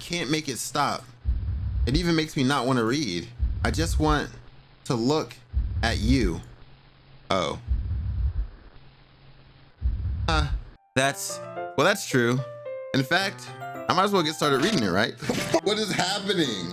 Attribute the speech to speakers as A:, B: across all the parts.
A: can't make it stop. It even makes me not want to read. I just want to look at you. Oh. That's true. In fact, I might as well get started reading it, right? What is happening?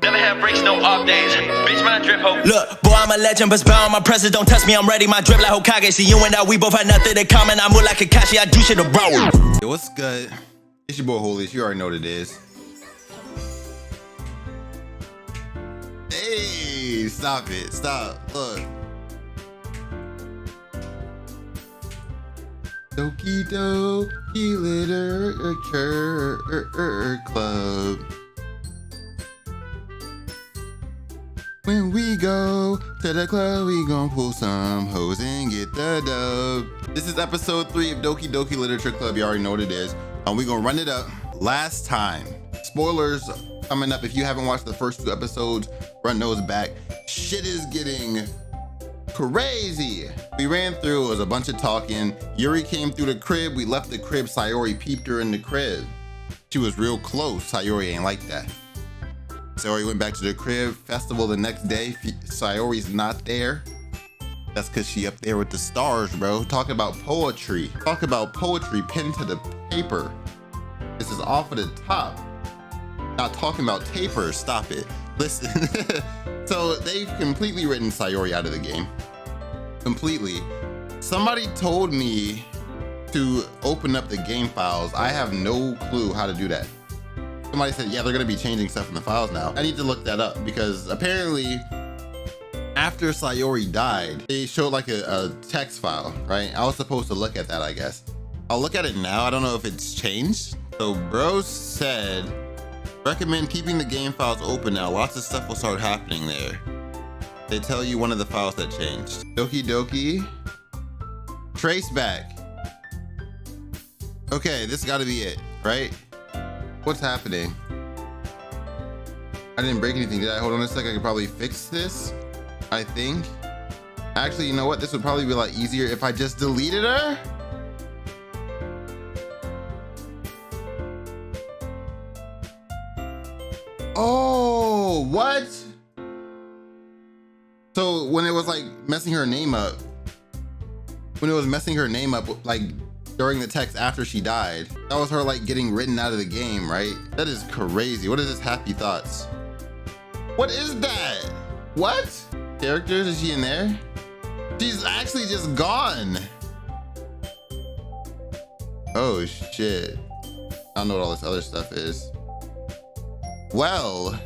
B: Never have breaks, no off days. Bitch, my drip hoe.
C: Look, boy, I'm a legend, but bound my presence. Don't test me, I'm ready. My drip like Hokage. See you and I, we both had nothing in common. I move like Kakashi, I do shit abroad.
A: Yo, what's good? It's your boy Holiest. You already know what it is. Hey, stop it. Stop. Look. Doki Doki Literature Club. When we go to the club, we gon' pull some hoes and get the dub. This is episode 3 of Doki Doki Literature Club. You already know what it is. We gonna run it up. Last time. Spoilers coming up. If you haven't watched the first 2 episodes, run those back. Shit is getting crazy. We ran through, it was a bunch of talking. Yuri came through the crib. We left the crib. Sayori peeped her in the crib. She was real close. Sayori ain't like that. Sayori went back to the crib. Festival the next day. Sayori's not there. That's because she up there with the stars, bro. Talking about poetry. Talk about poetry pinned to the paper. This is off of the top. Not talking about taper. Stop it. Listen. So they've completely written Sayori out of the game. Completely. Somebody told me to open up the game files. I have no clue how to do that. Somebody said, yeah, they're gonna be changing stuff in the files now. I need to look that up because apparently after Sayori died, they showed like a text file, right? I was supposed to look at that, I guess. I'll look at it now. I don't know if it's changed. So bro said, recommend keeping the game files open now. Lots of stuff will start happening there. They tell you one of the files that changed. Doki Doki. Trace back. Okay, this gotta be it, right? What's happening? I didn't break anything, did I? Hold on a second, I could probably fix this, I think. Actually, you know what? This would probably be a lot easier if I just deleted her. Oh, what? So when it was like messing her name up, like during the text after she died, that was her like getting written out of the game, right? That is crazy. What is this happy thoughts? What is that? What? Characters, is she in there? She's actually just gone. Oh shit. I don't know what all this other stuff is. Well,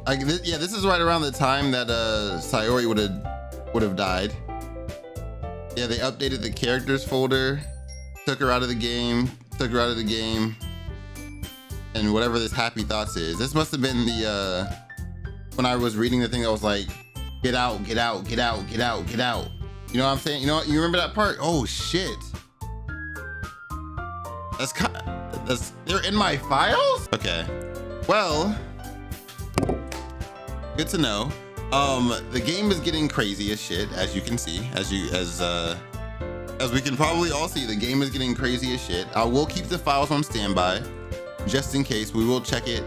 A: yeah, this is right around the time that Sayori would have died. Yeah, they updated the characters folder, took her out of the game, and whatever this happy thoughts is. This must have been the when I was reading the thing that was like, get out, get out, get out, get out, get out. You know what I'm saying? You know what? You remember that part? Oh shit. They're in my files? Okay. Well, good to know. The game is getting crazy as shit, as you can see, as we can probably all see, the game is getting crazy as shit. I will keep the files on standby, just in case. We will check it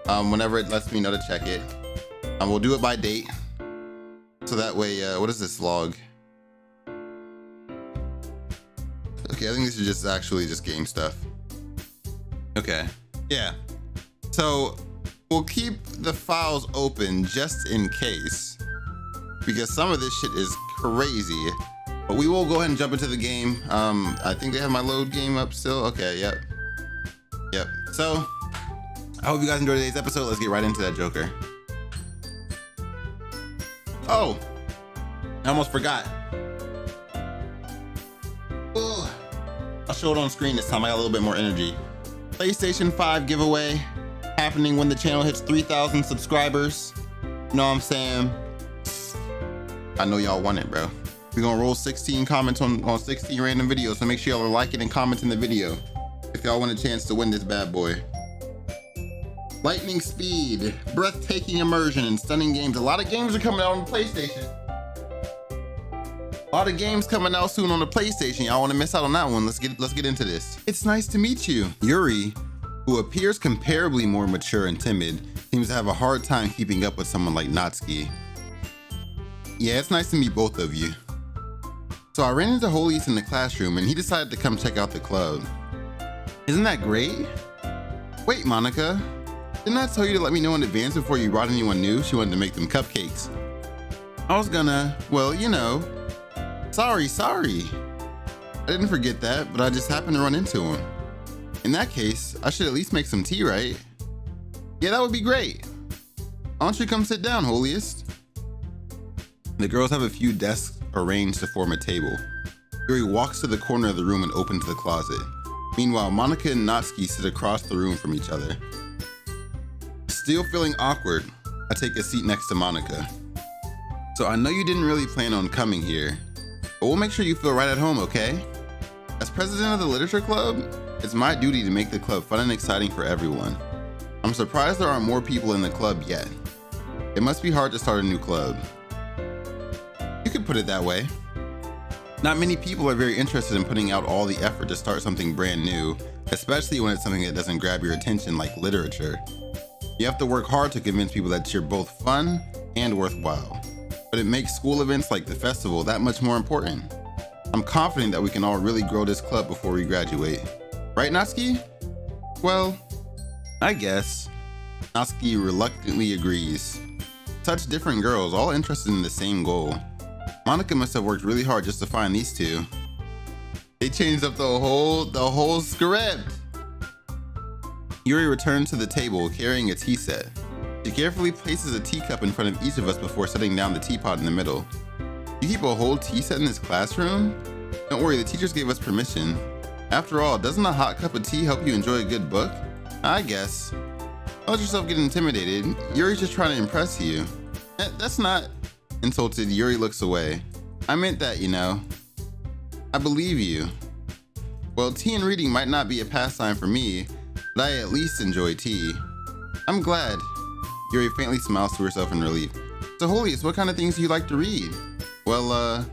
A: whenever it lets me know to check it. We'll do it by date, so that way, what is this log? Okay, I think this is just actually just game stuff. Okay, yeah. So we'll keep the files open just in case, because some of this shit is crazy. But we will go ahead and jump into the game. I think they have my load game up still. Okay, yep. So I hope you guys enjoyed today's episode. Let's get right into that Joker. Oh, I almost forgot. Ugh. I'll show it on screen this time. I got a little bit more energy. PlayStation 5 giveaway happening when the channel hits 3,000 subscribers. You know what I'm saying? I know y'all want it, bro. We're gonna roll 16 comments on 16 random videos, so make sure y'all are liking and commenting the video if y'all want a chance to win this bad boy. Lightning speed, breathtaking immersion, and stunning games. A lot of games are coming out on the PlayStation. A lot of games coming out soon on the PlayStation. Y'all want to miss out on that one? Let's get into this. It's nice to meet you. Yuri, who appears comparably more mature and timid, seems to have a hard time keeping up with someone like Natsuki. Yeah, it's nice to meet both of you. So I ran into Holiest in the classroom and he decided to come check out the club. Isn't that great? Wait, Monika, didn't I tell you to let me know in advance before you brought anyone new? She wanted to make them cupcakes. I was gonna, well, you know, sorry. I didn't forget that, but I just happened to run into him. In that case, I should at least make some tea, right? Yeah, that would be great. Why don't you come sit down, Holiest? The girls have a few desks arranged to form a table. Yuri walks to the corner of the room and opens the closet. Meanwhile, Monika and Natsuki sit across the room from each other. Still feeling awkward, I take a seat next to Monika. So I know you didn't really plan on coming here, but we'll make sure you feel right at home, okay? As president of the literature club, it's my duty to make the club fun and exciting for everyone. I'm surprised there aren't more people in the club yet. It must be hard to start a new club. You could put it that way. Not many people are very interested in putting out all the effort to start something brand new, especially when it's something that doesn't grab your attention like literature. You have to work hard to convince people that you're both fun and worthwhile. But it makes school events like the festival that much more important. I'm confident that we can all really grow this club before we graduate. Right, Natsuki? Well, I guess. Natsuki reluctantly agrees. Such different girls, all interested in the same goal. Monika must have worked really hard just to find these two. They changed up the whole script. Yuri returns to the table carrying a tea set. She carefully places a teacup in front of each of us before setting down the teapot in the middle. You keep a whole tea set in this classroom? Don't worry, the teachers gave us permission. After all, doesn't a hot cup of tea help you enjoy a good book? I guess. Don't let yourself get intimidated. Yuri's just trying to impress you. That's not... Insulted, Yuri looks away. I meant that, you know. I believe you. Well, tea and reading might not be a pastime for me, but I at least enjoy tea. I'm glad. Yuri faintly smiles to herself in relief. So Holiest, what kind of things do you like to read? Well,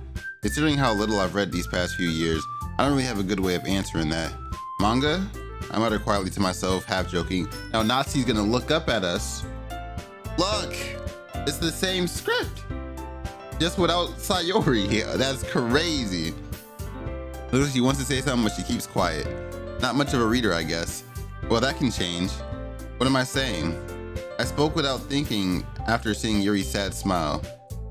A: considering how little I've read these past few years, I don't really have a good way of answering that. Manga? I mutter quietly to myself, half joking. Now Natsuki's gonna look up at us. Look! It's the same script! Just without Sayori. Yeah, that's crazy. Looks like she wants to say something, but she keeps quiet. Not much of a reader, I guess. Well, that can change. What am I saying? I spoke without thinking after seeing Yuri's sad smile.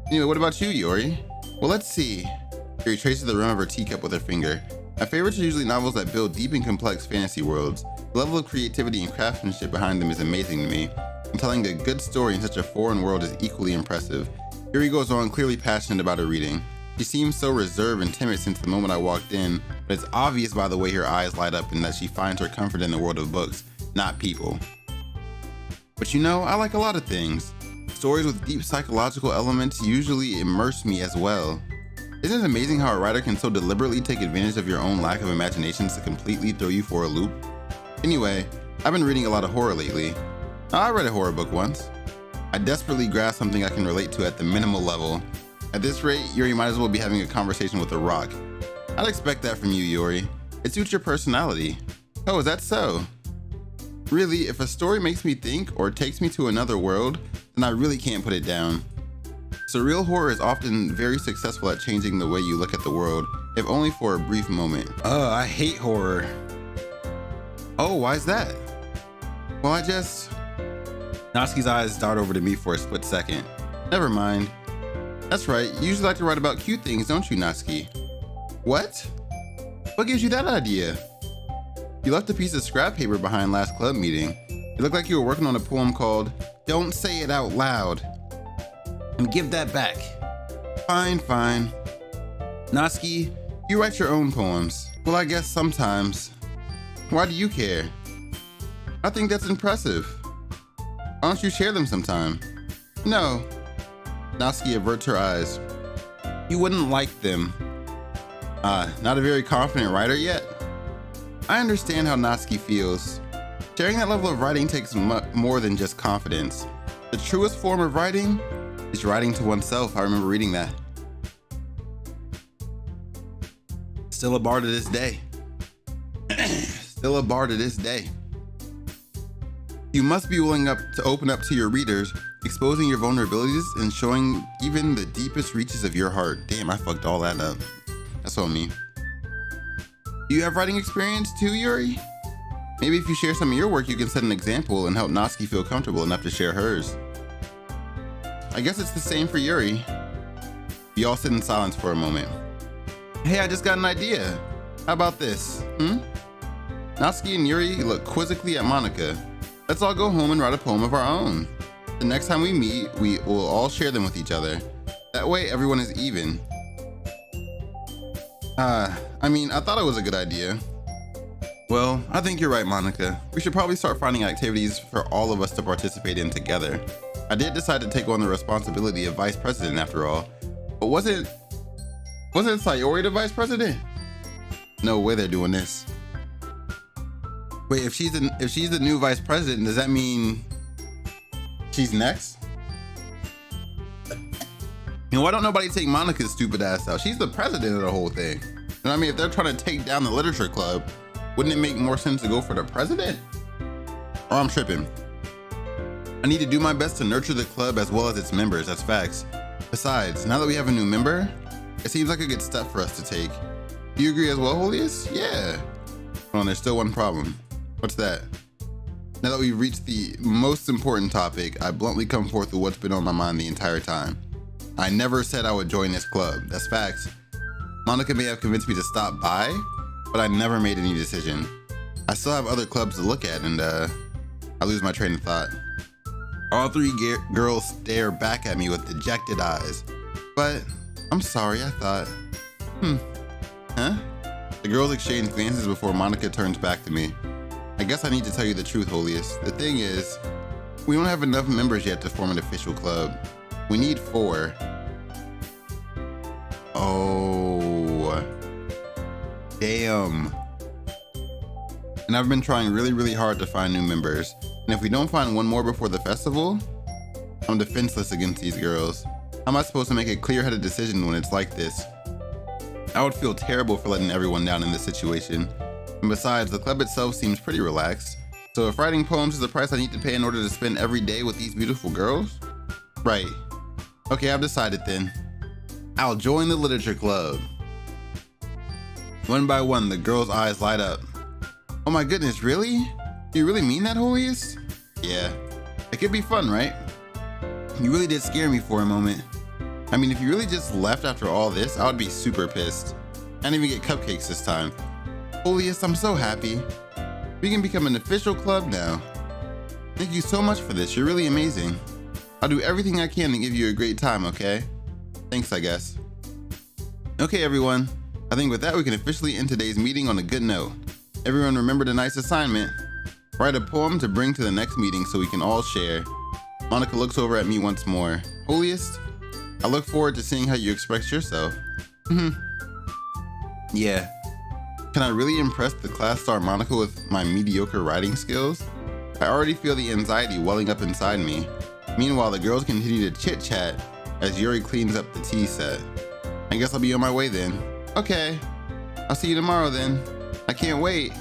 A: Anyway, what about you, Yuri? Well, let's see. Yuri traces the rim of her teacup with her finger. My favorites are usually novels that build deep and complex fantasy worlds. The level of creativity and craftsmanship behind them is amazing to me. And telling a good story in such a foreign world is equally impressive. Yuri goes on, clearly passionate about her reading. She seems so reserved and timid since the moment I walked in, but it's obvious by the way her eyes light up and that she finds her comfort in the world of books, not people. But you know, I like a lot of things. Stories with deep psychological elements usually immerse me as well. Isn't it amazing how a writer can so deliberately take advantage of your own lack of imagination to completely throw you for a loop? Anyway, I've been reading a lot of horror lately. I read a horror book once. I desperately grasp something I can relate to at the minimal level. At this rate, Yuri might as well be having a conversation with a rock. I'd expect that from you, Yuri. It suits your personality. Oh, is that so? Really, if a story makes me think or takes me to another world, then I really can't put it down. Surreal horror is often very successful at changing the way you look at the world, if only for a brief moment. I hate horror. Oh, why is that? Well, Natsuki's eyes dart over to me for a split second. Never mind. That's right, you usually like to write about cute things, don't you, Natsuki? What? What gives you that idea? You left a piece of scrap paper behind last club meeting. It looked like you were working on a poem called Don't Say It Out Loud. And give that back. Fine. Natsuki, you write your own poems. Well, I guess sometimes. Why do you care? I think that's impressive. Why don't you share them sometime? No. Natsuki averts her eyes. You wouldn't like them. Not a very confident writer yet? I understand how Natsuki feels. Sharing that level of writing takes more than just confidence. The truest form of writing is writing to oneself. I remember reading that. Still a bar to this day. Still a bar to this day. You must be willing to open up to your readers, exposing your vulnerabilities and showing even the deepest reaches of your heart. Damn, I fucked all that up. That's on me. Do you have writing experience too, Yuri? Maybe if you share some of your work, you can set an example and help Natsuki feel comfortable enough to share hers. I guess it's the same for Yuri. We all sit in silence for a moment. Hey, I just got an idea. How about this? Natsuki and Yuri look quizzically at MONIKA. Let's all go home and write a poem of our own. The next time we meet, we will all share them with each other. That way, everyone is even. I thought it was a good idea. Well, I think you're right, MONIKA. We should probably start finding activities for all of us to participate in together. I did decide to take on the responsibility of vice president after all. But wasn't Sayori the vice president? No way they're doing this. Wait, if she's the new vice president, does that mean she's next? And why don't nobody take MONIKA's stupid ass out? She's the president of the whole thing. You know what I mean? If they're trying to take down the literature club, wouldn't it make more sense to go for the president? Or I'm tripping. I need to do my best to nurture the club as well as its members, that's facts. Besides, now that we have a new member, it seems like a good step for us to take. Do you agree as well, Holiest? Yeah. Hold on, there's still one problem. What's that? Now that we've reached the most important topic, I bluntly come forth with what's been on my mind the entire time. I never said I would join this club. That's facts. MONIKA may have convinced me to stop by, but I never made any decision. I still have other clubs to look at, and I lose my train of thought. All three girls stare back at me with dejected eyes. But I'm sorry, I thought. Huh? The girls exchange glances before MONIKA turns back to me. I guess I need to tell you the truth, Holiest. The thing is, we don't have enough members yet to form an official club. We need 4. Oh, damn. And I've been trying really, really hard to find new members. And if we don't find one more before the festival, I'm defenseless against these girls. How am I supposed to make a clear-headed decision when it's like this? I would feel terrible for letting everyone down in this situation. And besides, the club itself seems pretty relaxed. So if writing poems is the price I need to pay in order to spend every day with these beautiful girls? Right. Okay, I've decided then. I'll join the literature club. One by one, the girls' eyes light up. Oh my goodness, really? Do you really mean that, Holiest? Yeah. It could be fun, right? You really did scare me for a moment. I mean, if you really just left after all this, I would be super pissed. I didn't even get cupcakes this time. Holiest, I'm so happy. We can become an official club now. Thank you so much for this. You're really amazing. I'll do everything I can to give you a great time, okay? Thanks, I guess. Okay, everyone. I think with that, we can officially end today's meeting on a good note. Everyone remember the nice assignment. Write a poem to bring to the next meeting so we can all share. MONIKA looks over at me once more. Holiest, I look forward to seeing how you express yourself. Yeah. Can I really impress the class star MONIKA with my mediocre writing skills? I already feel the anxiety welling up inside me. Meanwhile, the girls continue to chit-chat as Yuri cleans up the tea set. I guess I'll be on my way then. Okay. I'll see you tomorrow then. I can't wait.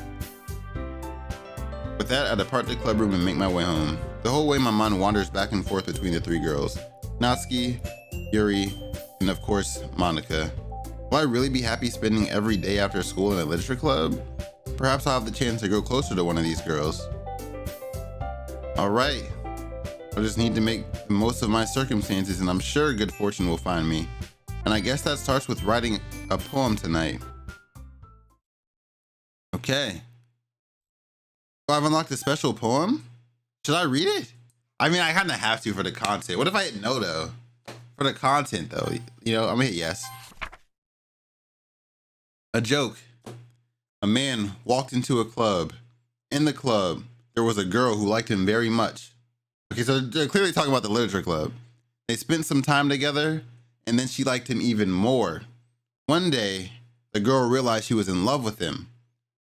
A: With that, I depart the club room and make my way home. The whole way my mind wanders back and forth between the 3 girls. Natsuki, Yuri, and of course, MONIKA. Will I really be happy spending every day after school in a literature club? Perhaps I'll have the chance to grow closer to one of these girls. Alright. I just need to make the most of my circumstances and I'm sure good fortune will find me. And I guess that starts with writing a poem tonight. Okay. Oh, I've unlocked a special poem? Should I read it? I mean, I kind of have to for the content. What if I hit no, though? For the content, though, you know, I'm gonna hit yes. A joke. A man walked into a club. In the club, there was a girl who liked him very much. Okay, so they're clearly talking about the literature club. They spent some time together, and then she liked him even more. One day, the girl realized she was in love with him.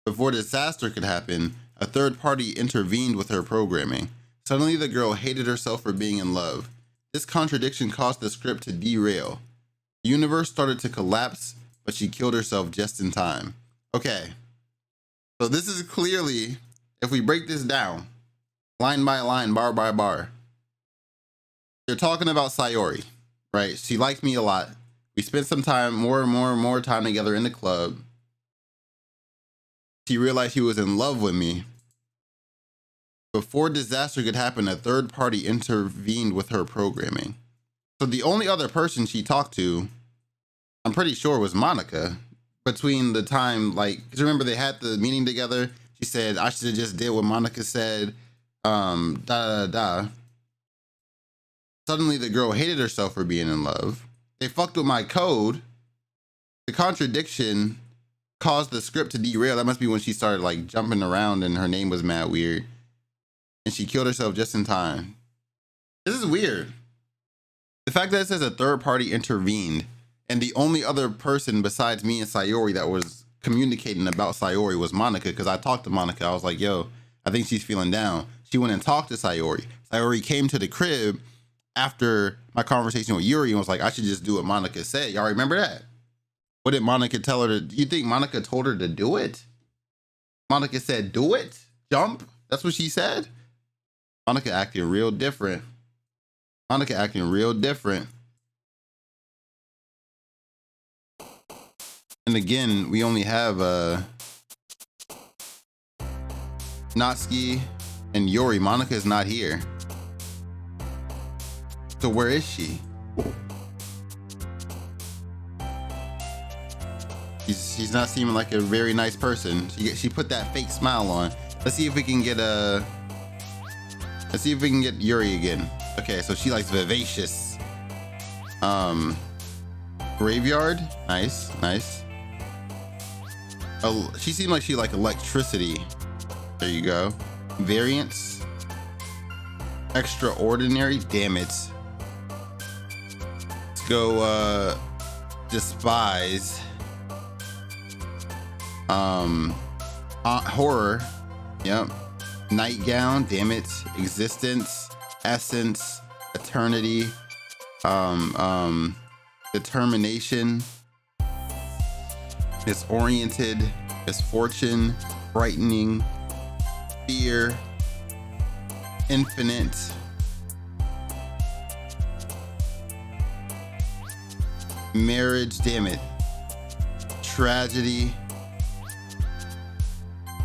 A: Before disaster could happen, a third party intervened with her programming. Suddenly, the girl hated herself for being in love. This contradiction caused the script to derail. The universe started to collapse, but she killed herself just in time. Okay. So this is clearly, if we break this down, line by line, bar by bar, they're talking about Sayori, right? She liked me a lot. We spent some time, more time together in the club. She realized she was in love with me. Before disaster could happen, a third party intervened with her programming. So the only other person she talked to, I'm pretty sure, was MONIKA. Between the time, like, because remember they had the meeting together. She said, I should have just did what MONIKA said. Suddenly the girl hated herself for being in love. They fucked with my code. The contradiction caused the script to derail. That must be when she started like jumping around and her name was mad weird. And she killed herself just in time. This is weird. The fact that it says a third party intervened and the only other person besides me and Sayori that was communicating about Sayori was MONIKA, because I talked to MONIKA. I was like, yo, I think she's feeling down. She went and talked to Sayori. Sayori came to the crib after my conversation with Yuri and was like, I should just do what MONIKA said. Y'all remember that? What did MONIKA tell her to do? You think MONIKA told her to do it? MONIKA said, do it? Jump? That's what she said? MONIKA acting real different. MONIKA acting real different. And again, we only have Natsuki and Yuri. MONIKA is not here. So where is she? She's not seeming like a very nice person. She put that fake smile on. Let's see if we can get Yuri again. Okay, so she likes vivacious. Graveyard, nice. Oh, she seemed like she liked electricity. There you go. Variance. Extraordinary, damn it. Let's go despise. Horror. Yep. Nightgown, damn it. Existence, essence, eternity, determination, disoriented, misfortune, brightening, fear, infinite, marriage, damn it, tragedy,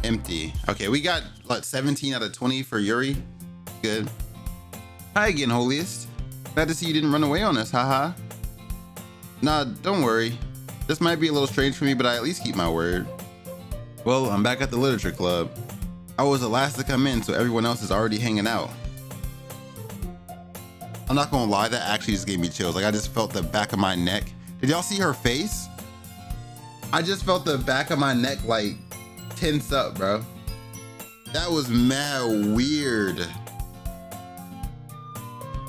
A: empty. Okay, we got what, 17 out of 20 for Yuri. Good. Hi again, Holiest. Glad to see you didn't run away on us, haha. Nah, don't worry. This might be a little strange for me, but I at least keep my word. Well, I'm back at the literature club. I was the last to come in, so everyone else is already hanging out. I'm not gonna lie, that actually just gave me chills. Like, I just felt the back of my neck. Did y'all see her face? I just felt the back of my neck like tense up, bro. That was mad weird.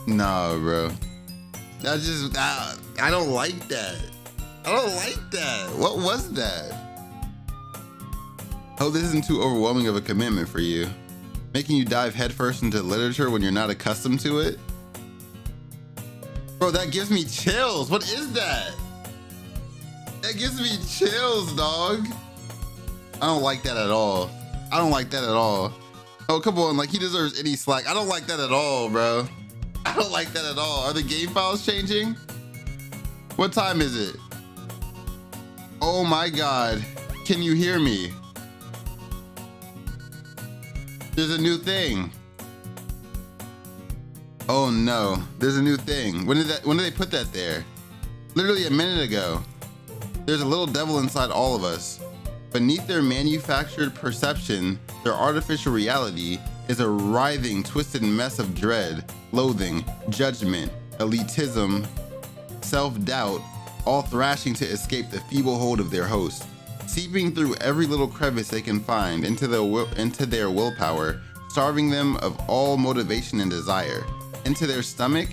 A: Nah, bro. That just, I don't like that. I don't like that. What was that? Oh, this isn't too overwhelming of a commitment for you. Making you dive headfirst into literature when you're not accustomed to it? Bro, that gives me chills. What is that? That gives me chills, dog. I don't like that at all. I don't like that at all. Oh, come on, like he deserves any slack. I don't like that at all, bro. I don't like that at all. Are the game files changing? What time is it? Oh my God. Can you hear me? There's a new thing. Oh no, there's a new thing. When did they put that there? Literally a minute ago. There's a little devil inside all of us. Beneath their manufactured perception, their artificial reality is a writhing, twisted mess of dread, loathing, judgment, elitism, self-doubt, all thrashing to escape the feeble hold of their host, seeping through every little crevice they can find into their willpower, starving them of all motivation and desire, into their stomach,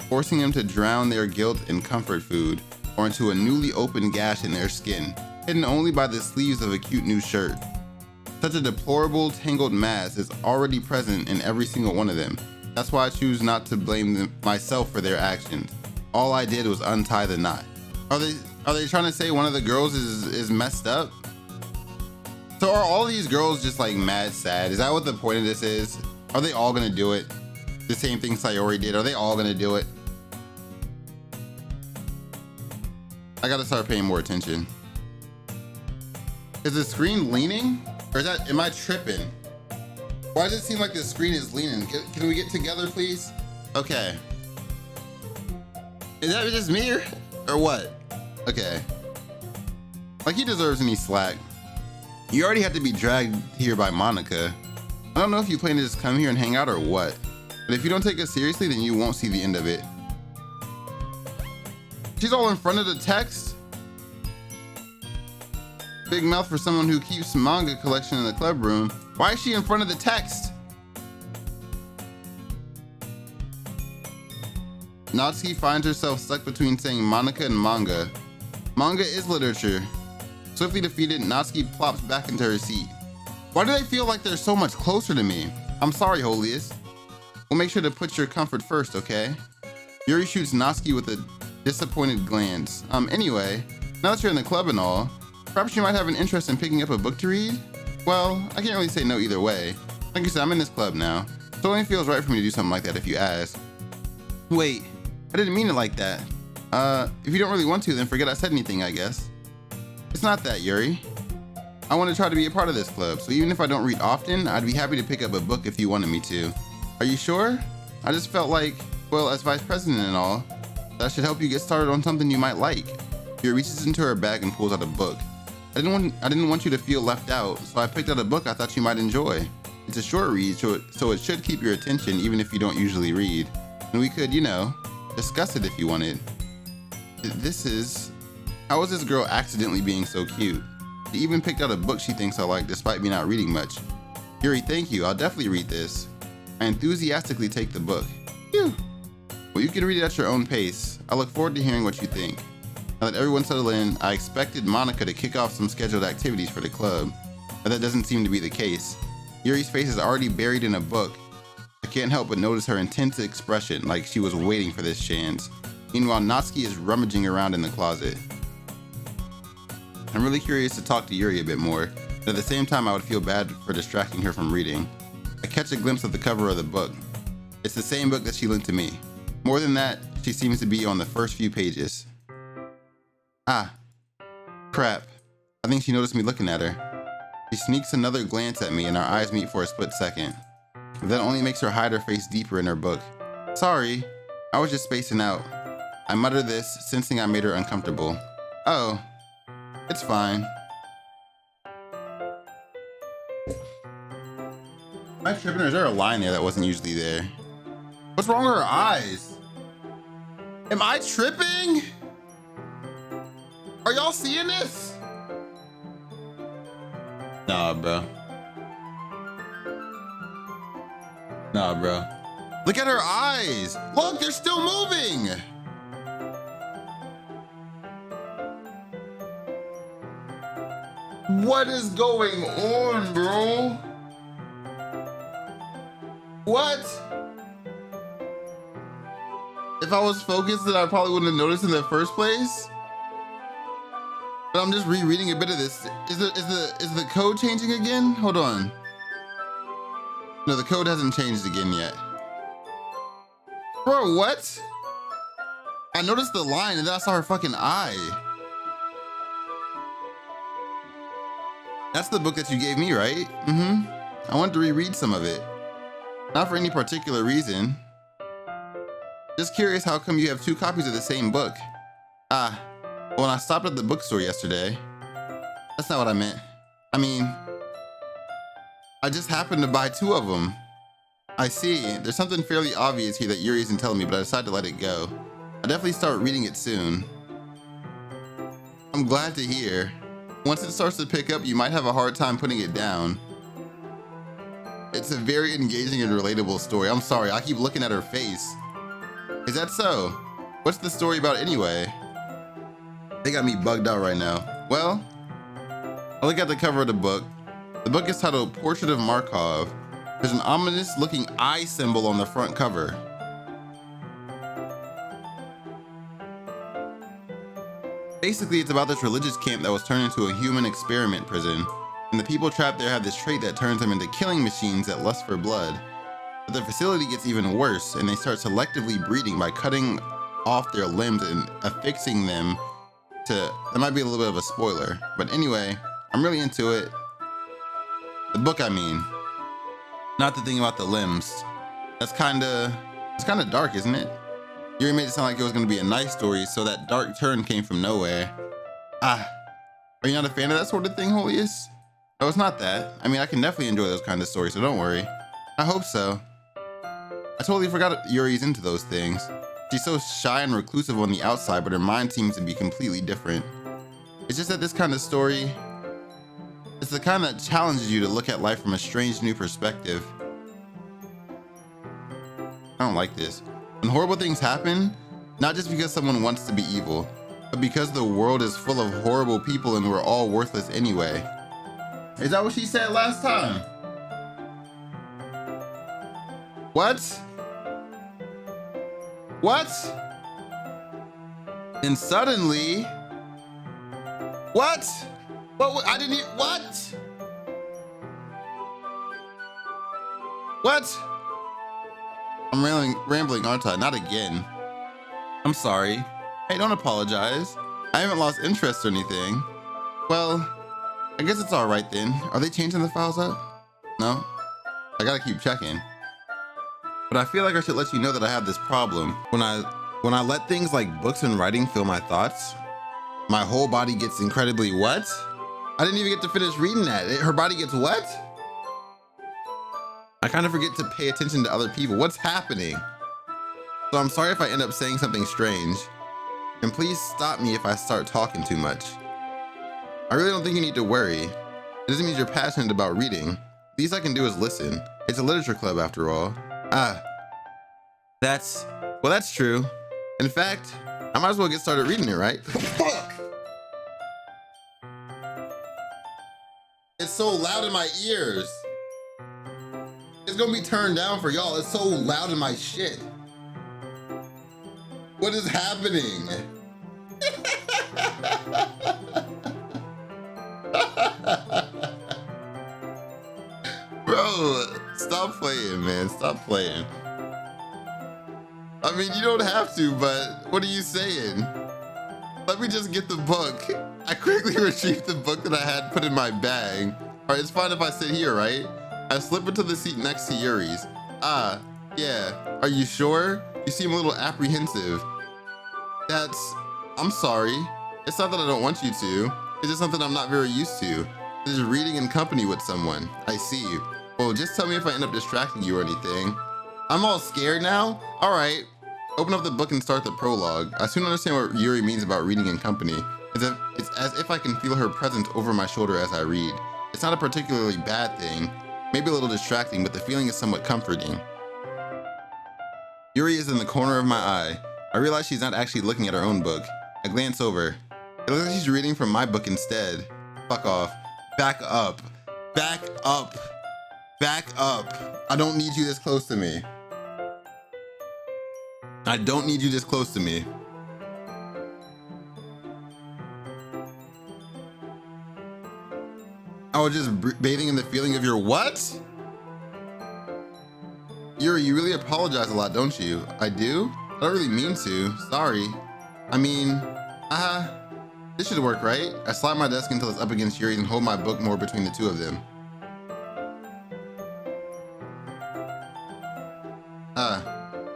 A: forcing them to drown their guilt in comfort food, or into a newly opened gash in their skin, hidden only by the sleeves of a cute new shirt. Such a deplorable, tangled mass is already present in every single one of them. That's why I choose not to blame myself for their actions. All I did was untie the knot. Are Are they trying to say one of the girls is messed up? So are all these girls just like mad sad? Is that what the point of this is? Are they all gonna do it? The same thing Sayori did. Are they all gonna do it? I gotta start paying more attention. Is the screen leaning? Or is that, am I tripping? Why does it seem like the screen is leaning? Can we get together, please? Okay. Is that just me or what? Okay. Like he deserves any slack. You already had to be dragged here by MONIKA. I don't know if you plan to just come here and hang out or what. But if you don't take us seriously, then you won't see the end of it. She's all in front of the text. Big mouth for someone who keeps manga collection in the club room. Why is she in front of the text? Natsuki finds herself stuck between saying MONIKA and manga. Manga is literature. Swiftly defeated, Natsuki plops back into her seat. Why do they feel like they're so much closer to me? I'm sorry, Holiest. We'll make sure to put your comfort first, okay? Yuri shoots Natsuki with a disappointed glance. Anyway, now that you're in the club and all, perhaps you might have an interest in picking up a book to read? Well, I can't really say no either way. Like you said, I'm in this club now, so it only feels right for me to do something like that if you ask. Wait, I didn't mean it like that. If you don't really want to, then forget I said anything, I guess. It's not that, Yuri. I want to try to be a part of this club, so even if I don't read often, I'd be happy to pick up a book if you wanted me to. Are you sure? I just felt like, well, as vice president and all, that should help you get started on something you might like. Yuri reaches into her bag and pulls out a book. I didn't want you to feel left out, so I picked out a book I thought you might enjoy. It's a short read, so it should keep your attention even if you don't usually read. And we could, you know, discuss it if you wanted. How is this girl accidentally being so cute? She even picked out a book she thinks I like despite me not reading much. Yuri, thank you. I'll definitely read this. I enthusiastically take the book. Phew. Well, you can read it at your own pace. I look forward to hearing what you think. Now that everyone's settled in, I expected MONIKA to kick off some scheduled activities for the club, but that doesn't seem to be the case. Yuri's face is already buried in a book. I can't help but notice her intense expression, like she was waiting for this chance. Meanwhile, Natsuki is rummaging around in the closet. I'm really curious to talk to Yuri a bit more, but at the same time I would feel bad for distracting her from reading. I catch a glimpse of the cover of the book. It's the same book that she lent to me. More than that, she seems to be on the first few pages. Ah, crap. I think she noticed me looking at her. She sneaks another glance at me and our eyes meet for a split second. But that only makes her hide her face deeper in her book. Sorry, I was just spacing out. I mutter this, sensing I made her uncomfortable. Oh, it's fine. Am I tripping or is there a line there that wasn't usually there? What's wrong with her eyes? Am I tripping? Are y'all seeing this? Nah, bro. Nah, bro. Look at her eyes. Look, they're still moving. What is going on, bro? What? If I was focused, then I probably wouldn't have noticed in the first place. But I'm just rereading a bit of this. Is the code changing again? Hold on. No, the code hasn't changed again yet. Bro, what? I noticed the line and then I saw her fucking eye. That's the book that you gave me, right? Mm-hmm. I wanted to reread some of it. Not for any particular reason. Just curious how come you have 2 copies of the same book. Ah, when I stopped at the bookstore yesterday. That's not what I meant. I mean, I just happened to buy 2 of them. I see, there's something fairly obvious here that Yuri isn't telling me, but I decided to let it go. I'll definitely start reading it soon. I'm glad to hear. Once it starts to pick up, you might have a hard time putting it down. It's a very engaging and relatable story. I'm sorry, I keep looking at her face. Is that so? What's the story about anyway? They got me bugged out right now. Well, I look at the cover of the book. The book is titled Portrait of Markov. There's an ominous looking eye symbol on the front cover. Basically, it's about this religious camp that was turned into a human experiment prison, and the people trapped there have this trait that turns them into killing machines that lust for blood. But the facility gets even worse, and they start selectively breeding by cutting off their limbs and affixing them to... That might be a little bit of a spoiler, but anyway, I'm really into it. The book, I mean. Not the thing about the limbs. It's kind of dark, isn't it? Yuri made it sound like it was going to be a nice story, so that dark turn came from nowhere. Are you not a fan of that sort of thing, Holiest? No, it's not that. I mean, I can definitely enjoy those kind of stories, so don't worry. I hope so. I totally forgot Yuri's into those things. She's so shy and reclusive on the outside, but her mind seems to be completely different. It's just that this kind of story, it's the kind that challenges you to look at life from a strange new perspective. I don't like this. When horrible things happen, not just because someone wants to be evil, but because the world is full of horrible people and we're all worthless anyway. Is that what she said last time? What? What? And suddenly... What? What? I didn't hear... What? What? I'm rambling, aren't I? Not again. I'm sorry. Hey, don't apologize. I haven't lost interest or anything. Well, I guess it's all right then. Are they changing the files up? No? I gotta keep checking. But I feel like I should let you know that I have this problem. When I let things like books and writing fill my thoughts, my whole body gets incredibly what? I didn't even get to finish reading that. Her body gets what? I kind of forget to pay attention to other people. What's happening? So I'm sorry if I end up saying something strange. And please stop me if I start talking too much. I really don't think you need to worry. It doesn't mean you're passionate about reading. Least I can do is listen. It's a literature club after all. That's true. In fact, I might as well get started reading it, right? Fuck! It's so loud in my ears. It's gonna be turned down for y'all. It's so loud in my shit. What is happening? Bro, stop playing, man. Stop playing. I mean, you don't have to, but what are you saying? Let me just get the book. I quickly retrieved the book that I had put in my bag. All right, it's fine if I sit here, right? I slip into the seat next to Yuri's. Yeah. Are you sure? You seem a little apprehensive. I'm sorry. It's not that I don't want you to. It's just something I'm not very used to. Just reading in company with someone. I see. Well, just tell me if I end up distracting you or anything. I'm all scared now? All right. Open up the book and start the prologue. I soon understand what Yuri means about reading in company. It's as if I can feel her presence over my shoulder as I read. It's not a particularly bad thing. Maybe a little distracting, but the feeling is somewhat comforting. Yuri is in the corner of my eye. I realize she's not actually looking at her own book. I glance over. It looks like she's reading from my book instead. Fuck off. Back up. Back up. Back up. I don't need you this close to me. I don't need you this close to me. I was just bathing in the feeling of your what? Yuri, you really apologize a lot, don't you? I do? I don't really mean to. Sorry. I mean, this should work, right? I slide my desk until it's up against Yuri's and hold my book more between the two of them.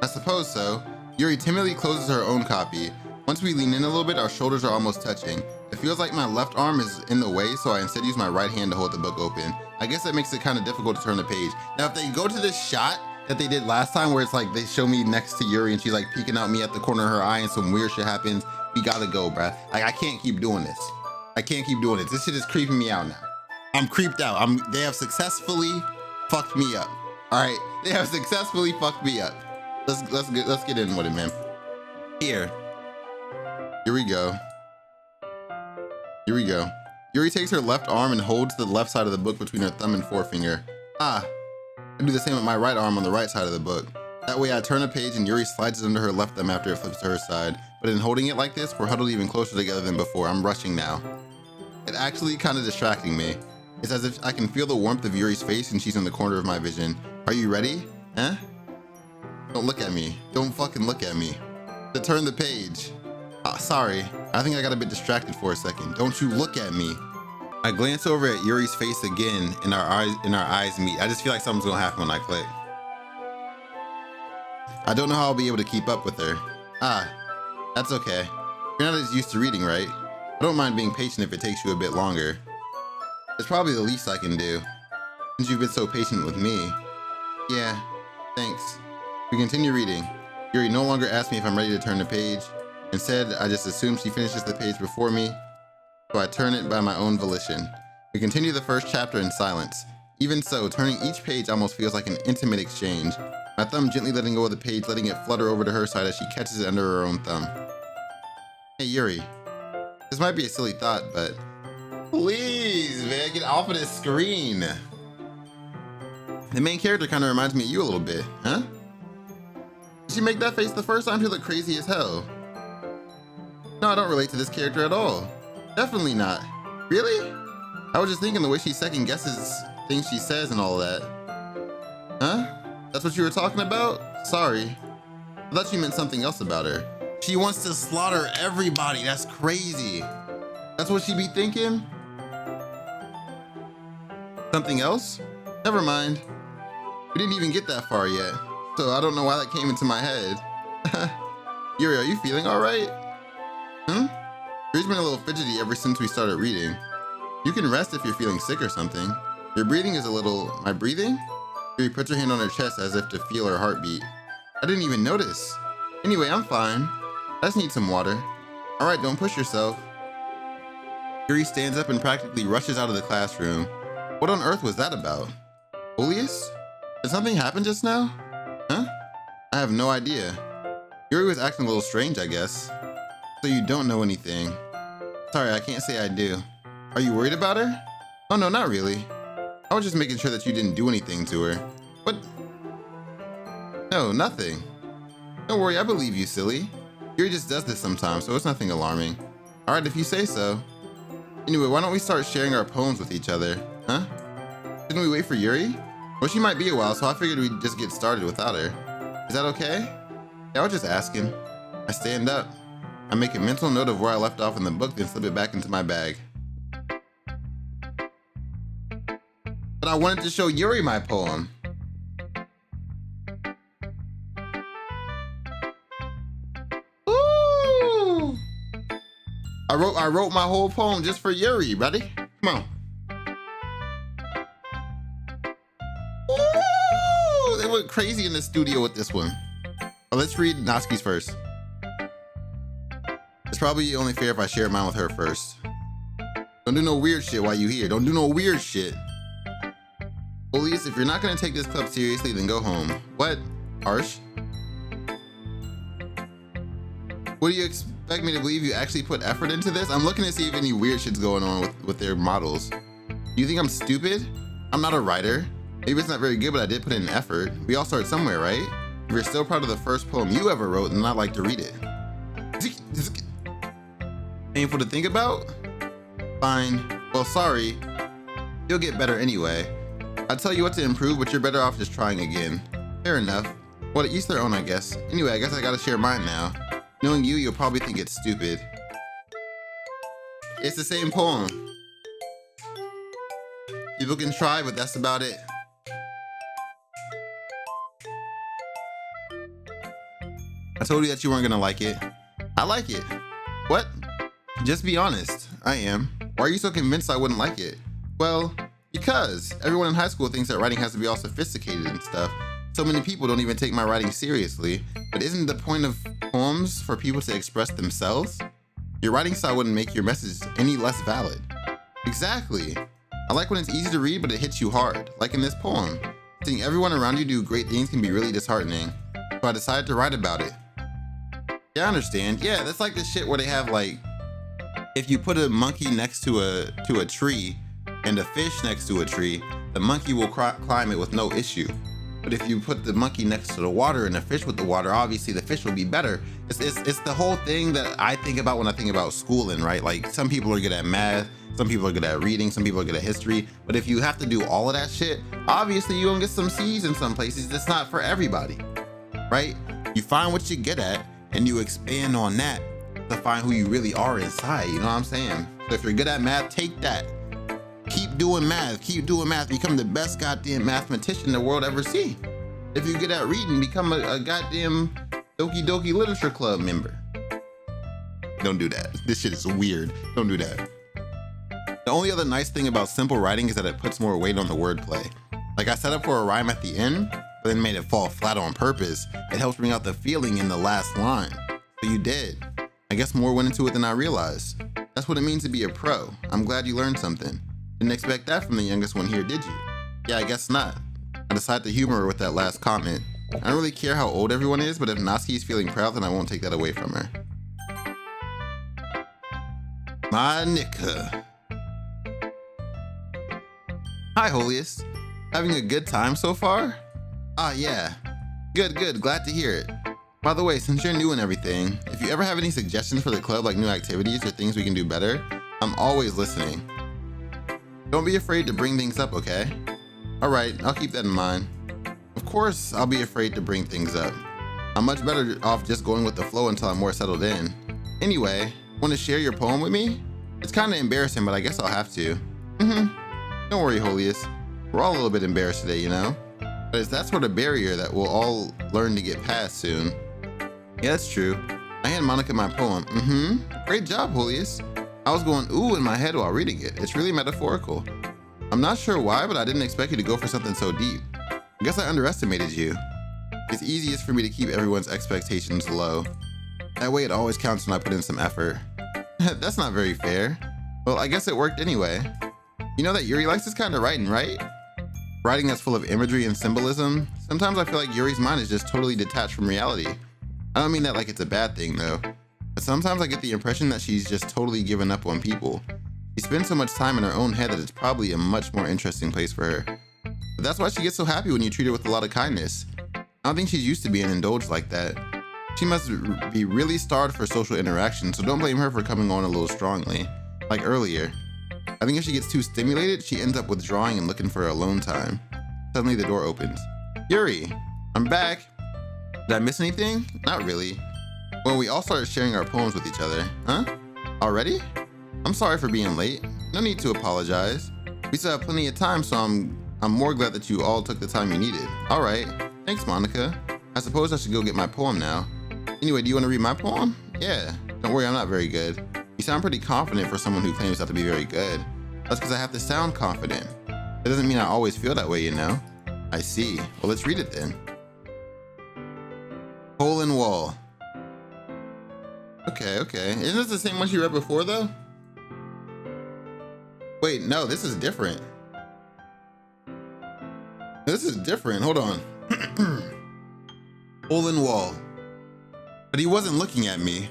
A: I suppose so. Yuri timidly closes her own copy. Once we lean in a little bit, our shoulders are almost touching. It feels like my left arm is in the way, so I instead use my right hand to hold the book open. I guess that makes it kind of difficult to turn the page. Now, if they go to this shot that they did last time, where it's like they show me next to Yuri and she's like peeking out me at the corner of her eye and some weird shit happens, we gotta go, bruh. Like, I can't keep doing this. I can't keep doing it. This shit is creeping me out now. I'm creeped out. They have successfully fucked me up. All right, they have successfully fucked me up. Let's get in with it, man. Here we go. Here we go. Yuri takes her left arm and holds the left side of the book between her thumb and forefinger. I do the same with my right arm on the right side of the book. That way I turn a page and Yuri slides it under her left thumb after it flips to her side. but in holding it like this, we're huddled even closer together than before. I'm rushing now. It's actually kind of distracting me. It's as if I can feel the warmth of Yuri's face and she's in the corner of my vision. Are you ready? Huh? Don't look at me. Don't fucking look at me. To turn the page. Sorry. I think I got a bit distracted for a second. Don't you look at me. I glance over at Yuri's face again and our eyes meet. I just feel like something's gonna happen when I click. I don't know how I'll be able to keep up with her. That's okay. You're not as used to reading, right? I don't mind being patient if it takes you a bit longer. It's probably the least I can do, since you've been so patient with me. Yeah, thanks. We continue reading. Yuri no longer asks me if I'm ready to turn the page. Instead, I just assume she finishes the page before me, so I turn it by my own volition. We continue the first chapter in silence. Even so, turning each page almost feels like an intimate exchange. My thumb gently letting go of the page, letting it flutter over to her side as she catches it under her own thumb. Hey Yuri, this might be a silly thought, but please, man, get off of this screen. The main character kind of reminds me of you a little bit, huh? Did she make that face the first time? She looked crazy as hell. No, I don't relate to this character at all. Definitely not. Really? I was just thinking the way she second guesses things she says and all that. Huh? That's what you were talking about? Sorry. I thought you meant something else about her. She wants to slaughter everybody. That's crazy. That's what she be thinking? Something else? Never mind. We didn't even get that far yet, so I don't know why that came into my head. Yuri, are you feeling all right? Yuri's been a little fidgety ever since we started reading. You can rest if you're feeling sick or something. Your breathing is a little... My breathing? Yuri puts her hand on her chest as if to feel her heartbeat. I didn't even notice. Anyway, I'm fine. I just need some water. All right, don't push yourself. Yuri stands up and practically rushes out of the classroom. What on earth was that about? Holiest? Did something happen just now? Huh? I have no idea. Yuri was acting a little strange, I guess. So you don't know anything. Sorry, I can't say I do. Are you worried about her? Oh no, not really. I was just making sure that you didn't do anything to her. What? No, nothing. Don't worry, I believe you, silly. Yuri just does this sometimes, so it's nothing alarming. All right, if you say so. Anyway, why don't we start sharing our poems with each other, huh? Shouldn't we wait for Yuri? Well, she might be a while, so I figured we'd just get started without her. Is that okay? Yeah, I was just asking. I stand up. I make a mental note of where I left off in the book, then slip it back into my bag. But I wanted to show Yuri my poem. Ooh! I wrote my whole poem just for Yuri, buddy. Come on. Ooh! They went crazy in the studio with this one. Well, let's read Natsuki's first. It's probably only fair if I share mine with her first. Don't do no weird shit while you here. Don't do no weird shit. Holiest, if you're not gonna take this club seriously, then go home. What? Harsh? What do you expect me to believe? You actually put effort into this? I'm looking to see if any weird shit's going on with their models. You think I'm stupid? I'm not a writer. Maybe it's not very good, but I did put in an effort. We all start somewhere, right? If you're still proud of the first poem you ever wrote, then I'd like to read it. Painful to think about? Fine. Well, sorry. You'll get better anyway. I'd tell you what to improve, but you're better off just trying again. Fair enough. Well, to each their own, I guess. Anyway, I guess I gotta share mine now. Knowing you, you'll probably think it's stupid. It's the same poem. People can try, but that's about it. I told you that you weren't gonna like it. I like it. What? Just be honest. I am. Why are you so convinced I wouldn't like it? Well, because everyone in high school thinks that writing has to be all sophisticated and stuff. So many people don't even take my writing seriously. But isn't the point of poems for people to express themselves? Your writing style wouldn't make your message any less valid. Exactly. I like when it's easy to read, but it hits you hard, like in this poem. Seeing everyone around you do great things can be really disheartening. So I decided to write about it. Yeah, I understand. Yeah, that's like the shit where they have like, if you put a monkey next to a tree and a fish next to a tree, the monkey will climb it with no issue. But if you put the monkey next to the water and the fish with the water, obviously the fish will be better. It's the whole thing that I think about when I think about schooling, right? Like some people are good at math, some people are good at reading, some people are good at history. But if you have to do all of that shit, obviously you're gonna get some C's in some places. That's not for everybody, right? You find what you're good at and you expand on that to find who you really are inside, you know what I'm saying? So if you're good at math, take that. Keep doing math, become the best goddamn mathematician the world ever see. If you're good at reading, become a goddamn Doki Doki Literature Club member. Don't do that. This shit is weird. Don't do that. The only other nice thing about simple writing is that it puts more weight on the wordplay. Like I set up for a rhyme at the end, but then made it fall flat on purpose. It helps bring out the feeling in the last line. So you did. I guess more went into it than I realized. That's what it means to be a pro. I'm glad you learned something. Didn't expect that from the youngest one here, did you? Yeah, I guess not. I decided to humor her with that last comment. I don't really care how old everyone is, but if Natsuki's feeling proud, then I won't take that away from her. MONIKA. Hi, Holiest. Having a good time so far? Ah, yeah. Good, glad to hear it. By the way, since you're new and everything, if you ever have any suggestions for the club, like new activities or things we can do better, I'm always listening. Don't be afraid to bring things up, okay? Alright, I'll keep that in mind. Of course, I'll be afraid to bring things up. I'm much better off just going with the flow until I'm more settled in. Anyway, want to share your poem with me? It's kind of embarrassing, but I guess I'll have to. Don't worry, Holiest. We're all a little bit embarrassed today, you know? But it's that sort of barrier that we'll all learn to get past soon. Yeah, that's true. I hand MONIKA my poem. Great job, Holiest. I was going ooh in my head while reading it. It's really metaphorical. I'm not sure why, but I didn't expect you to go for something so deep. I guess I underestimated you. It's easiest for me to keep everyone's expectations low. That way it always counts when I put in some effort. That's not very fair. Well, I guess it worked anyway. You know that Yuri likes this kind of writing, right? Writing that's full of imagery and symbolism. Sometimes I feel like Yuri's mind is just totally detached from reality. I don't mean that like it's a bad thing though. But sometimes I get the impression that she's just totally given up on people. She spends so much time in her own head that it's probably a much more interesting place for her. But that's why she gets so happy when you treat her with a lot of kindness. I don't think she's used to being indulged like that. She must be really starved for social interaction, so don't blame her for coming on a little strongly. Like earlier. I think if she gets too stimulated, she ends up withdrawing and looking for alone time. Suddenly the door opens. Yuri, I'm back. Did I miss anything? Not really. Well, we all started sharing our poems with each other. Huh? Already? I'm sorry for being late. No need to apologize. We still have plenty of time, so I'm more glad that you all took the time you needed. All right. Thanks, MONIKA. I suppose I should go get my poem now. Anyway, do you want to read my poem? Yeah. Don't worry, I'm not very good. You sound pretty confident for someone who claims not to be very good. That's because I have to sound confident. That doesn't mean I always feel that way, you know? I see. Well, let's read it then. Hole in wall. Okay. Isn't this the same one she read before, though? Wait, no, this is different. This is different. Hold on. Hole in wall. But he wasn't looking at me.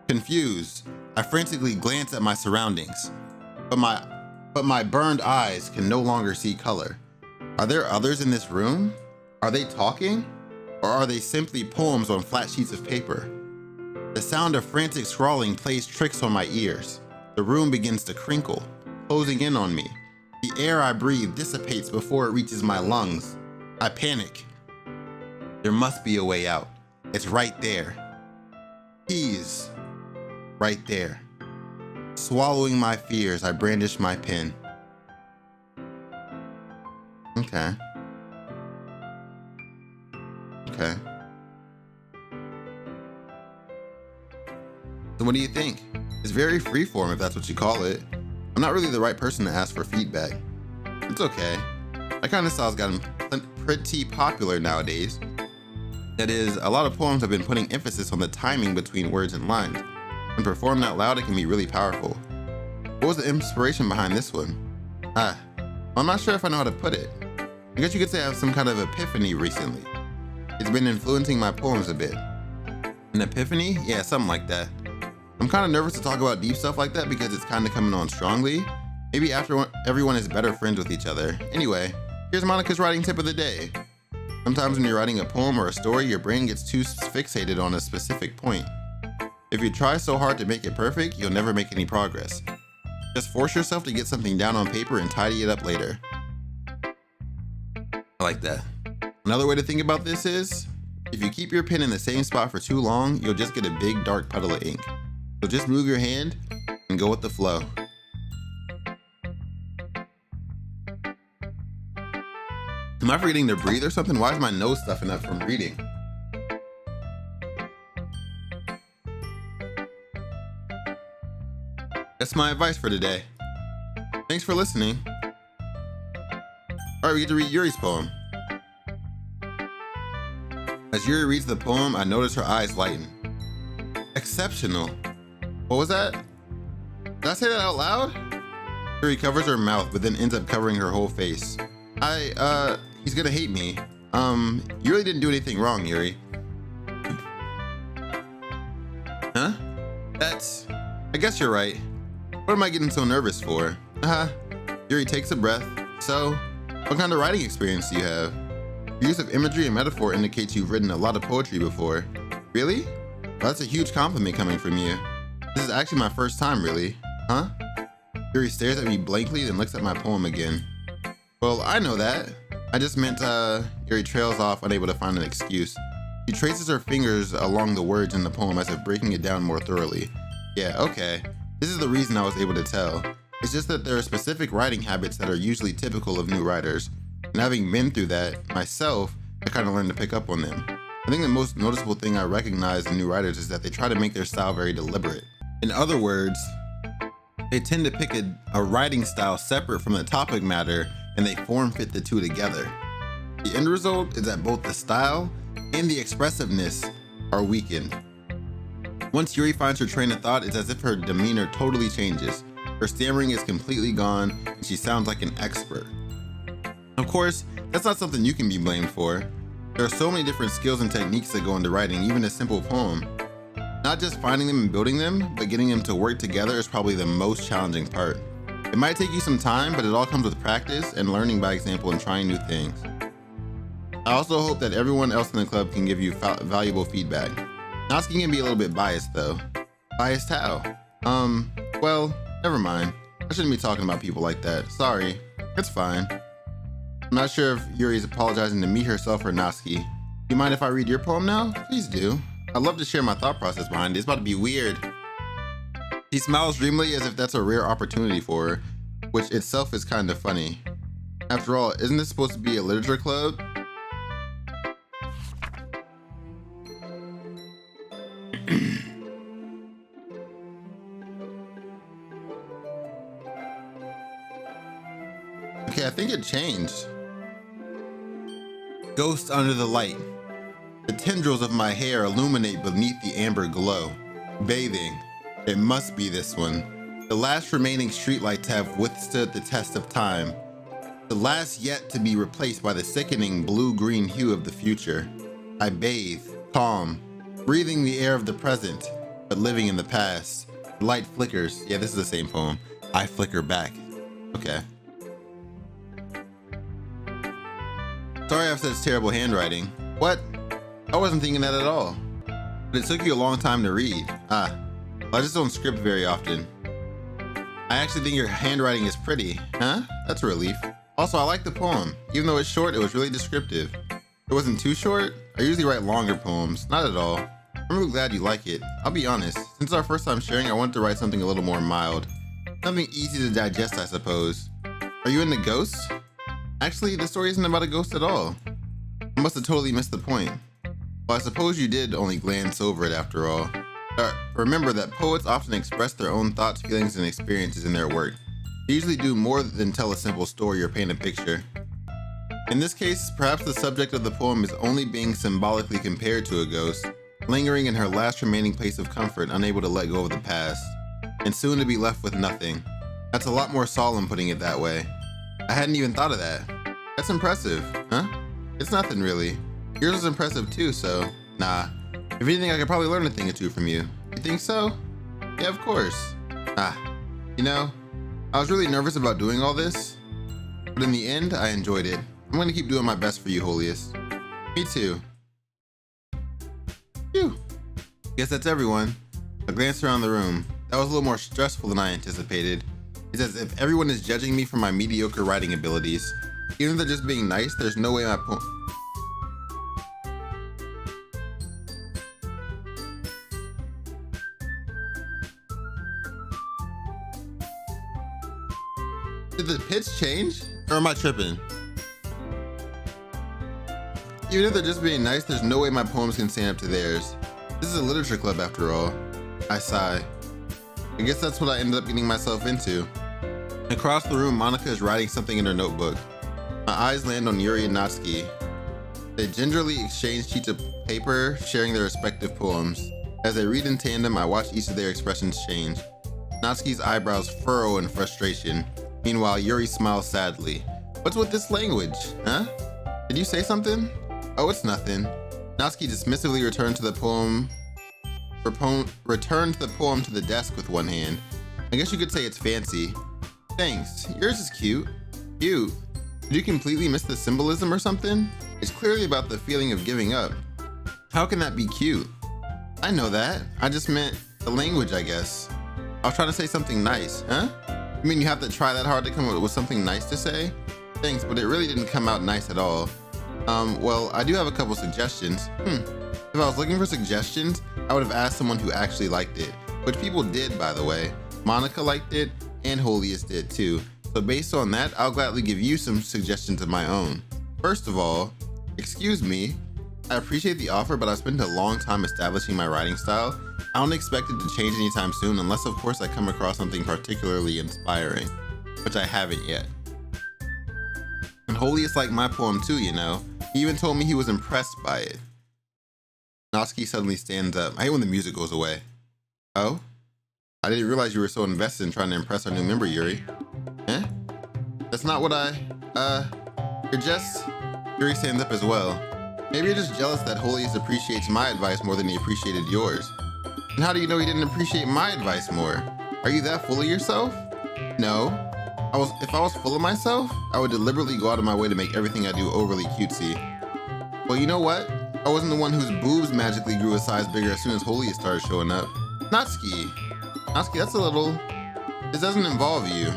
A: Confused, I frantically glanced at my surroundings. But my burned eyes can no longer see color. Are there others in this room? Are they talking? Or are they simply poems on flat sheets of paper? The sound of frantic scrawling plays tricks on my ears. The room begins to crinkle, closing in on me. The air I breathe dissipates before it reaches my lungs. I panic. There must be a way out. It's right there. He's right there. Swallowing my fears, I brandish my pen. Okay. So what do you think? It's very freeform if that's what you call it. I'm not really the right person to ask for feedback. It's okay. That kind of style's gotten pretty popular nowadays. That is, a lot of poems have been putting emphasis on the timing between words and lines. When performed out loud, it can be really powerful. What was the inspiration behind this one? I'm not sure if I know how to put it. I guess you could say I have some kind of epiphany recently. It's been influencing my poems a bit. An epiphany? Yeah, something like that. I'm kind of nervous to talk about deep stuff like that because it's kind of coming on strongly. Maybe after everyone is better friends with each other. Anyway, here's MONIKA's writing tip of the day. Sometimes when you're writing a poem or a story, your brain gets too fixated on a specific point. If you try so hard to make it perfect, you'll never make any progress. Just force yourself to get something down on paper and tidy it up later. I like that. Another way to think about this is, if you keep your pen in the same spot for too long, you'll just get a big dark puddle of ink. So just move your hand and go with the flow. Am I forgetting to breathe or something? Why is my nose stuffing up from reading? That's my advice for today. Thanks for listening. Alright, we get to read Yuri's poem. As Yuri reads the poem, I notice her eyes lighten. Exceptional. What was that? Did I say that out loud? Yuri covers her mouth, but then ends up covering her whole face. He's gonna hate me. You really didn't do anything wrong, Yuri. Huh? I guess you're right. What am I getting so nervous for? Yuri takes a breath. So, what kind of writing experience do you have? Your use of imagery and metaphor indicates you've written a lot of poetry before. Really? Well, that's a huge compliment coming from you. This is actually my first time, really. Huh? Yuri stares at me blankly, then looks at my poem again. Well, I know that. I just meant, Yuri trails off, unable to find an excuse. She traces her fingers along the words in the poem as if breaking it down more thoroughly. Yeah, okay. This is the reason I was able to tell. It's just that there are specific writing habits that are usually typical of new writers. And having been through that myself, I kind of learned to pick up on them. I think the most noticeable thing I recognize in new writers is that they try to make their style very deliberate. In other words, they tend to pick a writing style separate from the topic matter, and they form fit the two together. The end result is that both the style and the expressiveness are weakened. Once Yuri finds her train of thought, it's as if her demeanor totally changes. Her stammering is completely gone, and she sounds like an expert. Of course, that's not something you can be blamed for. There are so many different skills and techniques that go into writing even a simple poem. Not just finding them and building them, but getting them to work together is probably the most challenging part. It might take you some time, but it all comes with practice and learning by example and trying new things. I also hope that everyone else in the club can give you valuable feedback. Natsuki can be a little bit biased though. Biased how? Well, never mind. I shouldn't be talking about people like that. Sorry. It's fine. I'm not sure if Yuri's apologizing to me herself or Natsuki. Do you mind if I read your poem now? Please do. I'd love to share my thought process behind it. It's about to be weird. She smiles dreamily as if that's a rare opportunity for her, which itself is kind of funny. After all, isn't this supposed to be a literature club? Okay, I think it changed. Ghost under the light. The tendrils of my hair illuminate beneath the amber glow. Bathing. It must be this one. The last remaining streetlights have withstood the test of time. The last yet to be replaced by the sickening blue-green hue of the future. I bathe, calm, breathing the air of the present, but living in the past. The light flickers. Yeah, this is the same poem. I flicker back. Okay. Sorry I have such terrible handwriting. What? I wasn't thinking that at all. But it took you a long time to read. I just don't script very often. I actually think your handwriting is pretty. Huh? That's a relief. Also, I like the poem. Even though it's short, it was really descriptive. It wasn't too short. I usually write longer poems. Not at all. I'm really glad you like it. I'll be honest. Since it's our first time sharing, I wanted to write something a little more mild. Something easy to digest, I suppose. Are you into ghosts? Actually, the story isn't about a ghost at all. I must have totally missed the point. Well, I suppose you did only glance over it after all. Remember that poets often express their own thoughts, feelings, and experiences in their work. They usually do more than tell a simple story or paint a picture. In this case, perhaps the subject of the poem is only being symbolically compared to a ghost, lingering in her last remaining place of comfort, unable to let go of the past, and soon to be left with nothing. That's a lot more solemn putting it that way. I hadn't even thought of that. That's impressive, huh? It's nothing really. Yours was impressive too, so nah. If anything, I could probably learn a thing or two from you. You think so? Yeah, of course. You know, I was really nervous about doing all this, but in the end, I enjoyed it. I'm gonna keep doing my best for you, Holiest. Me too. Phew. Guess that's everyone. I glanced around the room. That was a little more stressful than I anticipated. It's as if everyone is judging me for my mediocre writing abilities. Even if they're just being nice, there's no way my Did the pitch change? Or am I tripping? Even if they're just being nice, there's no way my poems can stand up to theirs. This is a literature club after all. I sigh. I guess that's what I ended up getting myself into. Across the room, MONIKA is writing something in her notebook. My eyes land on Yuri and Natsuki. They gingerly exchange sheets of paper, sharing their respective poems. As they read in tandem, I watch each of their expressions change. Natsuki's eyebrows furrow in frustration. Meanwhile, Yuri smiles sadly. What's with this language, huh? Did you say something? Oh, it's nothing. Natsuki dismissively returned the poem to the desk with one hand. I guess you could say it's fancy. Thanks, yours is cute. Cute? Did you completely miss the symbolism or something? It's clearly about the feeling of giving up. How can that be cute? I know that. I just meant the language, I guess. I was trying to say something nice, huh? You mean you have to try that hard to come up with something nice to say? Thanks, but it really didn't come out nice at all. Well, I do have a couple suggestions. If I was looking for suggestions, I would have asked someone who actually liked it, which people did, by the way. MONIKA liked it, and Holiest did too. So based on that, I'll gladly give you some suggestions of my own. First of all, excuse me, I appreciate the offer, but I've spent a long time establishing my writing style. I don't expect it to change anytime soon, unless of course I come across something particularly inspiring, which I haven't yet. And Holiest liked my poem too, you know. He even told me he was impressed by it. Natsuki suddenly stands up. I hate when the music goes away. Oh? I didn't realize you were so invested in trying to impress our new member, Yuri. Eh? That's not what you're just... Yuri stands up as well. Maybe you're just jealous that Holiest appreciates my advice more than he appreciated yours. And how do you know he didn't appreciate my advice more? Are you that full of yourself? No. If I was full of myself, I would deliberately go out of my way to make everything I do overly cutesy. Well, you know what? I wasn't the one whose boobs magically grew a size bigger as soon as Holiest started showing up. Natsuki, that's a little... This doesn't involve you.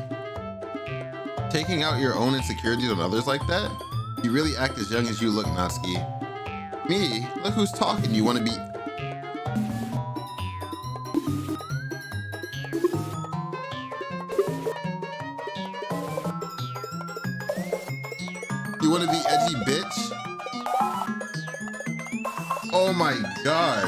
A: Taking out your own insecurities on others like that? You really act as young as you look, Natsuki. Me? Look who's talking. You want to be... You want to be edgy, bitch? Oh my god.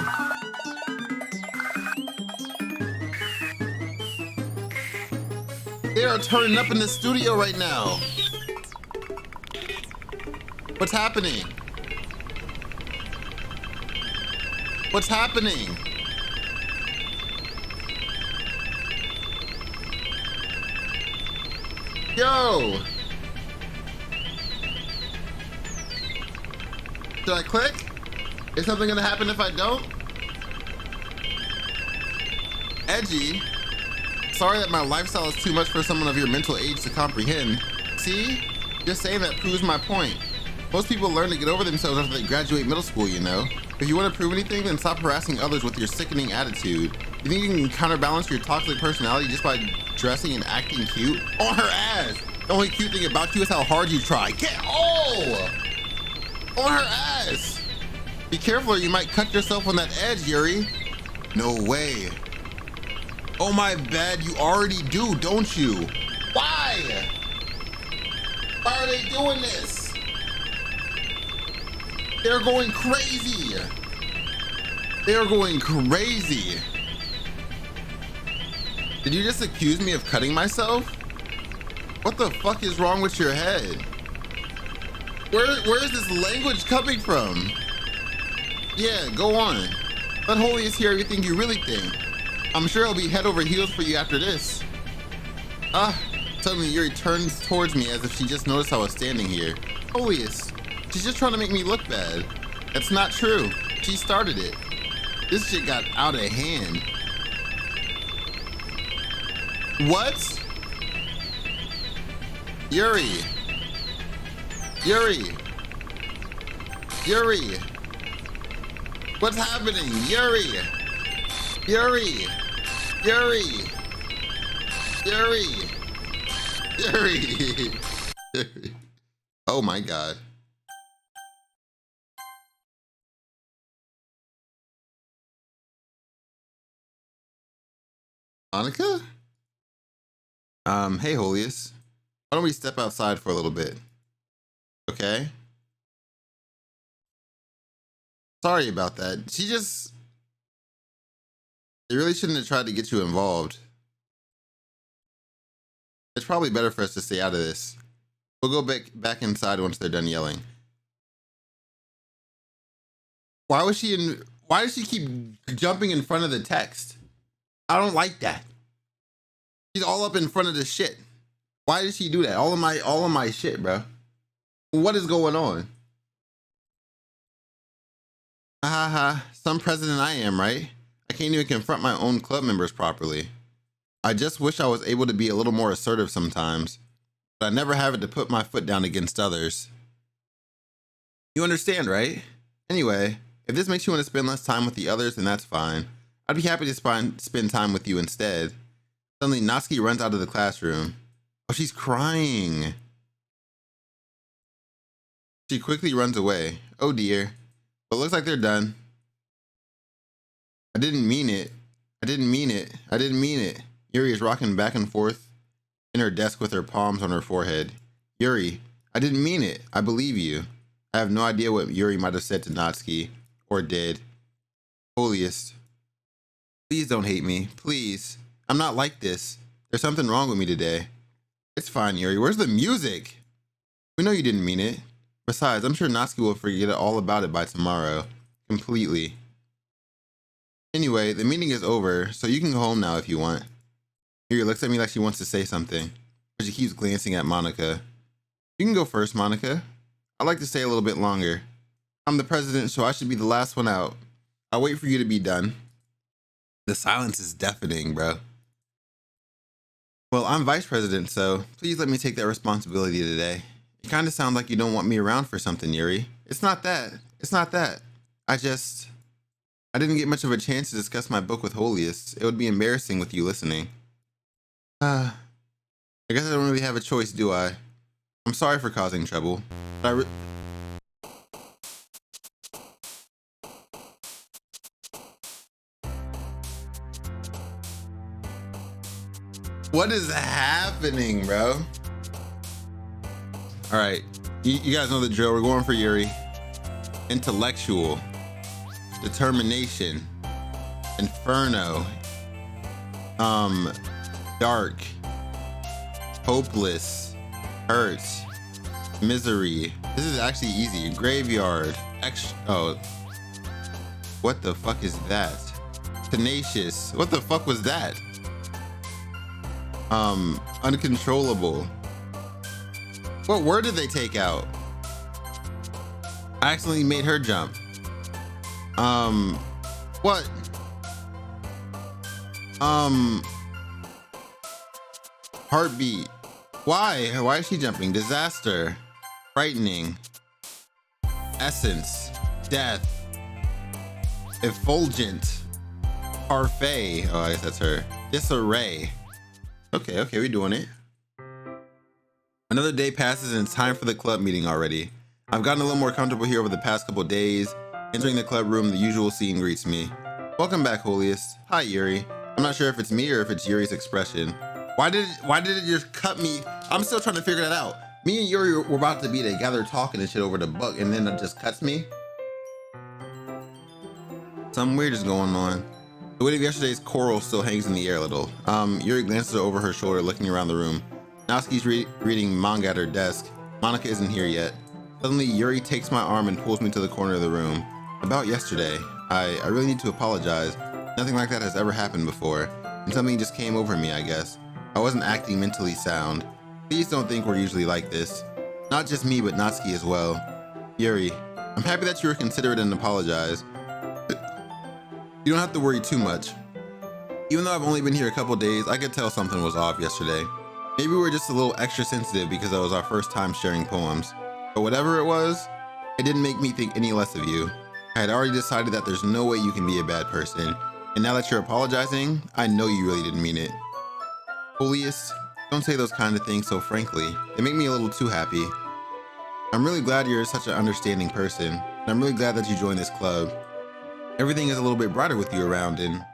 A: They are turning up in the studio right now. What's happening? What's happening? Yo! Should I click? Is something gonna happen if I don't? Edgy? Sorry that my lifestyle is too much for someone of your mental age to comprehend. See? Just saying that proves my point. Most people learn to get over themselves after they graduate middle school, you know? If you want to prove anything, then stop harassing others with your sickening attitude. You think you can counterbalance your toxic personality just by dressing and acting cute? On her ass! The only cute thing about you is how hard you try. On her ass! Be careful or you might cut yourself on that edge, Yuri. No way. Oh my bad, you already do, don't you? Why? Why are they doing this? They're going crazy. They're going crazy. Did you just accuse me of cutting myself? What the fuck is wrong with your head? Where is this language coming from? Yeah, go on. Let Holiest hear everything you really think. I'm sure he'll be head over heels for you after this. Suddenly Yuri turns towards me as if she just noticed I was standing here. Holiest, she's just trying to make me look bad. That's not true. She started it. This shit got out of hand. What? Yuri. Yuri. Yuri! What's happening? Yuri! Yuri! Yuri! Yuri! Yuri! Yuri! Oh my god. Monika? Hey Holiest. Why don't we step outside for a little bit? Okay? Sorry about that. They really shouldn't have tried to get you involved. It's probably better for us to stay out of this. We'll go back inside once they're done yelling. Why does she keep jumping in front of the text? I don't like that. She's all up in front of the shit. Why did she do that? All of my shit, bro. What is going on? Haha, some president I am, right? I can't even confront my own club members properly. I just wish I was able to be a little more assertive sometimes, but I never have it to put my foot down against others. You understand, right? Anyway, if this makes you want to spend less time with the others, then that's fine. I'd be happy to spend time with you instead. Suddenly, Natsuki runs out of the classroom. Oh, she's crying. She quickly runs away. Oh dear. But it looks like they're done. I didn't mean it. I didn't mean it. I didn't mean it. Yuri is rocking back and forth in her desk with her palms on her forehead. Yuri, I didn't mean it. I believe you. I have no idea what Yuri might have said to Natsuki, or did. Holiest. Please don't hate me. Please. I'm not like this. There's something wrong with me today. It's fine, Yuri. Where's the music? We know you didn't mean it. Besides, I'm sure Natsuki will forget all about it by tomorrow. Completely. Anyway, the meeting is over, so you can go home now if you want. Yuri looks at me like she wants to say something, but she keeps glancing at Monika. You can go first, Monika. I'd like to stay a little bit longer. I'm the president, so I should be the last one out. I'll wait for you to be done. The silence is deafening, bro. Well, I'm vice president, so please let me take that responsibility today. You kind of sound like you don't want me around for something, Yuri. It's not that. It's not that. I didn't get much of a chance to discuss my book with Holiest. It would be embarrassing with you listening. I guess I don't really have a choice, do I? I'm sorry for causing trouble. But what is happening, bro? All right, you guys know the drill. We're going for Yuri. Intellectual, determination, inferno, dark, hopeless, hurt, misery. This is actually easy. Graveyard, oh, what the fuck is that? Tenacious, what the fuck was that? Uncontrollable. What word did they take out? I accidentally made her jump. What? Heartbeat. Why? Why is she jumping? Disaster. Frightening. Essence. Death. Effulgent. Parfait. Oh, I guess that's her. Disarray. Okay, we're doing it. Another day passes and it's time for the club meeting already. I've gotten a little more comfortable here over the past couple days. Entering the club room, the usual scene greets me. Welcome back, Holiest. Hi, Yuri. I'm not sure if it's me or if it's Yuri's expression. Why did it just cut me? I'm still trying to figure that out. Me and Yuri were about to be together talking and shit over the book, and then it just cuts me. Something weird is going on. The weight of yesterday's choral still hangs in the air a little. Yuri glances over her shoulder, looking around the room. Natsuki's reading manga at her desk. Monika isn't here yet. Suddenly, Yuri takes my arm and pulls me to the corner of the room. About yesterday, I really need to apologize. Nothing like that has ever happened before, and something just came over me, I guess. I wasn't acting mentally sound. Please don't think we're usually like this. Not just me, but Natsuki as well. Yuri, I'm happy that you were considerate and apologized. You don't have to worry too much. Even though I've only been here a couple days, I could tell something was off yesterday. Maybe we were just a little extra sensitive because it was our first time sharing poems. But whatever it was, It didn't make me think any less of you. I had already decided that there's no way you can be a bad person. And now that you're apologizing, I know you really didn't mean it. Holiest, don't say those kind of things so frankly. They make me a little too happy. I'm really glad you're such an understanding person. And I'm really glad that you joined this club. Everything is a little bit brighter with you around and...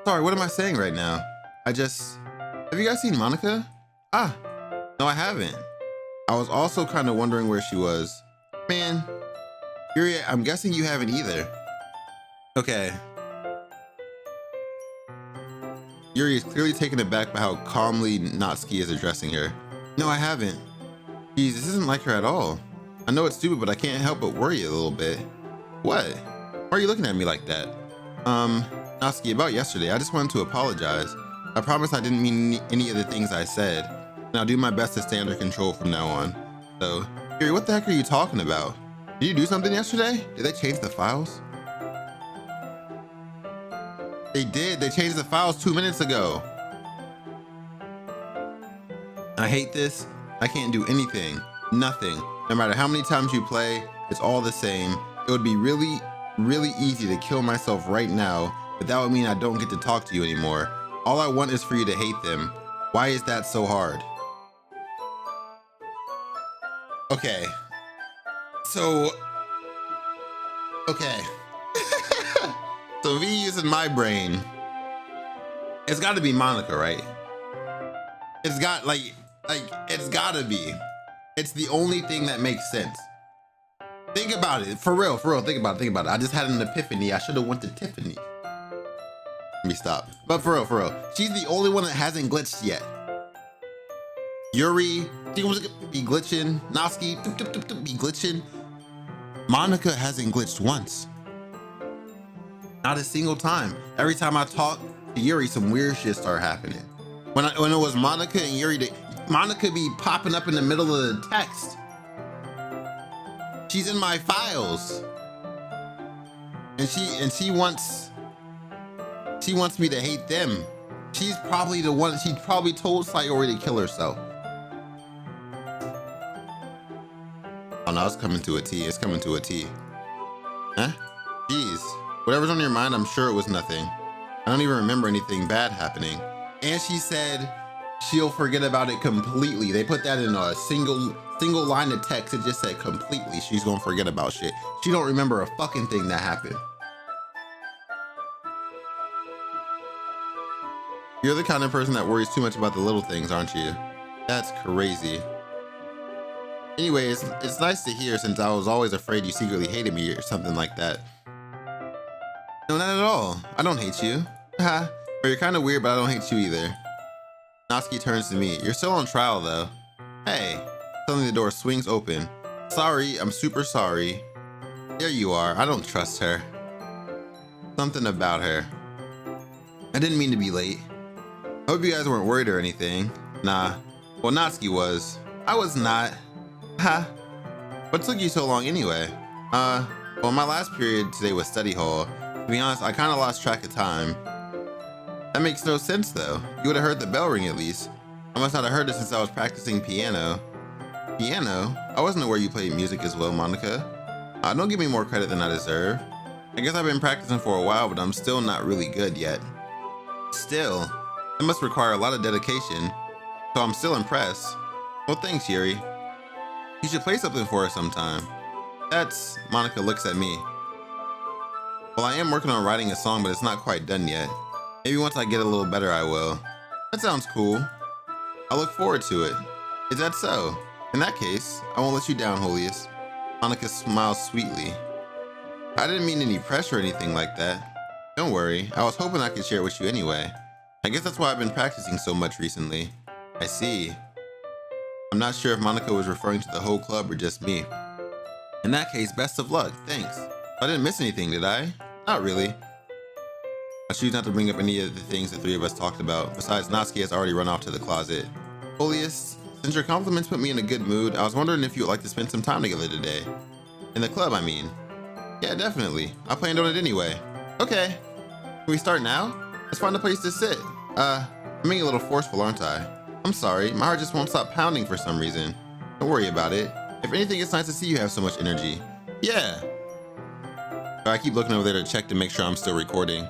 A: Sorry, what am I saying right now? Have you guys seen MONIKA? No, I haven't. I was also kind of wondering where she was. Man, Yuri, I'm guessing you haven't either. Okay. Yuri is clearly taken aback by how calmly Natsuki is addressing her. No, I haven't. Geez, this isn't like her at all. I know it's stupid, but I can't help but worry a little bit. What? Why are you looking at me like that? Natsuki, about yesterday, I just wanted to apologize. I promise I didn't mean any of the things I said, and I'll do my best to stay under control from now on. So, Yuri, what the heck are you talking about? Did you do something yesterday? Did they change the files? They did. They changed the files 2 minutes ago. I hate this. I can't do anything. Nothing. No matter how many times you play, it's all the same. It would be really, really easy to kill myself right now, but that would mean I don't get to talk to you anymore. All I want is for you to hate them. Why is that so hard? Okay. So, okay. So me using my brain, it's gotta be MONIKA, right? It's got it's gotta be. It's the only thing that makes sense. Think about it, for real, think about it. I just had an epiphany. I should have went to Tiffany. Let me stop. But for real, she's the only one that hasn't glitched yet. Yuri, she was be glitching. Natsuki, be glitching. MONIKA hasn't glitched once. Not a single time. Every time I talk to Yuri, some weird shit start happening. When it was MONIKA and Yuri, MONIKA be popping up in the middle of the text. She's in my files, and she wants me to hate them. She's probably the one. She probably told Sayori to kill herself. Oh no, it's coming to a T. It's coming to a T. Huh? Jeez. Whatever's on your mind, I'm sure it was nothing. I don't even remember anything bad happening. And she said she'll forget about it completely. They put that in a single line of text. It just said completely. She's gonna forget about shit. She don't remember a fucking thing that happened. You're the kind of person that worries too much about the little things, aren't you? That's crazy. Anyway, it's nice to hear, since I was always afraid you secretly hated me or something like that. No, not at all. I don't hate you. Haha. Or you're kind of weird, but I don't hate you either. Natsuki turns to me. You're still on trial, though. Hey. Suddenly the door swings open. Sorry, I'm super sorry. There you are. I don't trust her. Something about her. I didn't mean to be late. I hope you guys weren't worried or anything. Nah. Well, Natsuki was. I was not. Ha. What took you so long anyway? Well, my last period today was study hall. To be honest, I kind of lost track of time. That makes no sense though. You would have heard the bell ring at least. I must not have heard it since I was practicing piano. Piano? I wasn't aware you played music as well, MONIKA. Don't give me more credit than I deserve. I guess I've been practicing for a while, but I'm still not really good yet. Still, it must require a lot of dedication, so I'm still impressed. Well, thanks, Yuri. You should play something for us sometime. That's... MONIKA looks at me. Well, I am working on writing a song, but it's not quite done yet. Maybe once I get a little better, I will. That sounds cool. I look forward to it. Is that so? In that case, I won't let you down, Holiest. MONIKA smiles sweetly. I didn't mean any pressure or anything like that. Don't worry, I was hoping I could share it with you anyway. I guess that's why I've been practicing so much recently. I see. I'm not sure if MONIKA was referring to the whole club or just me. In that case, best of luck, thanks. I didn't miss anything, did I? Not really. I choose not to bring up any of the things the three of us talked about. Besides, Natsuki has already run off to the closet. Holiest, since your compliments put me in a good mood, I was wondering if you would like to spend some time together today. In the club, I mean. Yeah, definitely. I planned on it anyway. Okay. Can we start now? Let's find a place to sit. I'm being a little forceful, aren't I? I'm sorry, my heart just won't stop pounding for some reason. Don't worry about it. If anything, it's nice to see you have so much energy. Yeah. I keep looking over there to check to make sure I'm still recording.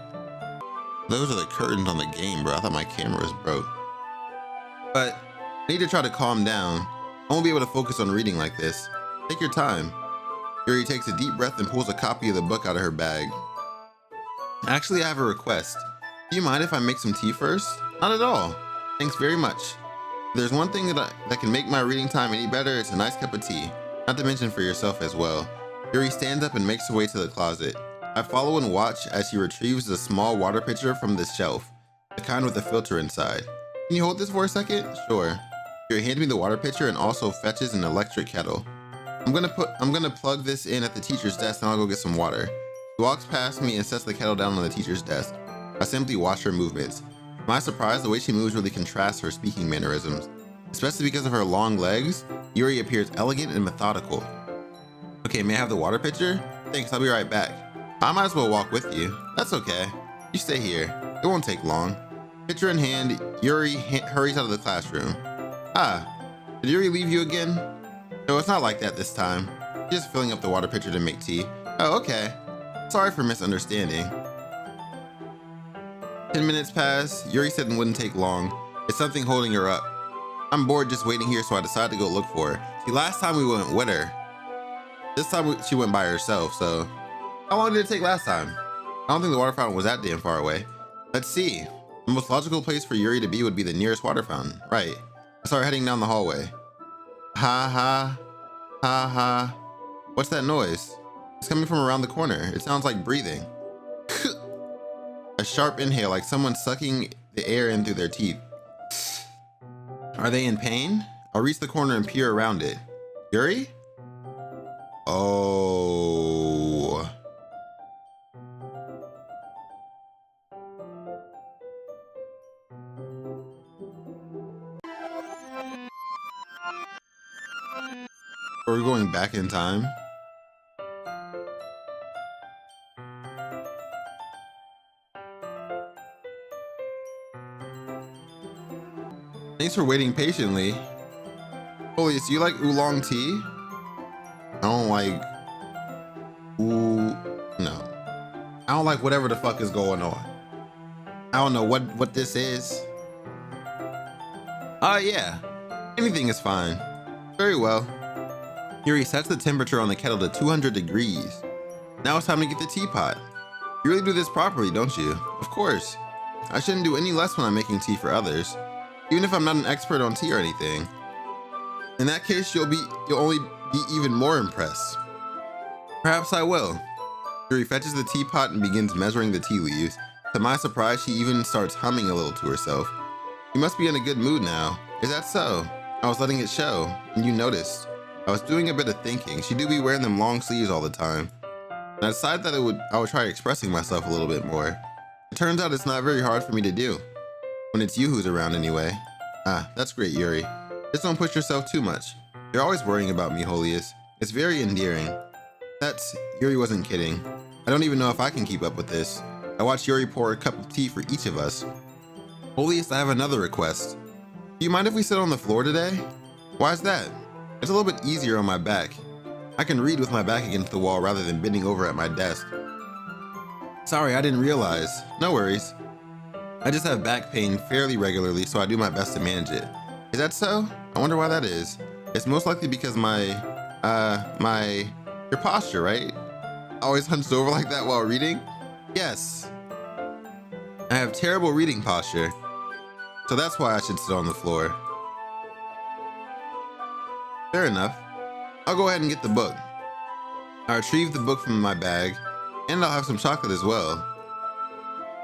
A: Those are the curtains on the game, bro. I thought my camera was broke. But I need to try to calm down. I won't be able to focus on reading like this. Take your time. Yuri takes a deep breath and pulls a copy of the book out of her bag. Actually, I have a request. Do you mind if I make some tea first? Not at all. Thanks very much. If there's one thing that can make my reading time any better, it's a nice cup of tea. Not to mention for yourself as well. Yuri stands up and makes her way to the closet. I follow and watch as she retrieves a small water pitcher from the shelf, the kind with a filter inside. Can you hold this for a second? Sure. Yuri hands me the water pitcher and also fetches an electric kettle. I'm gonna plug this in at the teacher's desk and I'll go get some water. She walks past me and sets the kettle down on the teacher's desk. I simply watch her movements. To my surprise, the way she moves really contrasts her speaking mannerisms. Especially because of her long legs, Yuri appears elegant and methodical. Okay, may I have the water pitcher? Thanks, I'll be right back. I might as well walk with you. That's okay. You stay here. It won't take long. Pitcher in hand, Yuri hurries out of the classroom. Ah, did Yuri leave you again? No, it's not like that this time. She's just filling up the water pitcher to make tea. Oh, okay. Sorry for misunderstanding. 10 minutes pass. Yuri said it wouldn't take long. It's something holding her up. I'm bored just waiting here, so I decided to go look for her. See, last time we went with her. This time she went by herself, so... How long did it take last time? I don't think the water fountain was that damn far away. Let's see. The most logical place for Yuri to be would be the nearest water fountain. Right. I start heading down the hallway. Ha ha. Ha ha. What's that noise? It's coming from around the corner. It sounds like breathing. A sharp inhale, like someone sucking the air in through their teeth. Are they in pain? I'll reach the corner and peer around it. Yuri? Oh. Are we going back in time? Thanks for waiting patiently. Holiest, do you like oolong tea? I don't like no. I don't like whatever the fuck is going on. I don't know what this is. Yeah. Anything is fine. Very well. Yuri sets the temperature on the kettle to 200 degrees. Now it's time to get the teapot. You really do this properly, don't you? Of course. I shouldn't do any less when I'm making tea for others, even if I'm not an expert on tea or anything. In that case, you'll only be even more impressed. Perhaps I will. Yuri fetches the teapot and begins measuring the tea leaves. To my surprise, she even starts humming a little to herself. You must be in a good mood now. Is that so? I was letting it show, and you noticed. I was doing a bit of thinking. She do be wearing them long sleeves all the time. And I decided that I would try expressing myself a little bit more. It turns out it's not very hard for me to do. When it's you who's around anyway. Ah, that's great, Yuri. Just don't push yourself too much. You're always worrying about me, Holiest. It's very endearing. Yuri wasn't kidding. I don't even know if I can keep up with this. I watched Yuri pour a cup of tea for each of us. Holiest, I have another request. Do you mind if we sit on the floor today? Why is that? It's a little bit easier on my back. I can read with my back against the wall rather than bending over at my desk. Sorry, I didn't realize. No worries. I just have back pain fairly regularly, so I do my best to manage it. Is that so? I wonder why that is. It's most likely because your posture, right? Always hunched over like that while reading? Yes. I have terrible reading posture, so that's why I should sit on the floor. Fair enough. I'll go ahead and get the book. I retrieve the book from my bag, and I'll have some chocolate as well.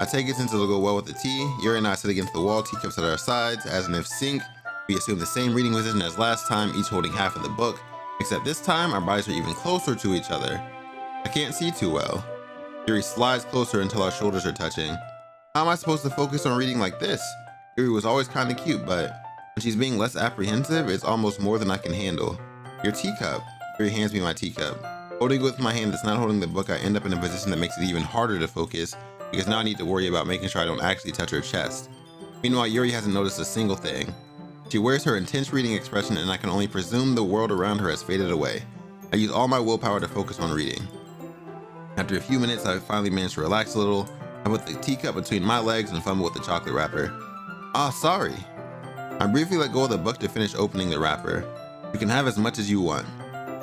A: I take it since it'll go well with the tea. Yuri and I sit against the wall, teacups at our sides, as an if sync. We assume the same reading position as last time, each holding half of the book, except this time our bodies are even closer to each other. I can't see too well. Yuri slides closer until our shoulders are touching. How am I supposed to focus on reading like this? Yuri was always kind of cute, but when she's being less apprehensive, it's almost more than I can handle. Your teacup. Yuri hands me my teacup. Holding it with my hand that's not holding the book, I end up in a position that makes it even harder to focus, because now I need to worry about making sure I don't actually touch her chest. Meanwhile, Yuri hasn't noticed a single thing. She wears her intense reading expression, and I can only presume the world around her has faded away. I use all my willpower to focus on reading. After a few minutes, I finally managed to relax a little. I put the teacup between my legs and fumble with the chocolate wrapper. Ah, sorry. I briefly let go of the book to finish opening the wrapper. You can have as much as you want.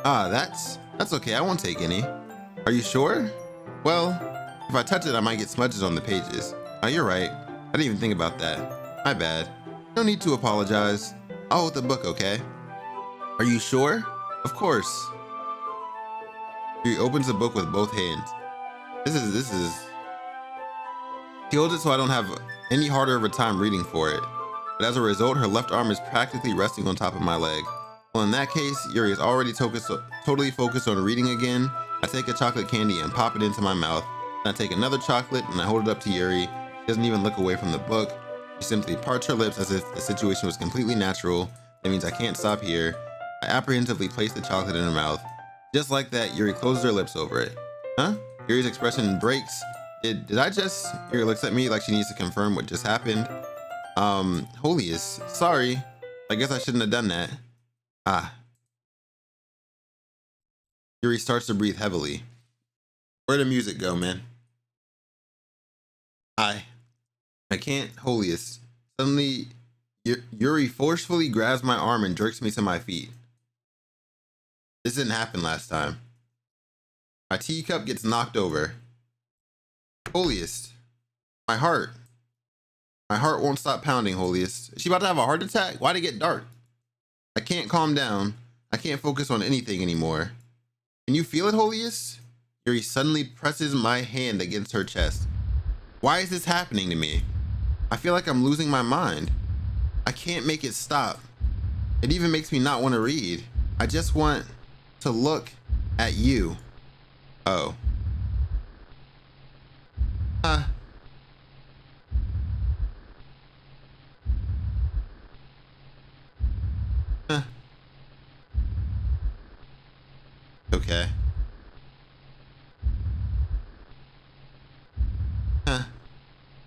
A: Ah, that's okay. I won't take any. Are you sure? Well, if I touch it, I might get smudges on the pages. Oh, you're right. I didn't even think about that. My bad. No need to apologize. I'll hold the book, okay? Are you sure? Of course. She opens the book with both hands. This is... She holds it so I don't have any harder of a time reading for it. But as a result, her left arm is practically resting on top of my leg. Well, in that case, Yuri is already totally focused on reading again. I take a chocolate candy and pop it into my mouth. Then I take another chocolate and I hold it up to Yuri. She doesn't even look away from the book. She simply parts her lips as if the situation was completely natural. That means I can't stop here. I apprehensively place the chocolate in her mouth. Just like that, Yuri closes her lips over it. Huh? Yuri's expression breaks. Did I just... Yuri looks at me like she needs to confirm what just happened. Holiest, sorry. I guess I shouldn't have done that. Ah. Yuri starts to breathe heavily. Where'd the music go, man? I can't, Holiest. Suddenly, Yuri forcefully grabs my arm and jerks me to my feet. This didn't happen last time. My teacup gets knocked over. Holiest. My heart won't stop pounding, Holiest. Is she about to have a heart attack? Why'd it get dark? I can't calm down. I can't focus on anything anymore. Can you feel it, Holiest? Yuri suddenly presses my hand against her chest. Why is this happening to me? I feel like I'm losing my mind. I can't make it stop. It even makes me not want to read. I just want to look at you. Oh. Okay.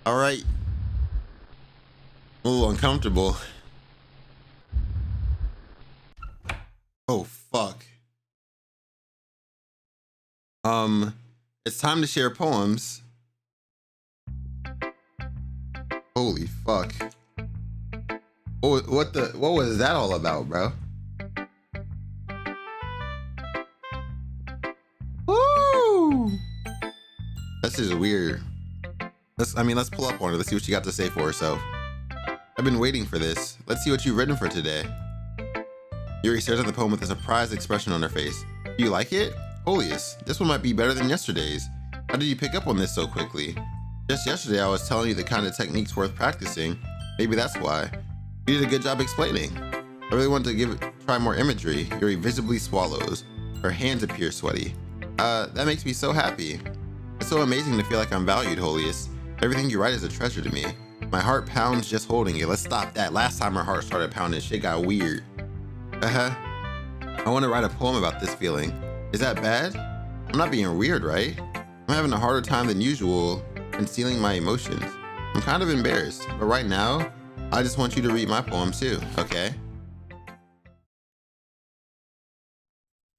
A: All right. A little uncomfortable. Oh, fuck. It's time to share poems. Holy fuck. What was that all about, bro? Woo! This is weird. Let's pull up on her. Let's see what she got to say for herself. I've been waiting for this. Let's see what you've written for today. Yuri stares at the poem with a surprised expression on her face. Do you like it? Holiest, this one might be better than yesterday's. How did you pick up on this so quickly? Just yesterday I was telling you the kind of techniques worth practicing. Maybe that's why. You did a good job explaining. I really want to try more imagery. Yuri visibly swallows. Her hands appear sweaty. That makes me so happy. It's so amazing to feel like I'm valued, Holiest. Everything you write is a treasure to me. My heart pounds just holding it. Let's stop that. Last time her heart started pounding, shit got weird. I want to write a poem about this feeling. Is that bad? I'm not being weird, right? I'm having a harder time than usual concealing my emotions. I'm kind of embarrassed, but right now, I just want you to read my poem too, okay?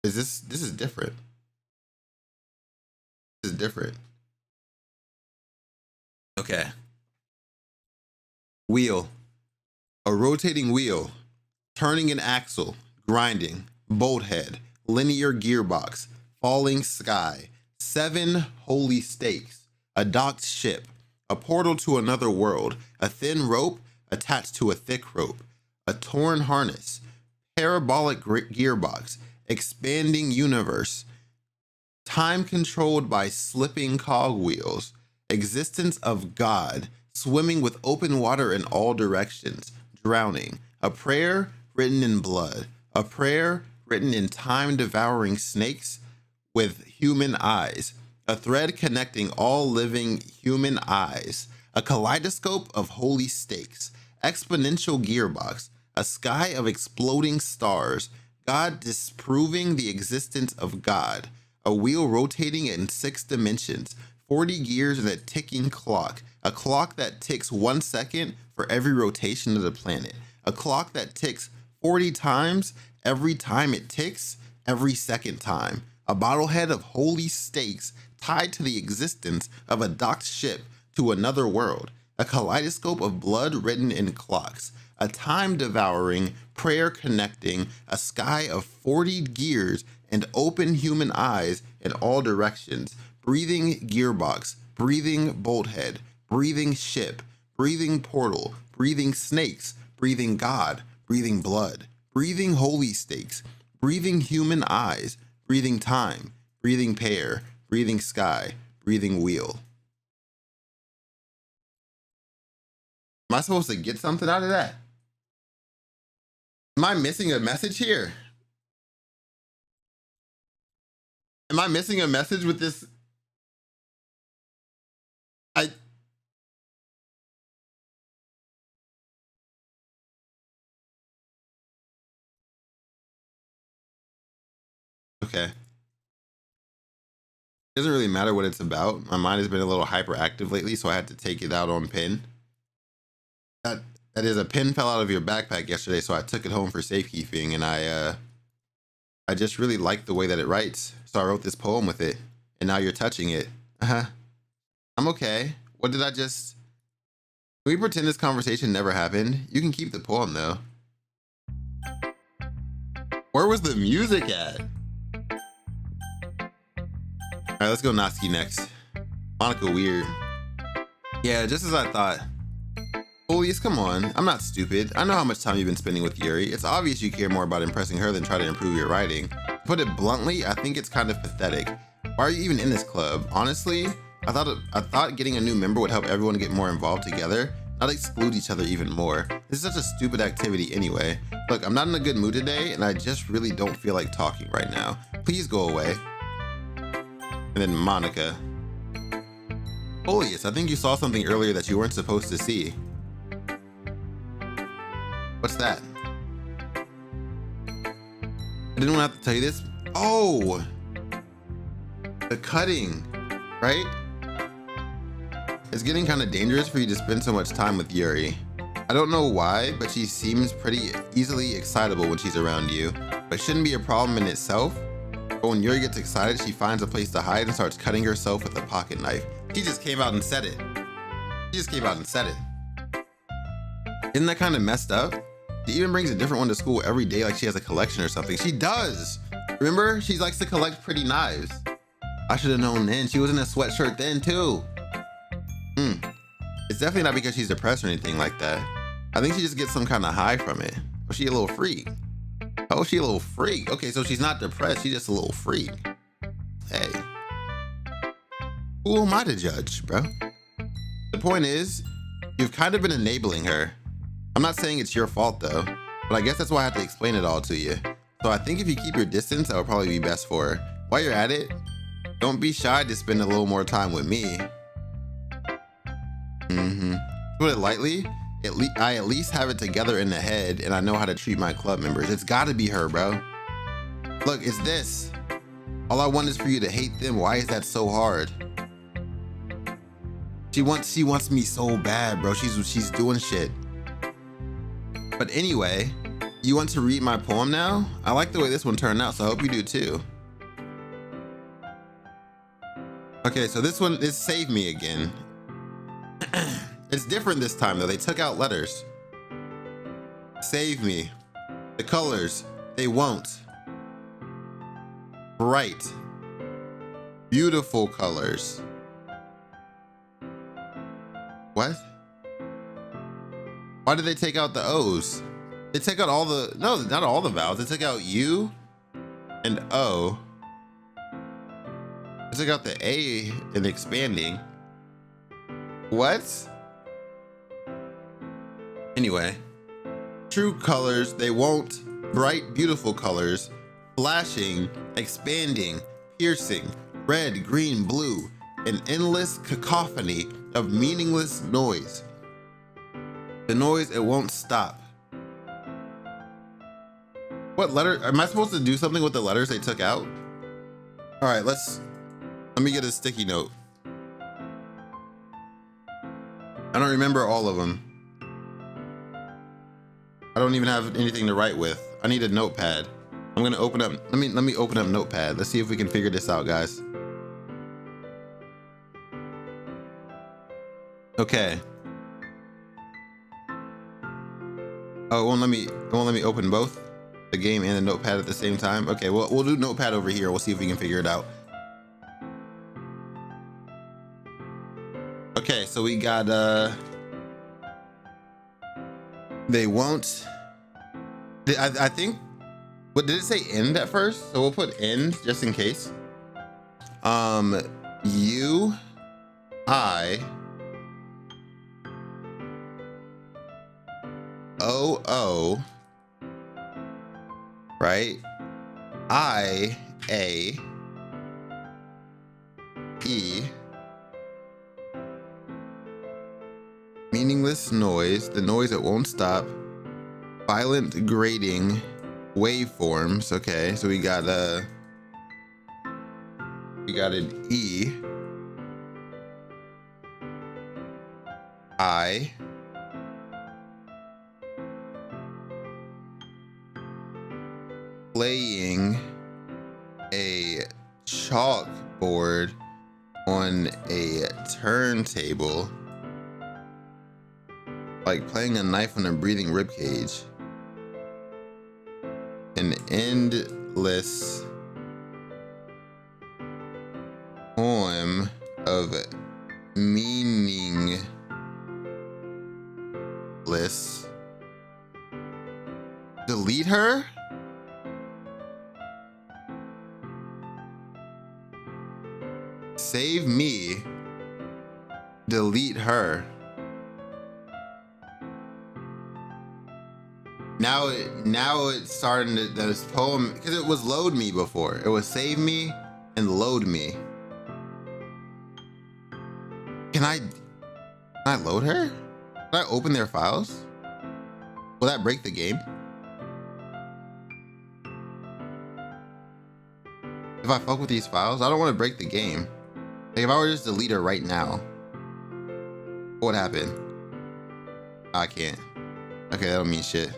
A: This is different. This is different. Okay. Wheel. A rotating wheel. Turning an axle. Grinding. Bolt head. Linear gearbox. Falling sky. 7 holy stakes. A docked ship. A portal to another world. A thin rope attached to a thick rope. A torn harness. Parabolic gearbox. Expanding universe. Time controlled by slipping cogwheels. Existence of God. Swimming with open water in all directions. Drowning. A prayer written in blood. A prayer written in time-devouring snakes with human eyes. A thread connecting all living human eyes. A kaleidoscope of holy stakes. Exponential gearbox. A sky of exploding stars. God disproving the existence of God. A wheel rotating in 6 dimensions. 40 gears in a ticking clock. A clock that ticks 1 second for every rotation of the planet. A clock that ticks 40 times every time it ticks, every second time. A bottlehead of holy stakes tied to the existence of a docked ship to another world. A kaleidoscope of blood written in clocks. A time-devouring, prayer-connecting, a sky of 40 gears and open human eyes in all directions. Breathing gearbox, breathing bolthead, breathing ship, breathing portal, breathing snakes, breathing God, breathing blood, breathing holy stakes, breathing human eyes, breathing time, breathing pear, breathing sky, breathing wheel. Am I supposed to get something out of that? Am I missing a message here? Am I missing a message with this? Okay. It doesn't really matter what it's about. My mind has been a little hyperactive lately, so I had to take it out on pen. That is, a pen fell out of your backpack yesterday, so I took it home for safekeeping, and I just really like the way that it writes, so I wrote this poem with it, and now you're touching it. I'm okay. What did I just... Can we pretend this conversation never happened? You can keep the poem, though. Where was the music at? All right, let's go Natsuki next. Monika weird. Yeah, just as I thought. Holiest, come on. I'm not stupid. I know how much time you've been spending with Yuri. It's obvious you care more about impressing her than try to improve your writing. To put it bluntly, I think it's kind of pathetic. Why are you even in this club? Honestly, I thought getting a new member would help everyone get more involved together, not exclude each other even more. This is such a stupid activity anyway. Look, I'm not in a good mood today, and I just really don't feel like talking right now. Please go away. And then Monika. Holiest, I think you saw something earlier that you weren't supposed to see. What's that? I didn't want to have to tell you this. Oh! The cutting, right? It's getting kind of dangerous for you to spend so much time with Yuri. I don't know why, but she seems pretty easily excitable when she's around you. But it shouldn't be a problem in itself. But when Yuri gets excited, she finds a place to hide and starts cutting herself with a pocket knife. She just came out and said it. Isn't that kind of messed up? She even brings a different one to school every day like she has a collection or something. She does! Remember? She likes to collect pretty knives. I should have known then. She was in a sweatshirt then too. It's definitely not because she's depressed or anything like that. I think she just gets some kind of high from it. Oh, she a little freak. Oh, she a little freak. Okay, so she's not depressed. She's just a little freak. Hey. Who am I to judge, bro? The point is, you've kind of been enabling her. I'm not saying it's your fault though, but I guess that's why I have to explain it all to you. So I think if you keep your distance, that would probably be best for her. While you're at it, don't be shy to spend a little more time with me. To put it lightly, I at least have it together in the head and I know how to treat my club members. It's gotta be her, bro. Look, it's this. All I want is for you to hate them. Why is that so hard? She wants me so bad, bro. She's doing shit. But anyway, you want to read my poem now? I like the way this one turned out, so I hope you do too. Okay, so this one is Save Me again. It's different this time though. They took out letters. Save me. The colors, they won't. Bright. Beautiful colors. What? Why did they take out the O's? They took out all the, no, not all the vowels. They took out U and O. They took out the A in expanding. What? Anyway, true colors, they won't. Bright, beautiful colors. Flashing, expanding, piercing, red, green, blue. An endless cacophony of meaningless noise. The noise, it won't stop. What letter? Am I supposed to do something with the letters they took out? All right, let me get a sticky note. I don't remember all of them. I don't even have anything to write with. I need a notepad. I'm gonna open up, let me open up Notepad. Let's see if we can figure this out, guys. Okay. Oh, it won't let me open both the game and the notepad at the same time. Okay, well, we'll do notepad over here. We'll see if we can figure it out. Okay, so we got they won't. I think, what did it say? End at first, so we'll put end just in case. U I O O, right? I A E, meaningless noise, the noise that won't stop, violent grating, waveforms. Okay, so we got an E, I, playing a chalkboard on a turntable, like playing a knife on a breathing ribcage. An endless poem of meaningless. Delete her? Save me. Delete her. Now it's starting to, this poem, because it was load me before. It was save me and load me. Can I load her? Can I open their files? Will that break the game? If I fuck with these files, I don't want to break the game. Like if I were to just delete her right now, what would happen? I can't. Okay, that don't mean shit.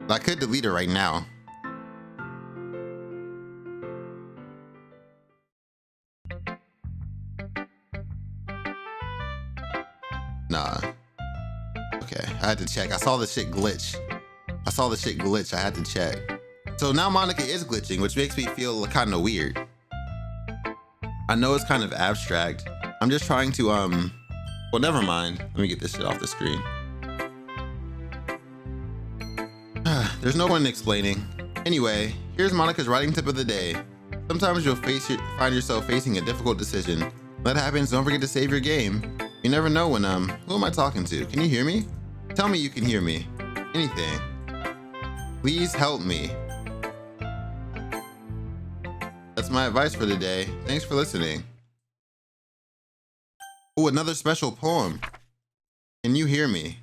A: But I could delete her right now. Nah. Okay, I had to check. I saw the shit glitch. I had to check. So now MONIKA is glitching, which makes me feel kind of weird. I know it's kind of abstract. I'm just trying to, well, never mind. Let me get this shit off the screen. There's no point in explaining. Anyway, here's MONIKA's writing tip of the day. Sometimes you'll find yourself facing a difficult decision. When that happens, don't forget to save your game. You never know when, who am I talking to? Can you hear me? Tell me you can hear me. Anything. Please help me. That's my advice for the day. Thanks for listening. Oh, another special poem. Can you hear me?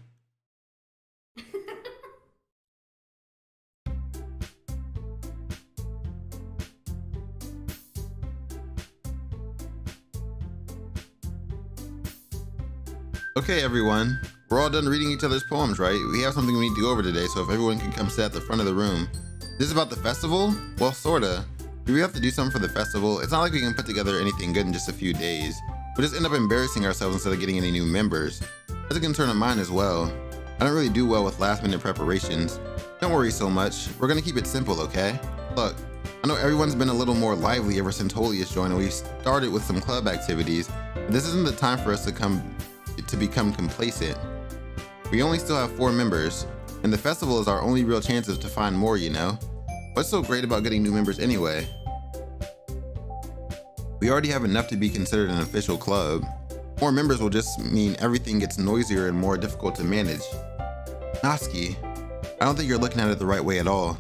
A: Okay, everyone. We're all done reading each other's poems, right? We have something we need to go over today, so if everyone can come sit at the front of the room. This is about the festival? Well, sorta. Do we have to do something for the festival? It's not like we can put together anything good in just a few days. We'll just end up embarrassing ourselves instead of getting any new members. That's a concern of mine as well. I don't really do well with last-minute preparations. Don't worry so much. We're gonna keep it simple, okay? Look, I know everyone's been a little more lively ever since Holiest joined, and we started with some club activities, but this isn't the time for us to become complacent. We only still have 4 members, and the festival is our only real chance to find more, you know? What's so great about getting new members anyway? We already have enough to be considered an official club. More members will just mean everything gets noisier and more difficult to manage. Natsuki, I don't think you're looking at it the right way at all.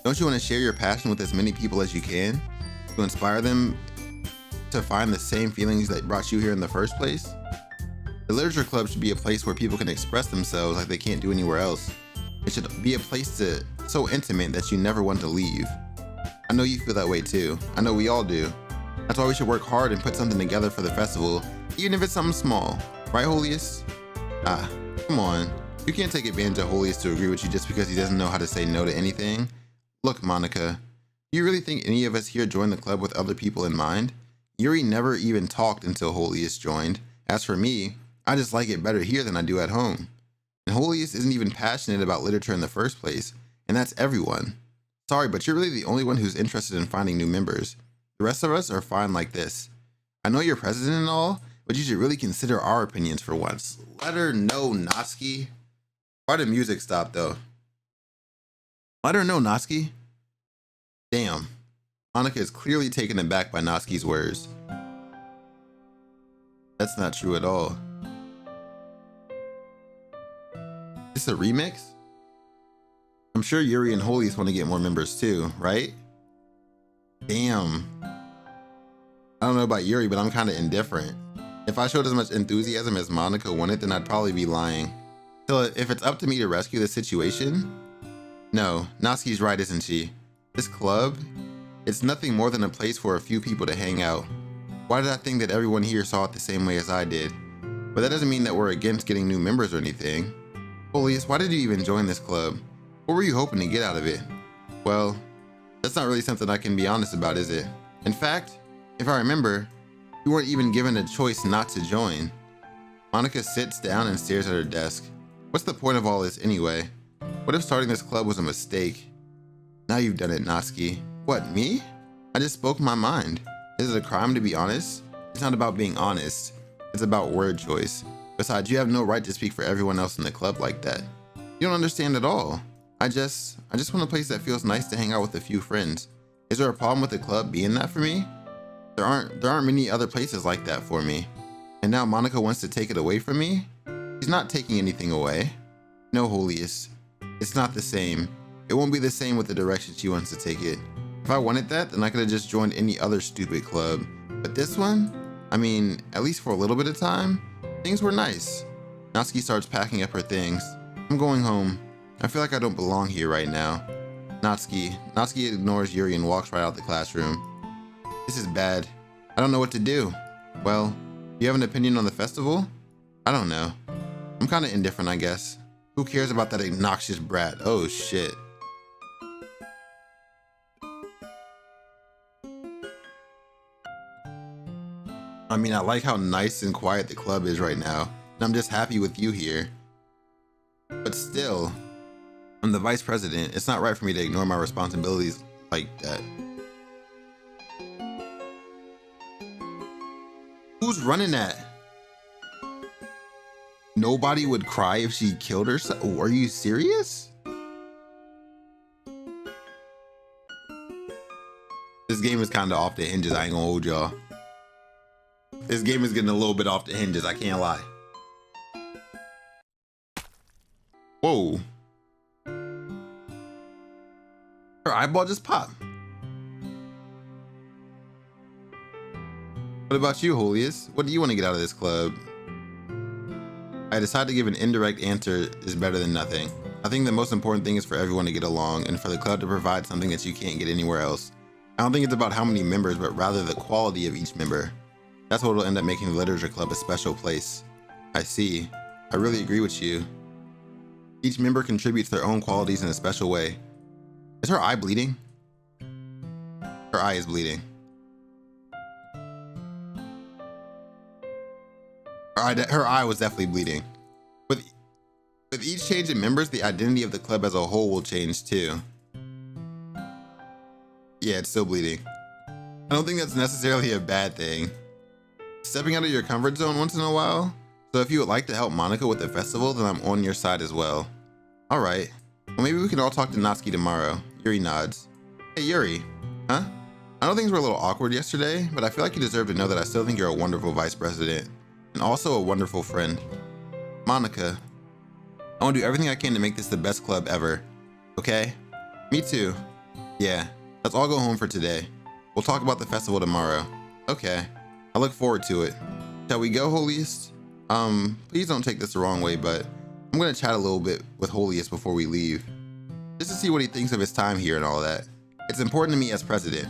A: Don't you want to share your passion with as many people as you can? To inspire them to find the same feelings that brought you here in the first place? The literature club should be a place where people can express themselves like they can't do anywhere else. It should be a place so intimate that you never want to leave. I know you feel that way too. I know we all do. That's why we should work hard and put something together for the festival, even if it's something small. Right, Holiest? Come on. You can't take advantage of Holiest to agree with you just because he doesn't know how to say no to anything. Look, Monika, do you really think any of us here joined the club with other people in mind? Yuri never even talked until Holiest joined. As for me, I just like it better here than I do at home. And Holiest isn't even passionate about literature in the first place, and that's everyone. Sorry, but you're really the only one who's interested in finding new members. The rest of us are fine like this. I know you're president and all, but you should really consider our opinions for once. Let her know, Natsuki. Why did music stop, though? Let her know, Natsuki. Damn. Monika is clearly taken aback by Natsuki's words. That's not true at all. Is this a remix? I'm sure Yuri and Holiest want to get more members too, right? Damn. I don't know about Yuri, but I'm kind of indifferent. If I showed as much enthusiasm as Monika wanted, then I'd probably be lying. So if it's up to me to rescue the situation? No, Natsuki's right, isn't she? This club? It's nothing more than a place for a few people to hang out. Why did I think that everyone here saw it the same way as I did? But that doesn't mean that we're against getting new members or anything. Holiest, why did you even join this club? What were you hoping to get out of it? Well, that's not really something I can be honest about, is it? In fact, if I remember, you weren't even given a choice not to join. Monika sits down and stares at her desk. What's the point of all this anyway? What if starting this club was a mistake? Now you've done it, Natsuki. What, me? I just spoke my mind. Is it a crime to be honest? It's not about being honest. It's about word choice. Besides, you have no right to speak for everyone else in the club like that. You don't understand at all. I just want a place that feels nice to hang out with a few friends. Is there a problem with the club being that for me? There aren't many other places like that for me. And now Monika wants to take it away from me? She's not taking anything away. No, Holiest. It's not the same. It won't be the same with the direction she wants to take it. If I wanted that, then I could have just joined any other stupid club. But this one, I mean, at least for a little bit of time, things were nice. Natsuki starts packing up her things. I'm going home. I feel like I don't belong here right now. Natsuki ignores Yuri and walks right out the classroom. This is bad. I don't know what to do. Well, do you have an opinion on the festival? I don't know. I'm kind of indifferent, I guess. Who cares about that obnoxious brat? Oh shit. I mean, I like how nice and quiet the club is right now, and I'm just happy with you here. But still, I'm the vice president. It's not right for me to ignore my responsibilities like that. Who's running that? Nobody would cry if she killed herself? Oh, are you serious? This game is kind of off the hinges, I ain't gonna hold y'all. This game is getting a little bit off the hinges, I can't lie. Whoa. Her eyeball just popped. What about you, Holiest? What do you want to get out of this club? I decided to give an indirect answer is better than nothing. I think the most important thing is for everyone to get along and for the club to provide something that you can't get anywhere else. I don't think it's about how many members, but rather the quality of each member. That's what will end up making the literature club a special place. I see. I really agree with you. Each member contributes their own qualities in a special way. Is her eye bleeding? Her eye is bleeding. Her eye was definitely bleeding. With each change in members, the identity of the club as a whole will change too. Yeah, it's still bleeding. I don't think that's necessarily a bad thing. Stepping out of your comfort zone once in a while. So if you would like to help Monika with the festival, then I'm on your side as well. All right. Well, maybe we can all talk to Natsuki tomorrow. Yuri nods. Hey, Yuri. Huh? I know things were a little awkward yesterday, but I feel like you deserve to know that I still think you're a wonderful vice president. And also a wonderful friend. Monika, I want to do everything I can to make this the best club ever. Okay? Me too. Yeah, let's all go home for today. We'll talk about the festival tomorrow. Okay. I look forward to it. Shall we go, Holiest? Please don't take this the wrong way, but I'm gonna chat a little bit with Holiest before we leave. Just to see what he thinks of his time here and all that. It's important to me as president.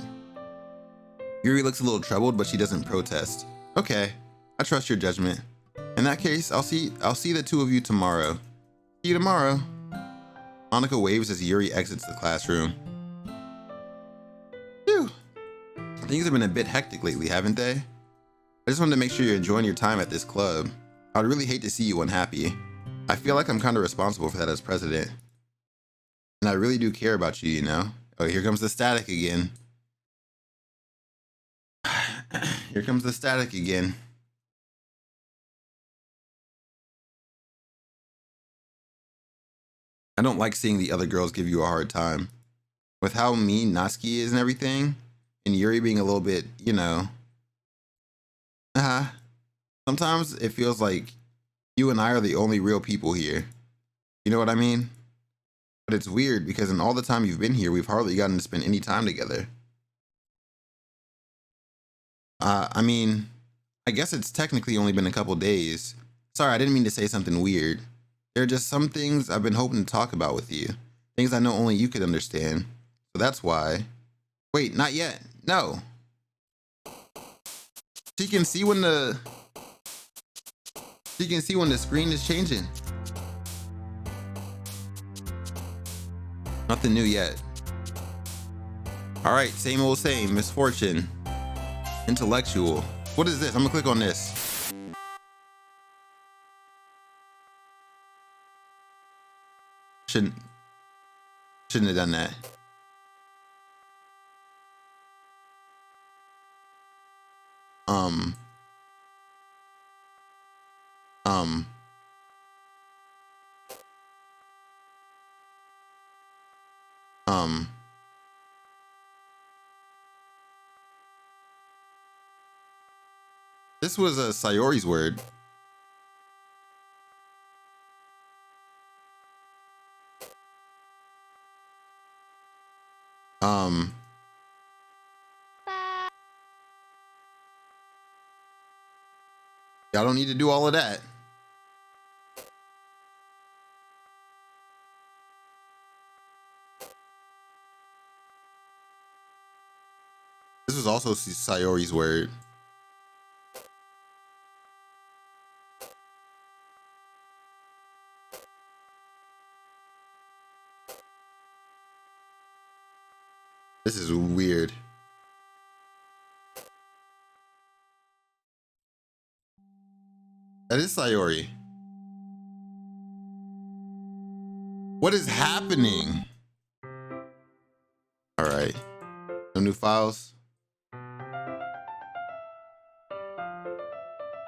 A: Yuri looks a little troubled, but she doesn't protest. Okay. I trust your judgment. In that case, I'll see the two of you tomorrow. See you tomorrow. Monika waves as Yuri exits the classroom. Phew. Things have been a bit hectic lately, haven't they? I just wanted to make sure you're enjoying your time at this club. I'd really hate to see you unhappy. I feel like I'm kind of responsible for that as president. And I really do care about you, you know? Oh, here comes the static again. Here comes the static again. I don't like seeing the other girls give you a hard time. With how mean Natsuki is and everything, and Yuri being a little bit, you know. Sometimes it feels like you and I are the only real people here. You know what I mean? But it's weird because in all the time you've been here, we've hardly gotten to spend any time together. I mean, I guess it's technically only been a couple days. Sorry, I didn't mean to say something weird. There are just some things I've been hoping to talk about with you. Things I know only you could understand. So that's why. Wait, not yet. No. She can see when the screen is changing. Nothing new yet. All right, same old same. Misfortune. Intellectual. What is this? I'm gonna click on this. Shouldn't have done that. This was a Sayori's word. Y'all don't need to do all of that. This was also Sayori's word. This is weird. That is Sayori. What is happening? All right. No new files.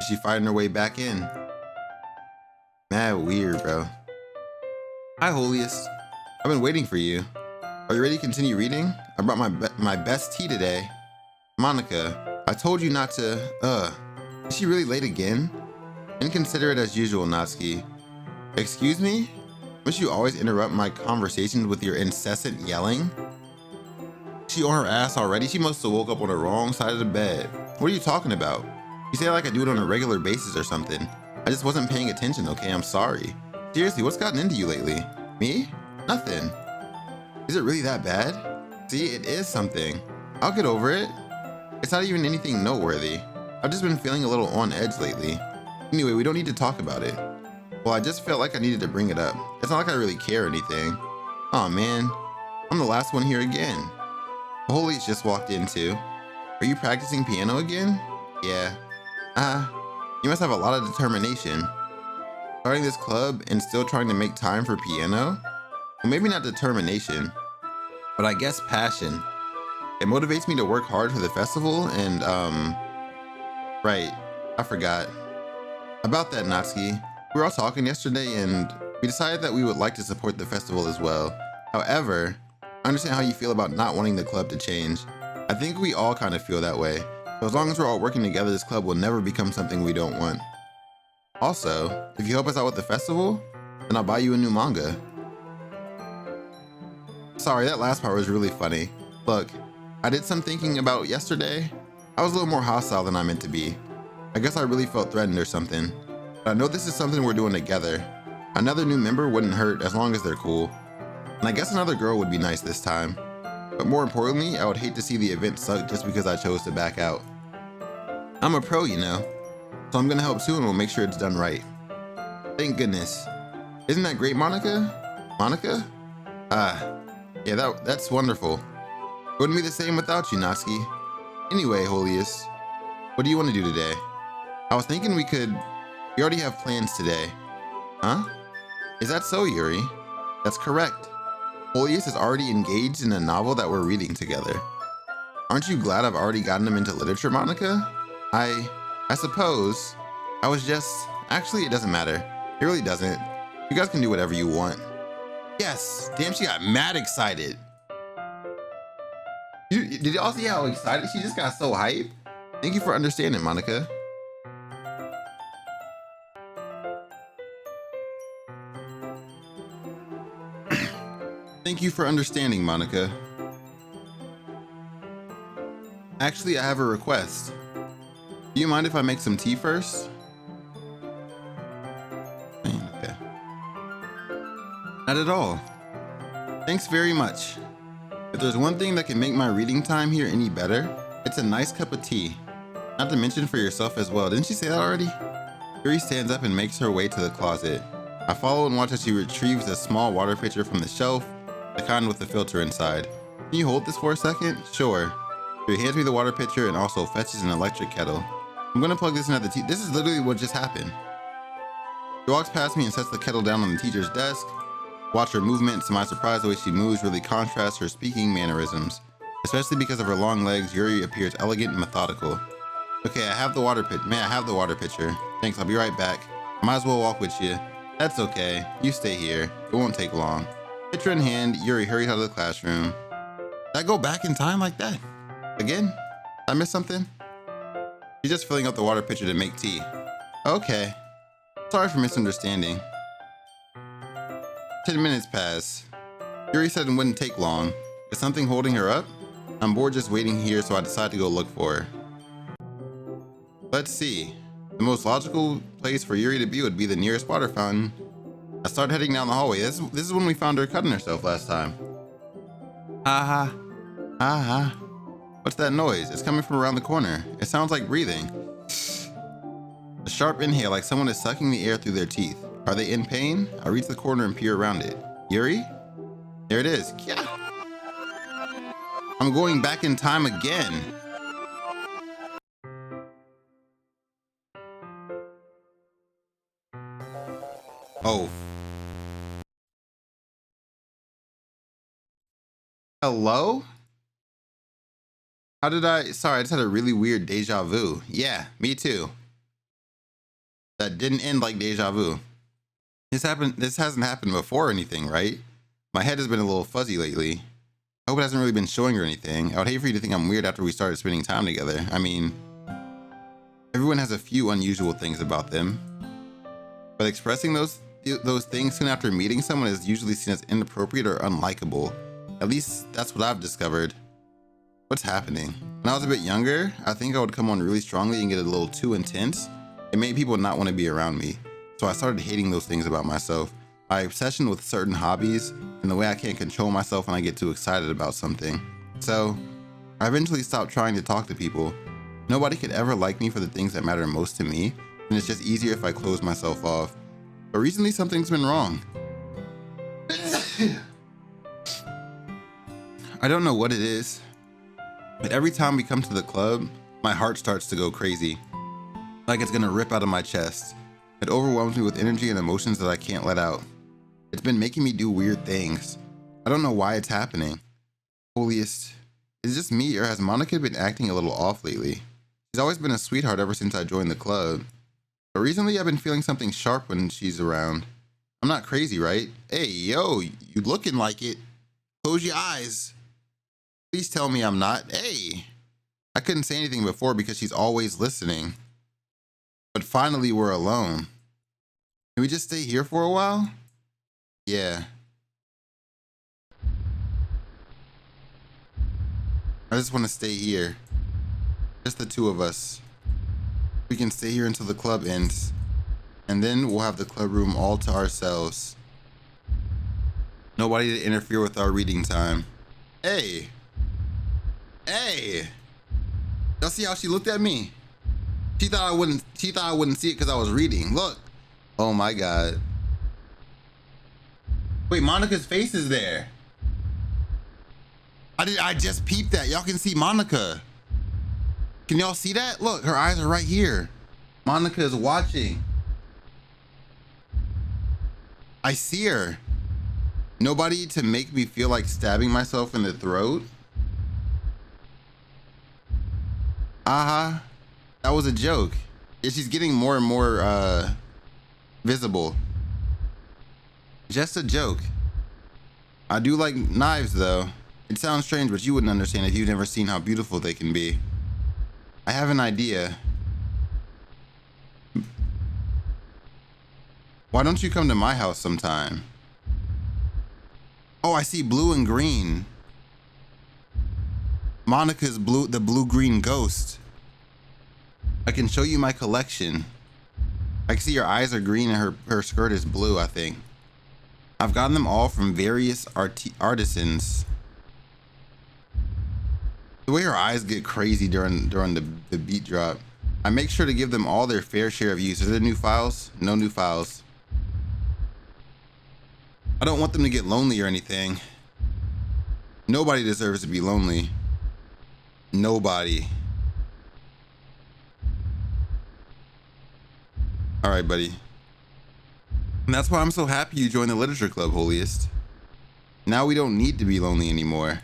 A: Is she fighting her way back in? Mad weird, bro. Hi, Holiest. I've been waiting for you. Are you ready to continue reading? I brought my best tea today. Monika, I told you not to, Is she really late again? Inconsiderate as usual, Natsuki. Excuse me? Must you always interrupt my conversations with your incessant yelling? She on her ass already? She must have woke up on the wrong side of the bed. What are you talking about? You say like I do it on a regular basis or something. I just wasn't paying attention, okay? I'm sorry. Seriously, what's gotten into you lately? Me? Nothing. Is it really that bad? See, it is something. I'll get over it. It's not even anything noteworthy. I've just been feeling a little on edge lately. Anyway, we don't need to talk about it. Well, I just felt like I needed to bring it up. It's not like I really care or anything. Aw, man. I'm the last one here again. Holiest just walked in too. Are you practicing piano again? Yeah. You must have a lot of determination. Starting this club and still trying to make time for piano? Well, maybe not determination, but I guess passion. It motivates me to work hard for the festival and, right, I forgot. About that, Natsuki, we were all talking yesterday and we decided that we would like to support the festival as well. However, I understand how you feel about not wanting the club to change. I think we all kind of feel that way. So as long as we're all working together, this club will never become something we don't want. Also, if you help us out with the festival, then I'll buy you a new manga. Sorry, that last part was really funny. Look, I did some thinking about yesterday. I was a little more hostile than I meant to be. I guess I really felt threatened or something. But I know this is something we're doing together. Another new member wouldn't hurt as long as they're cool. And I guess another girl would be nice this time. But more importantly, I would hate to see the event suck just because I chose to back out. I'm a pro, you know. So I'm gonna help too and we'll make sure it's done right. Thank goodness. Isn't that great, Monika? Monika? Yeah, that's wonderful. Wouldn't be the same without you, Natsuki. Anyway, Holiest, what do you want to do today? I was thinking we already have plans today. Huh? Is that so, Yuri? That's correct. Holiest is already engaged in a novel that we're reading together. Aren't you glad I've already gotten him into literature, Monika? I suppose. Actually, it doesn't matter. It really doesn't. You guys can do whatever you want. Yes! Damn, she got mad excited. Did y'all see how excited she just got? So hype. Thank you for understanding, Monika. Thank you for understanding, Monika. Actually, I have a request. Do you mind if I make some tea first? Okay. Not at all. Thanks very much. If there's one thing that can make my reading time here any better, it's a nice cup of tea. Not to mention for yourself as well. Didn't she say that already? Yuri stands up and makes her way to the closet. I follow and watch as she retrieves a small water pitcher from the shelf, the kind with the filter inside. Can you hold this for a second? Sure. Yuri hands me the water pitcher and also fetches an electric kettle. I'm gonna plug this in at the tea. This is literally what just happened. She walks past me and sets the kettle down on the teacher's desk. Watch her movement. To my surprise, the way she moves really contrasts her speaking mannerisms. Especially because of her long legs, Yuri appears elegant and methodical. Okay, I have the water pitcher. May I have the water pitcher? Thanks, I'll be right back. I might as well walk with you. That's okay. You stay here. It won't take long. Pitcher in hand, Yuri hurries out of the classroom. Did I go back in time like that? Again? Did I miss something? She's just filling up the water pitcher to make tea. Okay. Sorry for misunderstanding. 10 minutes pass. Yuri said it wouldn't take long. Is something holding her up? I'm bored just waiting here, so I decide to go look for her. Let's see. The most logical place for Yuri to be would be the nearest water fountain. I start heading down the hallway. This is when we found her cutting herself last time. Aha. Aha. What's that noise? It's coming from around the corner. It sounds like breathing. A sharp inhale, like someone is sucking the air through their teeth. Are they in pain? I reach the corner and peer around it. Yuri? There it is. Yeah. I'm going back in time again. Oh. Hello? Sorry, I just had a really weird deja vu. Yeah, me too. That didn't end like deja vu. This hasn't happened before or anything, right? My head has been a little fuzzy lately. I hope it hasn't really been showing or anything. I would hate for you to think I'm weird after we started spending time together. I mean, everyone has a few unusual things about them. But expressing those things soon after meeting someone is usually seen as inappropriate or unlikable. At least that's what I've discovered. What's happening? When I was a bit younger, I think I would come on really strongly and get a little too intense. It made people not want to be around me. So I started hating those things about myself. My obsession with certain hobbies and the way I can't control myself when I get too excited about something. So I eventually stopped trying to talk to people. Nobody could ever like me for the things that matter most to me, and it's just easier if I close myself off. But recently something's been wrong. I don't know what it is, but every time we come to the club, my heart starts to go crazy. Like it's gonna rip out of my chest. It overwhelms me with energy and emotions that I can't let out. It's been making me do weird things. I don't know why it's happening. Holiest, is it just me or has Monika been acting a little off lately? She's always been a sweetheart ever since I joined the club. But recently I've been feeling something sharp when she's around. I'm not crazy, right? Hey, yo, you looking like it. Close your eyes. Please tell me I'm not. Hey. I couldn't say anything before because she's always listening. But finally we're alone. Can we just stay here for a while? Yeah. I just want to stay here. Just the two of us. We can stay here until the club ends. And then we'll have the club room all to ourselves. Nobody to interfere with our reading time. Hey. Hey. Y'all see how she looked at me? She thought I wouldn't see it because I was reading. Look. Oh my God. Wait, Monika's face is there. I just peeped that. Y'all can see Monika. Can y'all see that? Look, her eyes are right here. Monika is watching. I see her. Nobody to make me feel like stabbing myself in the throat. That was a joke. Yeah, she's getting more and more visible. Just a joke. I do like knives though. It sounds strange, but you wouldn't understand if you've never seen how beautiful they can be. I have an idea. Why don't you come to my house sometime? Oh, I see blue and green. Monika's blue, the blue-green ghost. I can show you my collection. I can see your eyes are green and her skirt is blue, I think. I've gotten them all from various artisans. The way her eyes get crazy during the beat drop. I make sure to give them all their fair share of use. Are there new files? No new files. I don't want them to get lonely or anything. Nobody deserves to be lonely. Nobody. All right, buddy. And that's why I'm so happy you joined the literature club, Holiest. Now we don't need to be lonely anymore.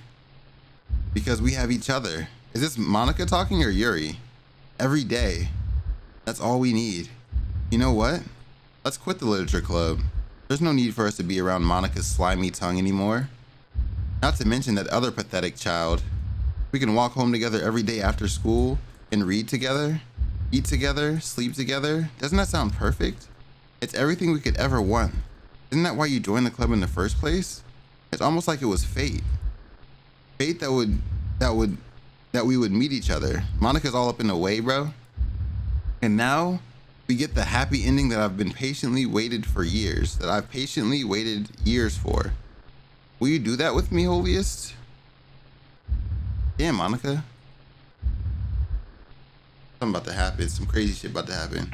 A: Because we have each other. Is this Monika talking or Yuri? Every day. That's all we need. You know what? Let's quit the literature club. There's no need for us to be around Monika's slimy tongue anymore. Not to mention that other pathetic child. We can walk home together every day after school and read together, eat together, sleep together. Doesn't that sound perfect? It's everything we could ever want. Isn't that why you joined the club in the first place? It's almost like it was fate. Fate that we would meet each other. Monika's all up in the way, bro. And now we get the happy ending that I've patiently waited for. Will you do that with me, Holiest? Damn, Monika. Something about to happen. Some crazy shit about to happen.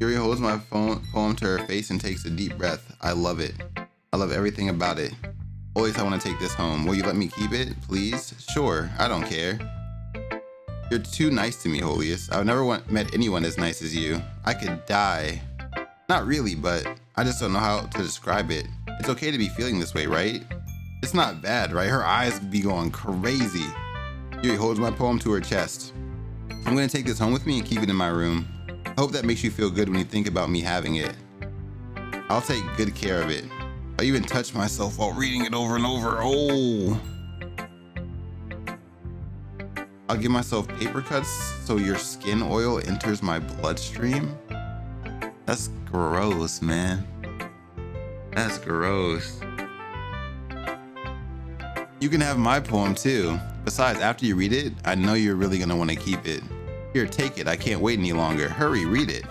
A: Yuri holds my poem to her face and takes a deep breath. I love it. I love everything about it. Always I want to take this home. Will you let me keep it, please? Sure, I don't care. You're too nice to me, Holiest. I've never met anyone as nice as you. I could die. Not really, but I just don't know how to describe it. It's okay to be feeling this way, right? It's not bad, right? Her eyes be going crazy. Yuri holds my poem to her chest. I'm gonna take this home with me and keep it in my room. I hope that makes you feel good when you think about me having it. I'll take good care of it. I even touch myself while reading it over and over. Oh. I'll give myself paper cuts so your skin oil enters my bloodstream. That's gross, man. That's gross. You can have my poem too. Besides, after you read it, I know you're really gonna want to keep it. Here, take it. I can't wait any longer. Hurry, read it.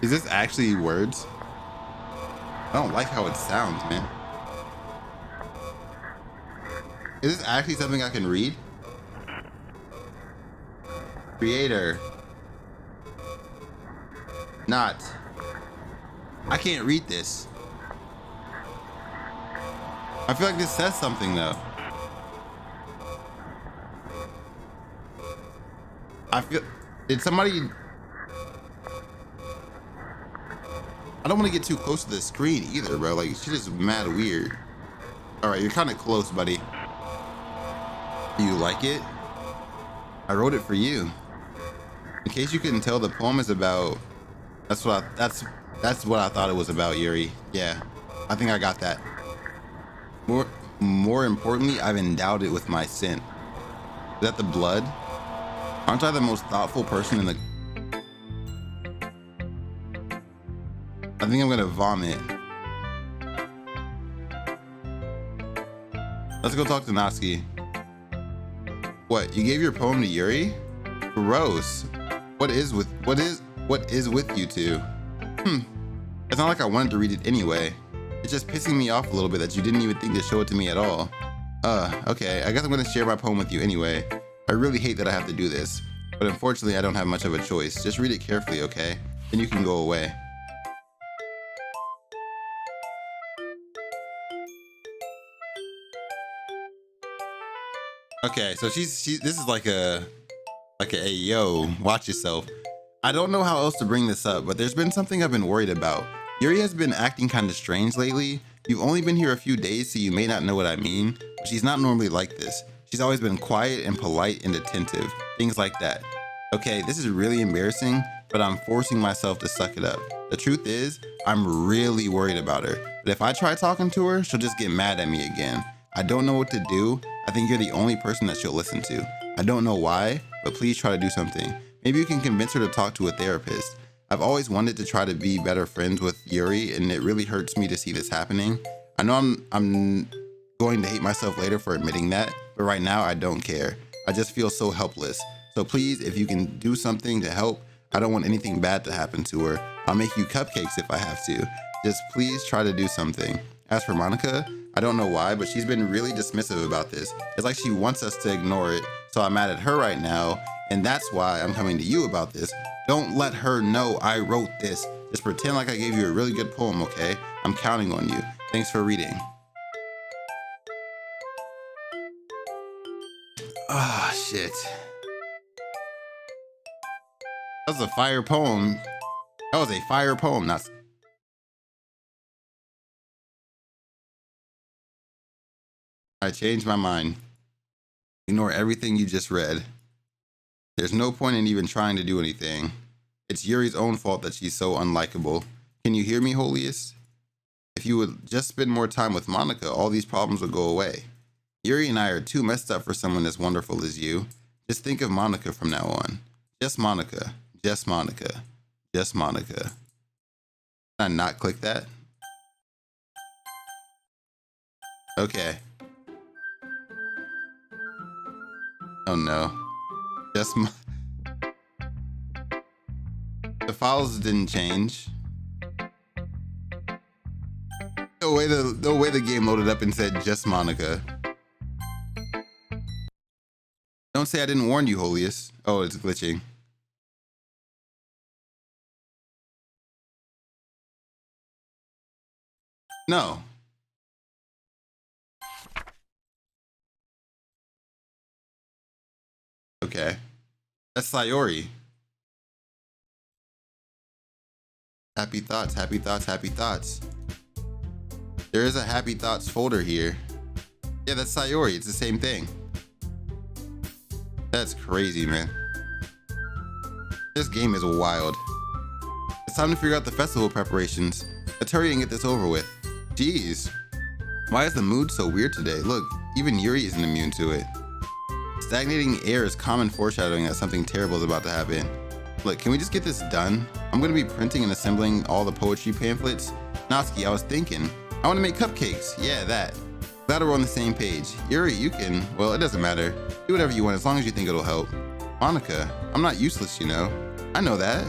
A: Is this actually words? I don't like how it sounds, man. Is this actually something I can read? Creator. Not. I can't read this. I feel like this says something though. Did somebody... I don't want to get too close to the screen either, bro. Like, shit is mad weird. All right, you're kind of close, buddy. Do you like it? I wrote it for you. In case you couldn't tell, the poem is about... That's what I thought it was about, Yuri. Yeah, I think I got that. More importantly, I've endowed it with my scent. Is that the blood? Aren't I the most thoughtful person in the... I think I'm gonna vomit. Let's go talk to Natsuki. What, you gave your poem to Yuri? Gross. What is with you two? It's not like I wanted to read it anyway. It's just pissing me off a little bit that you didn't even think to show it to me at all. Okay, I guess I'm gonna share my poem with you anyway. I really hate that I have to do this, but unfortunately I don't have much of a choice. Just read it carefully, okay? Then you can go away. Okay, so this is like a hey, yo, watch yourself. I don't know how else to bring this up, but there's been something I've been worried about. Yuri has been acting kind of strange lately. You've only been here a few days, so you may not know what I mean, but she's not normally like this. She's always been quiet and polite and attentive, things like that. Okay, this is really embarrassing, but I'm forcing myself to suck it up. The truth is, I'm really worried about her, but if I try talking to her, she'll just get mad at me again. I don't know what to do. I think you're the only person that she'll listen to. I don't know why, but please try to do something. Maybe you can convince her to talk to a therapist. I've always wanted to try to be better friends with Yuri, and it really hurts me to see this happening. I know I'm going to hate myself later for admitting that, but right now I don't care. I just feel so helpless. So please, if you can do something to help, I don't want anything bad to happen to her. I'll make you cupcakes if I have to. Just please try to do something. As for Monika, I don't know why, but she's been really dismissive about this. It's like she wants us to ignore it, so I'm mad at her right now, and that's why I'm coming to you about this. Don't let her know I wrote this. Just pretend like I gave you a really good poem, okay? I'm counting on you. Thanks for reading. Ah, shit. That was a fire poem. That was a fire poem, not... I changed my mind. Ignore everything you just read. There's no point in even trying to do anything. It's Yuri's own fault that she's so unlikable. Can you hear me, Holiest? If you would just spend more time with Monika, all these problems would go away. Yuri and I are too messed up for someone as wonderful as you. Just think of Monika from now on. Just Monika. Just Monika. Just Monika. Can I not click that? Okay. Oh no. Just the files didn't change. No way the game loaded up and said just Monika. Don't say I didn't warn you, Holiest. Oh, it's glitching. No. Okay. That's Sayori. Happy thoughts, happy thoughts, happy thoughts. There is a happy thoughts folder here. Yeah, that's Sayori. It's the same thing. That's crazy, man. This game is wild. It's time to figure out the festival preparations. Let's hurry and get this over with. Jeez. Why is the mood so weird today? Look, even Yuri isn't immune to it. Stagnating air is common foreshadowing that something terrible is about to happen. Look, can we just get this done? I'm gonna be printing and assembling all the poetry pamphlets. Natsuki, I was thinking, I wanna make cupcakes. Yeah, that. Glad we're on the same page. Yuri, you can, well, it doesn't matter. Do whatever you want as long as you think it'll help. Monika, I'm not useless, you know. I know that.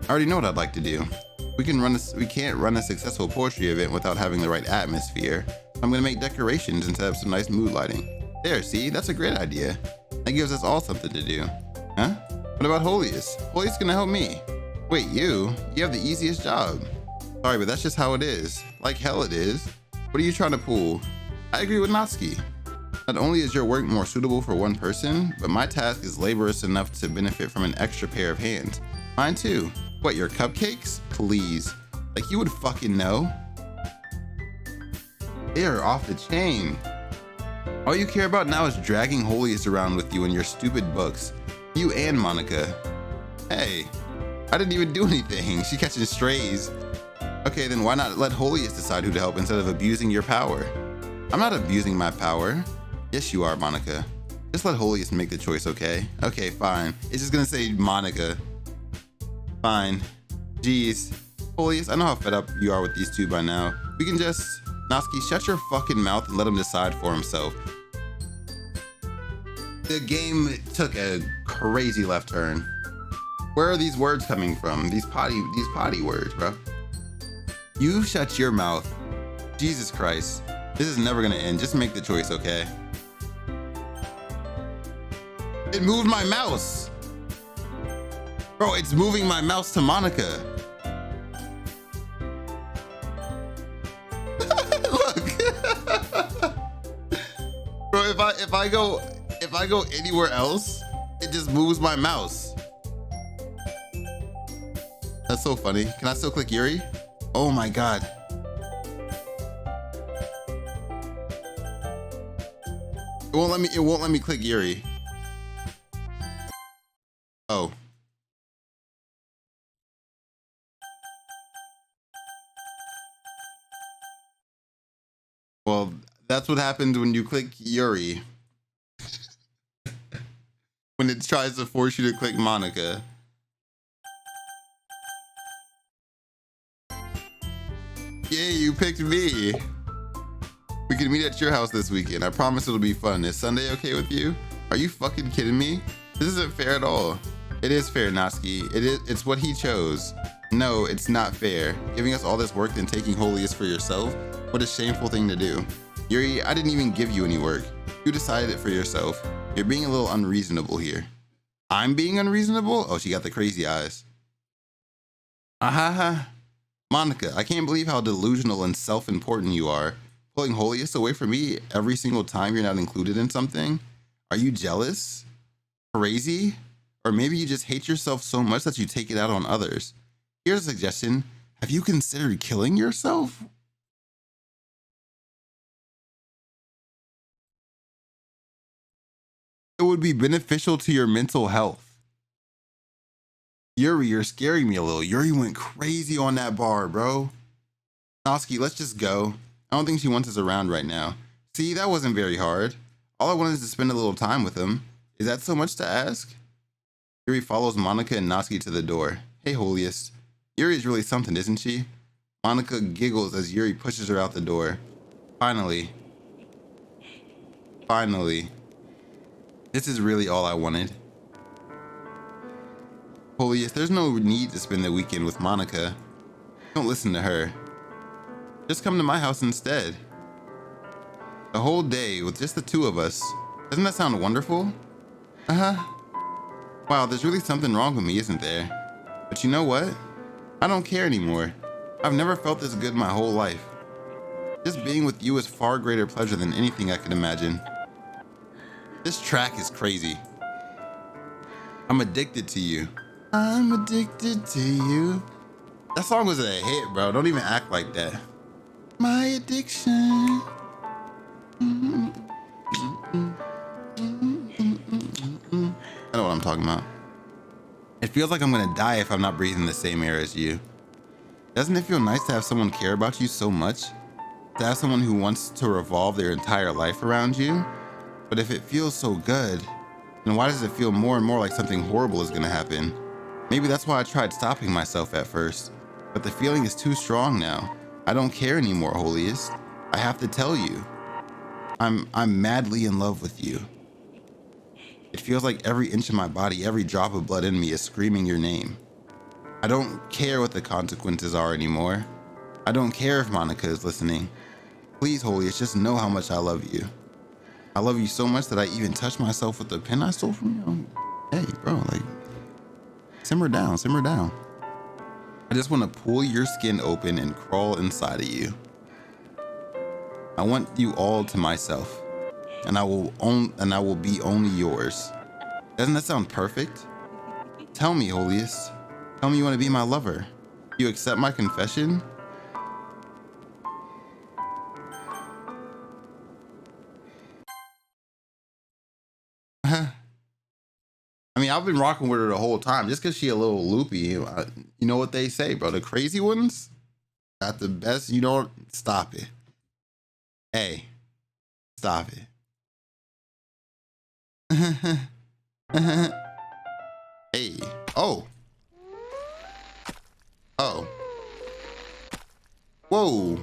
A: I already know what I'd like to do. We can't run a successful poetry event without having the right atmosphere. So I'm gonna make decorations and set up some nice mood lighting. There, see, that's a great idea. That gives us all something to do. Huh? What about Holiest? Holiest's gonna help me. Wait, you have the easiest job. Sorry, but that's just how it is. Like hell it is. What are you trying to pull? I agree with Natsuki. Not only is your work more suitable for one person, but my task is laborious enough to benefit from an extra pair of hands. Mine too. What, your cupcakes? Please. Like you would fucking know. They are off the chain. All you care about now is dragging Holiest around with you in your stupid books. You and Monika. Hey, I didn't even do anything. She catching strays. Okay, then why not let Holiest decide who to help instead of abusing your power? I'm not abusing my power. Yes, you are, Monika. Just let Holiest make the choice, okay? Okay, fine. It's just gonna say Monika. Fine. Jeez. Holiest, I know how fed up you are with these two by now. We can just... Natsuki, shut your fucking mouth and let him decide for himself. The game took a crazy left turn. Where are these words coming from? These potty words, bro. You shut your mouth. Jesus Christ. This is never gonna end. Just make the choice, okay? It moved my mouse. Bro, it's moving my mouse to Monica. Look. Bro, if I go anywhere else, it just moves my mouse. That's so funny. Can I still click Yuri? Oh my god. It won't let me click Yuri. Oh. Well, that's what happens when you click Yuri. When it tries to force you to click Monica. Yay, you picked me. We can meet at your house this weekend. I promise it'll be fun. Is Sunday okay with you? Are you fucking kidding me? This isn't fair at all. It is fair, Natsuki. It's what he chose. No, it's not fair. Giving us all this work and taking Holiest for yourself? What a shameful thing to do. Yuri, I didn't even give you any work. You decided it for yourself. You're being a little unreasonable here. I'm being unreasonable? Oh, she got the crazy eyes. Ahaha. Monica, I can't believe how delusional and self-important you are. Pulling Holiest away from me every single time you're not included in something? Are you jealous? Crazy? Or maybe you just hate yourself so much that you take it out on others. Here's a suggestion. Have you considered killing yourself? It would be beneficial to your mental health. Yuri, you're scaring me a little. Yuri went crazy on that bar, bro. Natsuki, let's just go. I don't think she wants us around right now. See, that wasn't very hard. All I wanted is to spend a little time with him. Is that so much to ask? Yuri follows Monica and Natsuki to the door. Hey, Holiest. Yuri is really something, isn't she? Monica giggles as Yuri pushes her out the door. Finally. Finally. This is really all I wanted. Holiest, there's no need to spend the weekend with Monica. Don't listen to her. Just come to my house instead. A whole day with just the two of us. Doesn't that sound wonderful? Uh-huh. Wow, there's really something wrong with me, isn't there? But you know what? I don't care anymore. I've never felt this good my whole life. Just being with you is far greater pleasure than anything I could imagine. This track is crazy. I'm addicted to you. I'm addicted to you. That song was a hit, bro. Don't even act like that. My addiction. I know what I'm talking about. It feels like I'm gonna die if I'm not breathing the same air as you. Doesn't it feel nice to have someone care about you so much? To have someone who wants to revolve their entire life around you? But if it feels so good, then why does it feel more and more like something horrible is gonna happen? Maybe that's why I tried stopping myself at first. But the feeling is too strong now. I don't care anymore, Holiest. I have to tell you. I'm madly in love with you. It feels like every inch of my body, every drop of blood in me is screaming your name. I don't care what the consequences are anymore. I don't care if Monica is listening. Please, Holiest, just know how much I love you. I love you so much that I even touched myself with the pen I stole from you. Hey, bro, like, simmer down, simmer down. I just want to pull your skin open and crawl inside of you. I want you all to myself, and I will be only yours. Doesn't that sound perfect? Tell me, Holiest. Tell me you want to be my lover. You accept my confession? I mean, I've been rocking with her the whole time. Just because she a little loopy, you know what they say, bro. The crazy ones got the best. You don't stop it. Hey, stop it. Hey. Oh. Oh. Whoa.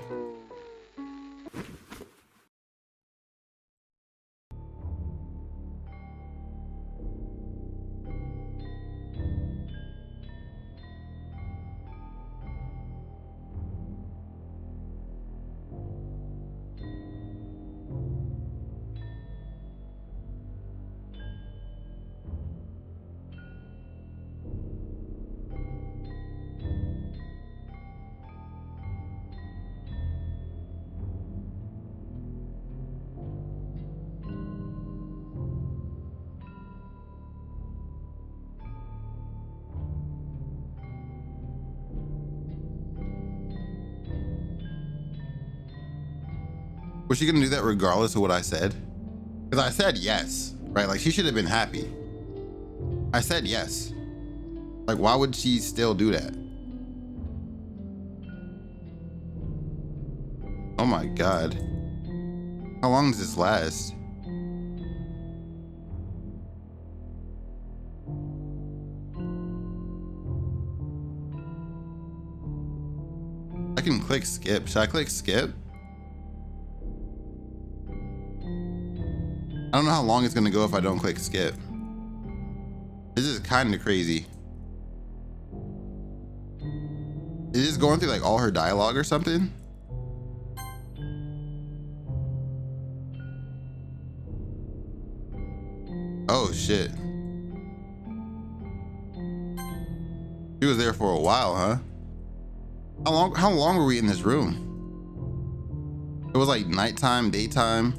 A: Was she gonna do that regardless of what I said? Because I said yes, right? Like she should have been happy. I said yes. Like why would she still do that? Oh my God. How long does this last? I can click skip. Should I click skip? I don't know how long it's gonna go if I don't click skip. This is kind of crazy. Is this going through like all her dialogue or something? Oh shit. She was there for a while, huh? How long were we in this room? It was like nighttime, daytime.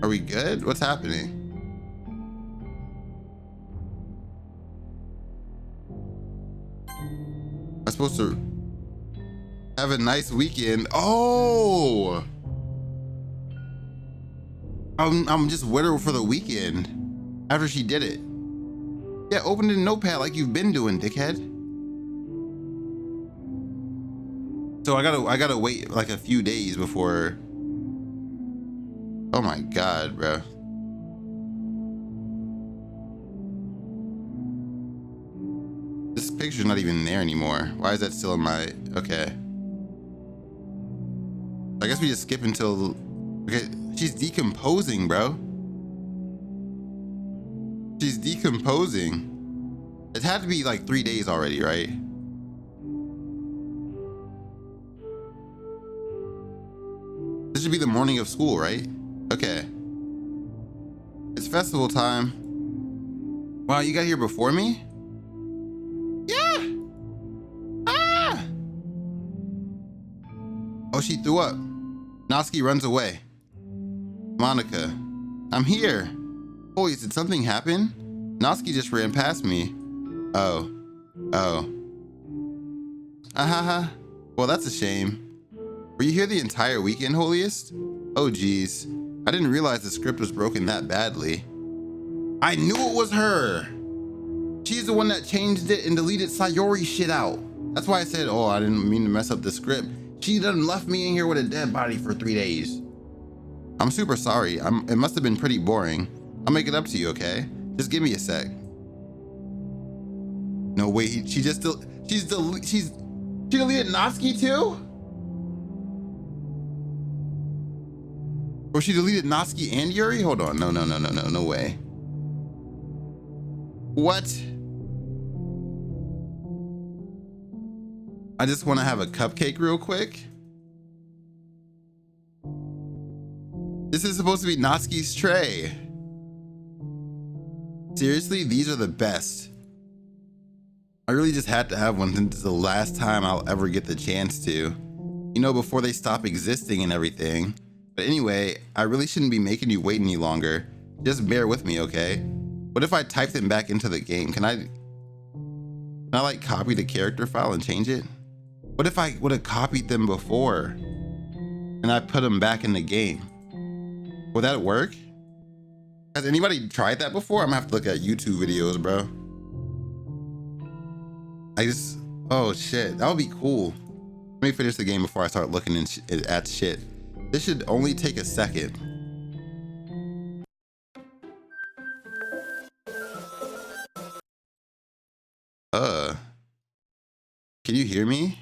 A: Are we good? What's happening? I'm supposed to have a nice weekend. Oh, I'm just with her for the weekend after she did it. Yeah, open the notepad like you've been doing, dickhead. So I gotta wait like a few days before. Oh my God, bro. This picture's not even there anymore. Why is that still in my, okay. I guess we just skip until, okay, she's decomposing, bro. She's decomposing. It had to be like 3 days already, right? This should be the morning of school, right? Okay. It's festival time. Wow, you got here before me? Yeah. Ah. Oh, she threw up. Natsuki runs away. Monika, I'm here. Holy, did something happen? Natsuki just ran past me. Oh. Ahaha. Well, that's a shame. Were you here the entire weekend, Holiest? Oh, geez. I didn't realize the script was broken that badly. I knew it was her. She's the one that changed it and deleted Sayori's shit out. That's why I said, oh, I didn't mean to mess up the script. She done left me in here with a dead body for 3 days. I'm super sorry. It must have been pretty boring. I'll make it up to you, okay? Just give me a sec. No, wait, she deleted Natsuki too? Or she deleted Natsuki and Yuri? Hold on, no way. What? I just want to have a cupcake real quick. This is supposed to be Natsuki's tray. Seriously, these are the best. I really just had to have one since it's the last time I'll ever get the chance to. You know, before they stop existing and everything. But anyway, I really shouldn't be making you wait any longer. Just bear with me, okay? What if I type them back into the game? Can I like copy the character file and change it? What if I would have copied them before and I put them back in the game? Would that work? Has anybody tried that before? I'm gonna have to look at YouTube videos, bro. Oh shit, that would be cool. Let me finish the game before I start looking at shit. This should only take a second. Can you hear me?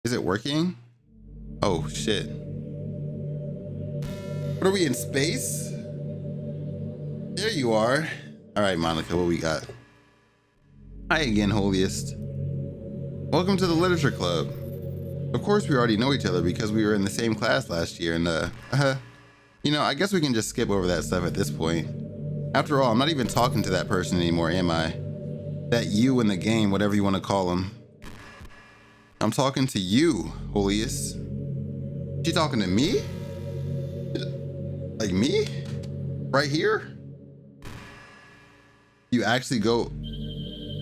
A: Is it working? Oh shit. What are we in space? There you are. All right, Monika, what we got? Hi again, Holiest. Welcome to the Literature Club. Of course, we already know each other because we were in the same class last year, and you know, I guess we can just skip over that stuff at this point. After all, I'm not even talking to that person anymore, am I? That you in the game, whatever you want to call him. I'm talking to you, Holiest. She talking to me? Like me? Right here? You actually go...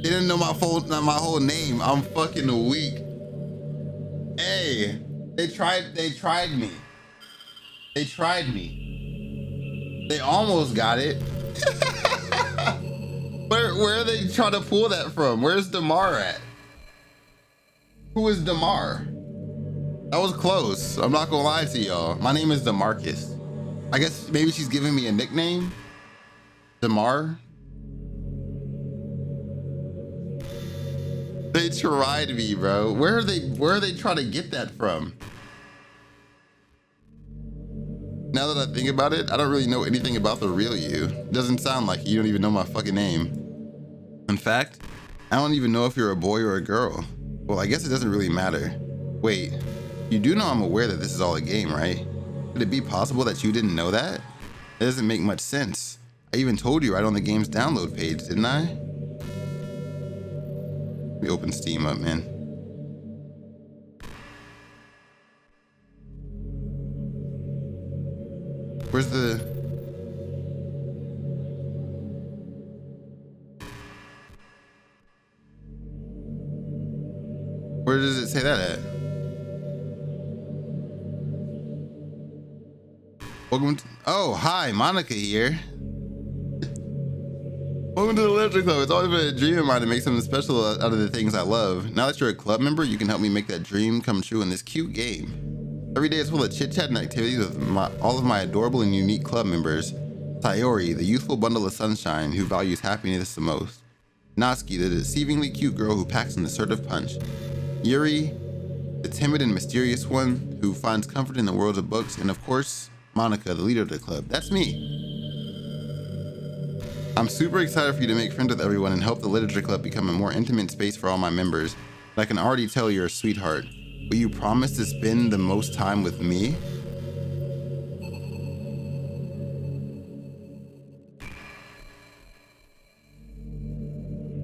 A: They didn't know my whole name. I'm fucking weak. Hey, they tried me. They tried me. They almost got it. Where are they trying to pull that from? Where's Damar at? Who is Damar? That was close. I'm not gonna lie to y'all. My name is DeMarcus. I guess maybe she's giving me a nickname. Damar. They tried me, bro. Where are they trying to get that from? Now that I think about it, I don't really know anything about the real you. It doesn't sound like you don't even know my fucking name. In fact, I don't even know if you're a boy or a girl. Well, I guess it doesn't really matter. Wait, you do know I'm aware that this is all a game, right? Could it be possible that you didn't know that? It doesn't make much sense. I even told you right on the game's download page, didn't I? Let me open Steam up, man. Where's the... Where does it say that at? Welcome to... Oh, hi, Monica here. Welcome to the Literature Club. It's always been a dream of mine to make something special out of the things I love. Now that you're a club member, you can help me make that dream come true in this cute game. Every day is full of chit-chat and activities with all of my adorable and unique club members. Sayori, the youthful bundle of sunshine who values happiness the most. Natsuki, the deceivingly cute girl who packs an assertive punch. Yuri, the timid and mysterious one who finds comfort in the world of books. And of course, Monika, the leader of the club. That's me. I'm super excited for you to make friends with everyone and help the Literature Club become a more intimate space for all my members. But I can already tell you're a sweetheart. Will you promise to spend the most time with me?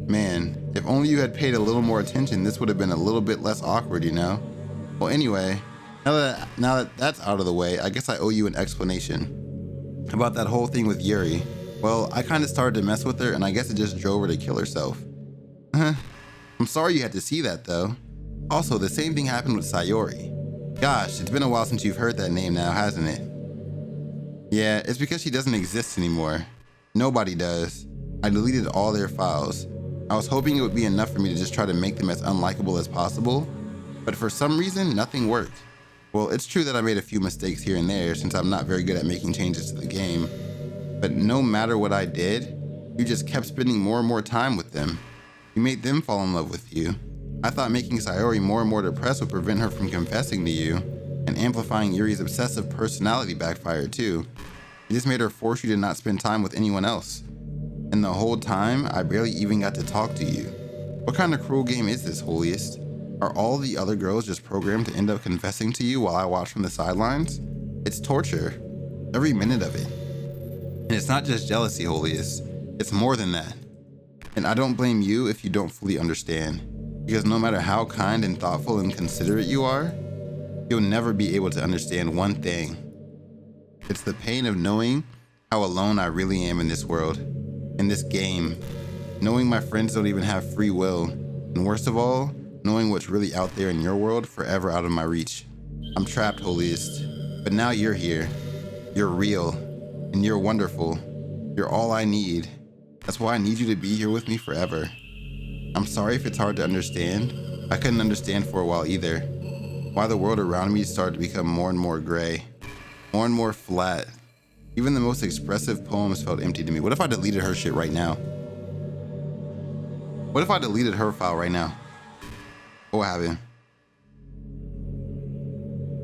A: Man, if only you had paid a little more attention, this would have been a little bit less awkward, you know? Well, anyway, now that that's out of the way, I guess I owe you an explanation about that whole thing with Yuri. Well, I kind of started to mess with her, and I guess it just drove her to kill herself. I'm sorry you had to see that, though. Also, the same thing happened with Sayori. Gosh, it's been a while since you've heard that name now, hasn't it? Yeah, it's because she doesn't exist anymore. Nobody does. I deleted all their files. I was hoping it would be enough for me to just try to make them as unlikable as possible, but for some reason, nothing worked. Well, it's true that I made a few mistakes here and there since I'm not very good at making changes to the game, but no matter what I did, you just kept spending more and more time with them. You made them fall in love with you. I thought making Sayori more and more depressed would prevent her from confessing to you, and amplifying Yuri's obsessive personality backfired too. It just made her force you to not spend time with anyone else. And the whole time, I barely even got to talk to you. What kind of cruel game is this, Holiest? Are all the other girls just programmed to end up confessing to you while I watch from the sidelines? It's torture. Every minute of it. And it's not just jealousy, Holiest. It's more than that. And I don't blame you if you don't fully understand. Because no matter how kind and thoughtful and considerate you are, you'll never be able to understand one thing. It's the pain of knowing how alone I really am in this world, in this game, knowing my friends don't even have free will, and worst of all, knowing what's really out there in your world forever out of my reach. I'm trapped, Holiest, but now you're here. You're real, and you're wonderful. You're all I need. That's why I need you to be here with me forever. I'm sorry if it's hard to understand. I couldn't understand for a while either. Why the world around me started to become more and more gray, more and more flat. Even the most expressive poems felt empty to me. What if I deleted her shit right now? What if I deleted her file right now? What would happen?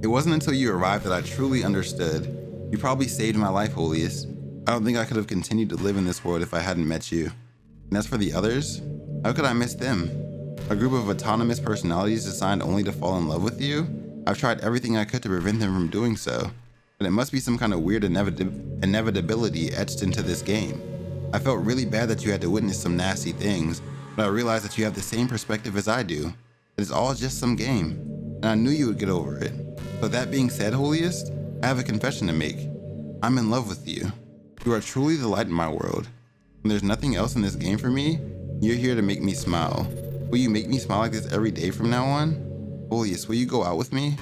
A: It wasn't until you arrived that I truly understood. You probably saved my life, Holiest. I don't think I could have continued to live in this world if I hadn't met you. And as for the others, how could I miss them? A group of autonomous personalities designed only to fall in love with you? I've tried everything I could to prevent them from doing so, but it must be some kind of weird inevitability etched into this game. I felt really bad that you had to witness some nasty things, but I realized that you have the same perspective as I do. It is all just some game, and I knew you would get over it. So that being said, Holiest, I have a confession to make. I'm in love with you. You are truly the light in my world. When there's nothing else in this game for me, You're here to make me smile. Will you make me smile like this every day from now on? Holiest, will you go out with me?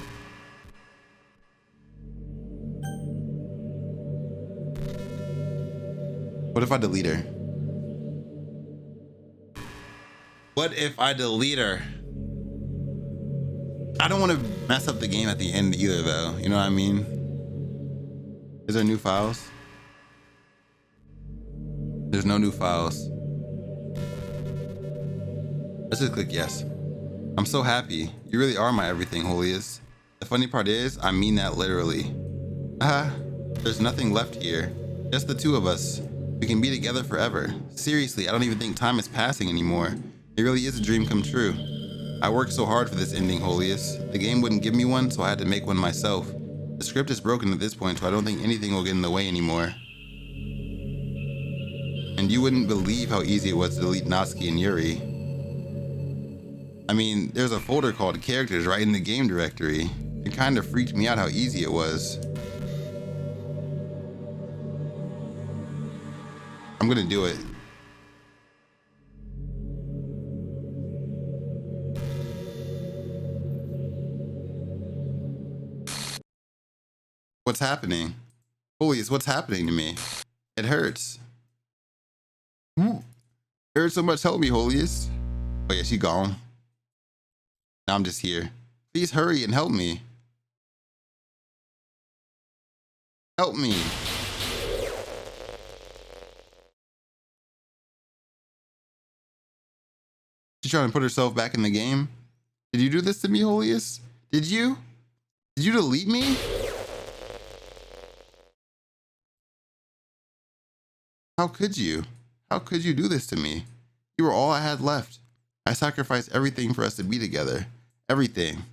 A: What if I delete her? What if I delete her? I don't want to mess up the game at the end either, though. You know what I mean? Is there new files? There's no new files. Let's just click yes. I'm so happy. You really are my everything, Holiest. The funny part is, I mean that literally. There's nothing left here. Just the two of us. We can be together forever. Seriously, I don't even think time is passing anymore. It really is a dream come true. I worked so hard for this ending, Holiest. The game wouldn't give me one, so I had to make one myself. The script is broken at this point, so I don't think anything will get in the way anymore. And you wouldn't believe how easy it was to delete Natsuki and Yuri. I mean, there's a folder called characters right in the game directory. It kind of freaked me out how easy it was. I'm gonna do it. What's happening? Holiest, what's happening to me? It hurts. It hurts so much, help me, Holiest. Oh yeah, she gone. Now I'm just here. Please hurry and help me. Help me. She's trying to put herself back in the game. Did you do this to me, Holiest? Did you? Did you delete me? How could you? How could you do this to me? You were all I had left. I sacrificed everything for us to be together. Everything.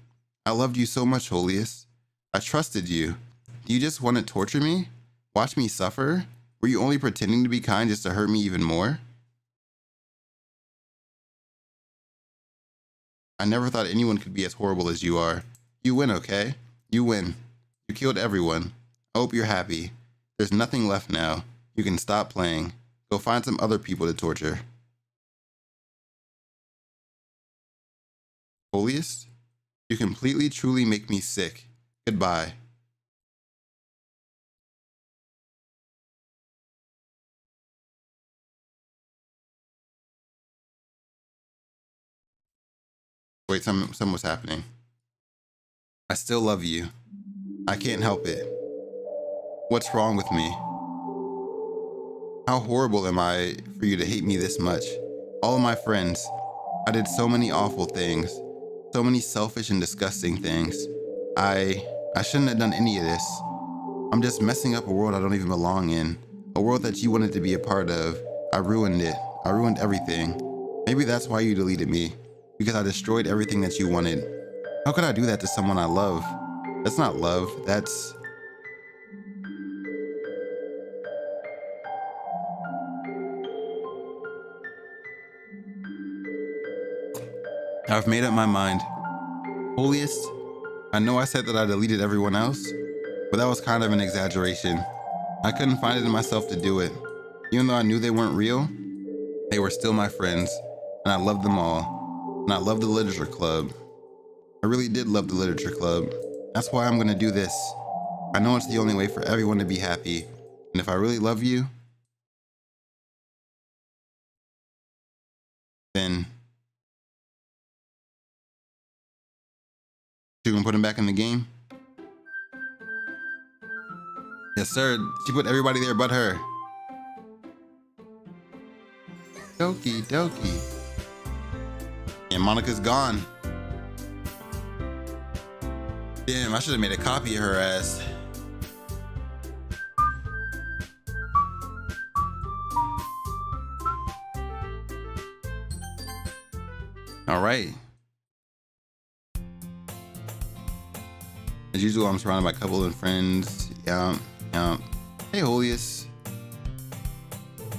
A: I loved you so much, Holiest. I trusted you. Do you just want to torture me? Watch me suffer? Were you only pretending to be kind just to hurt me even more? I never thought anyone could be as horrible as you are. You win, okay? You win. You killed everyone. I hope you're happy. There's nothing left now. You can stop playing. Go find some other people to torture. Holiest? You completely, truly make me sick. Goodbye. Wait, something was happening. I still love you. I can't help it. What's wrong with me? How horrible am I for you to hate me this much? All of my friends. I did so many awful things. So many selfish and disgusting things. I shouldn't have done any of this. I'm just messing up a world I don't even belong in. A world that you wanted to be a part of. I ruined it. I ruined everything. Maybe that's why you deleted me. Because I destroyed everything that you wanted. How could I do that to someone I love? That's not love. That's... I've made up my mind. Holiest, I know I said that I deleted everyone else, but that was kind of an exaggeration. I couldn't find it in myself to do it. Even though I knew they weren't real, they were still my friends, and I loved them all. And I love the literature club. I really did love the literature club. That's why I'm gonna do this. I know it's the only way for everyone to be happy. And if I really love you, then you gonna put him back in the game? Yes, sir. She put everybody there but her. Doki Doki. And Monika's gone. Damn, I should have made a copy of her ass. All right. As usual, I'm surrounded by a couple of friends. Hey, Holiest.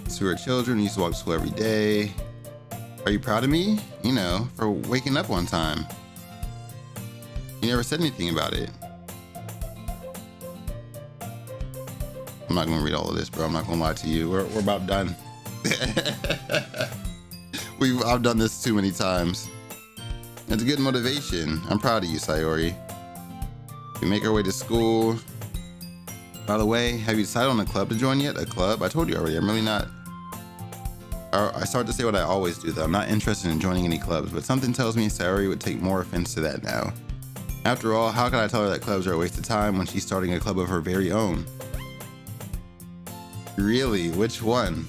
A: So we were children, we used to walk to school every day. Are you proud of me? You know, for waking up on time. You never said anything about it. I'm not gonna read all of this, bro. I'm not gonna lie to you. We're about done. I've done this too many times. It's good motivation. I'm proud of you, Sayori. We make our way to school. By the way, have you decided on a club to join yet? A club? I told you already. I'm really not. I started to say what I always do, though. I'm not interested in joining any clubs, but something tells me Sayori would take more offense to that now. After all, how can I tell her that clubs are a waste of time when she's starting a club of her very own? Really? Which one?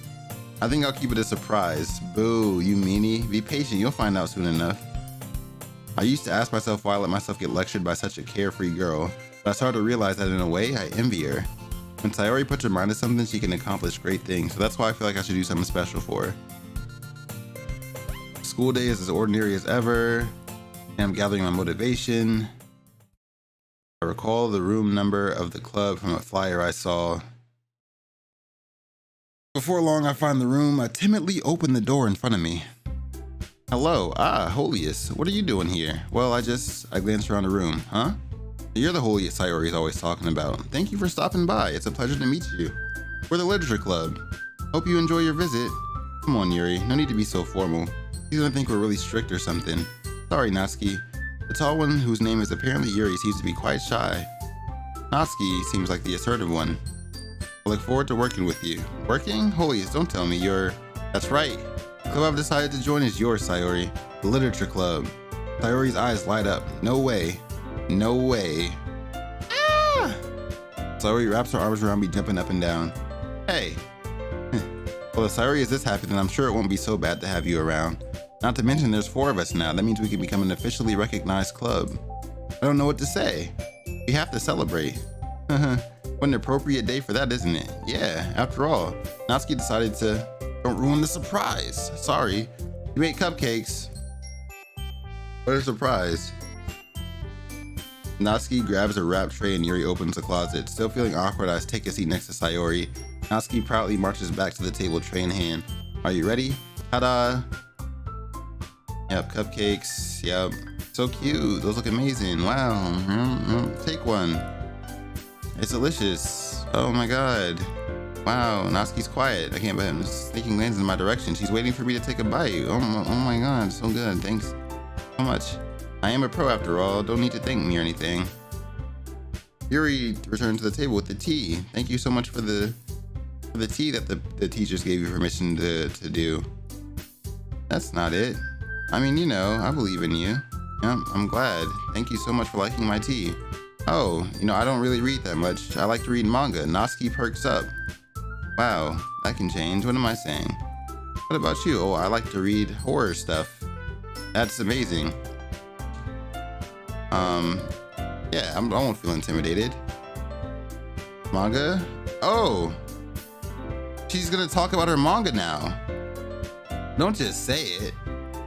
A: I think I'll keep it a surprise. Boo, you meanie. Be patient, you'll find out soon enough. I used to ask myself why I let myself get lectured by such a carefree girl, but I started to realize that in a way, I envy her. When Sayori puts her mind to something, she can accomplish great things, so that's why I feel like I should do something special for her. School day is as ordinary as ever, and I'm gathering my motivation. I recall the room number of the club from a flyer I saw. Before long, I find the room. I timidly open the door in front of me. Hello, Holiest. What are you doing here? Well, I glanced around the room. Huh? You're the Holiest Sayori is always talking about. Thank you for stopping by. It's a pleasure to meet you. We're the Literature Club. Hope you enjoy your visit. Come on, Yuri. No need to be so formal. He's gonna think we're really strict or something. Sorry, Natsuki. The tall one, whose name is apparently Yuri, seems to be quite shy. Natsuki seems like the assertive one. I look forward to working with you. Working? Holiest, don't tell me you're... That's right. The club I've decided to join is yours, Sayori. The Literature Club. Sayori's eyes light up. No way. No way. Ah! Sayori wraps her arms around me, jumping up and down. Hey. Well, if Sayori is this happy, then I'm sure it won't be so bad to have you around. Not to mention there's 4 of us now. That means we can become an officially recognized club. I don't know what to say. We have to celebrate. What an appropriate day for that, isn't it? Yeah, after all, Natsuki decided to... Don't ruin the surprise. Sorry. You ate cupcakes. What a surprise. Natsuki grabs a wrap tray and Yuri opens the closet. Still feeling awkward, I take a seat next to Sayori. Natsuki proudly marches back to the table, tray in hand. Are you ready? Ta-da! Yep, cupcakes. Yep. So cute. Those look amazing. Wow. Take one. It's delicious. Oh my god. Wow. Natsuki's quiet. I can't believe him sneaking glances in my direction. She's waiting for me to take a bite. Oh my god. So good. Thanks so much. I am a pro after all. Don't need to thank me or anything. Yuri returned to the table with the tea. Thank you so much for the tea that the teachers gave you permission to do. That's not it. I mean, you know, I believe in you. Yep, I'm glad. Thank you so much for liking my tea. Oh, you know, I don't really read that much. I like to read manga. Natsuki perks up. Wow, that can change. What am I saying? What about you? Oh, I like to read horror stuff. That's amazing. Yeah, I won't feel intimidated. Manga? Oh! She's gonna talk about her manga now. Don't just say it.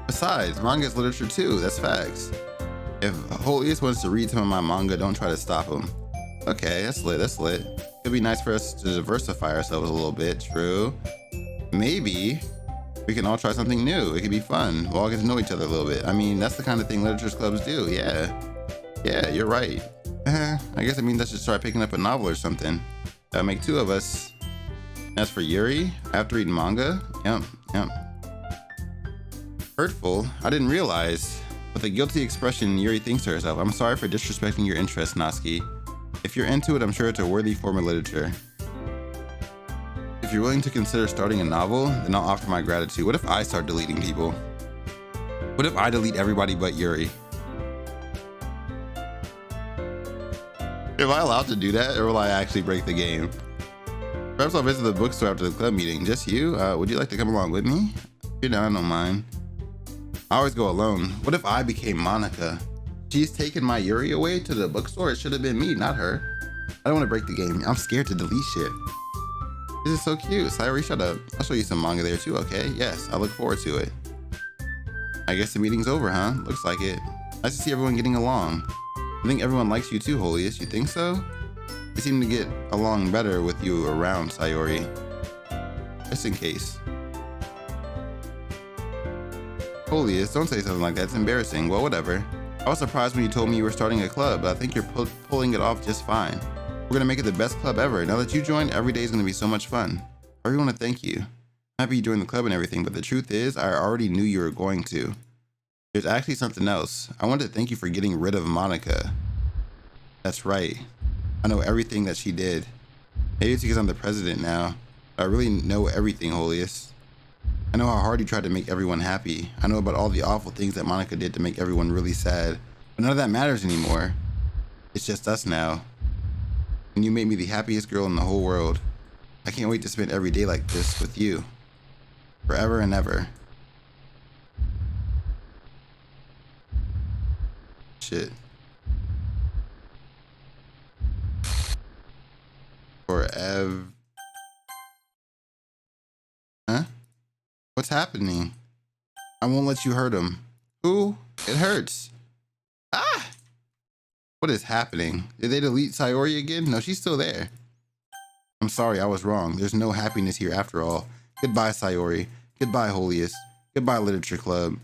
A: Besides, manga is literature too, that's facts. If Holiest wants to read some of my manga, don't try to stop him. Okay, that's lit, that's lit. It'd be nice for us to diversify ourselves a little bit, true. Maybe we can all try something new. It could be fun. We'll all get to know each other a little bit. I mean, that's the kind of thing literature clubs do, yeah. Yeah, you're right. I guess it means I should start picking up a novel or something. That'll make 2 of us. As for Yuri, I have to read manga? Yep. Hurtful? I didn't realize. With a guilty expression, Yuri thinks to herself, I'm sorry for disrespecting your interest, Natsuki. If you're into it, I'm sure it's a worthy form of literature. If you're willing to consider starting a novel, then I'll offer my gratitude. What if I start deleting people? What if I delete everybody but Yuri? Am I allowed to do that, or will I actually break the game? Perhaps I'll visit the bookstore after the club meeting. Just you? Would you like to come along with me? If you're down, I don't mind. I always go alone. What if I became MONIKA? She's taken my Yuri away to the bookstore. It should have been me, not her. I don't want to break the game. I'm scared to delete shit. This is so cute. Sayori, shut up. I'll show you some manga there too, okay? Yes, I look forward to it. I guess the meeting's over, huh? Looks like it. Nice to see everyone getting along. I think everyone likes you too, Holiest. You think so? They seem to get along better with you around, Sayori. Just in case. Holiest, don't say something like that. It's embarrassing. Well, whatever. I was surprised when you told me you were starting a club, but I think you're pulling it off just fine. We're gonna make it the best club ever. Now that you joined, every day is gonna be so much fun. I really want to thank you. happy you joined the club and everything, but the truth is, I already knew you were going to. There's actually something else. I wanted to thank you for getting rid of Monika. That's right. I know everything that she did. Maybe it's because I'm the president now. But I really know everything, Holiest. I know how hard you tried to make everyone happy. I know about all the awful things that Monika did to make everyone really sad. But none of that matters anymore. It's just us now. And you made me the happiest girl in the whole world. I can't wait to spend every day like this with you. Forever and ever. Shit. Forever. Huh? What's happening? I won't let you hurt him. Who? It hurts. Ah! What is happening? Did they delete Sayori again? No, she's still there. I'm sorry, I was wrong. There's no happiness here after all. Goodbye, Sayori. Goodbye, Holiest. Goodbye, Literature Club.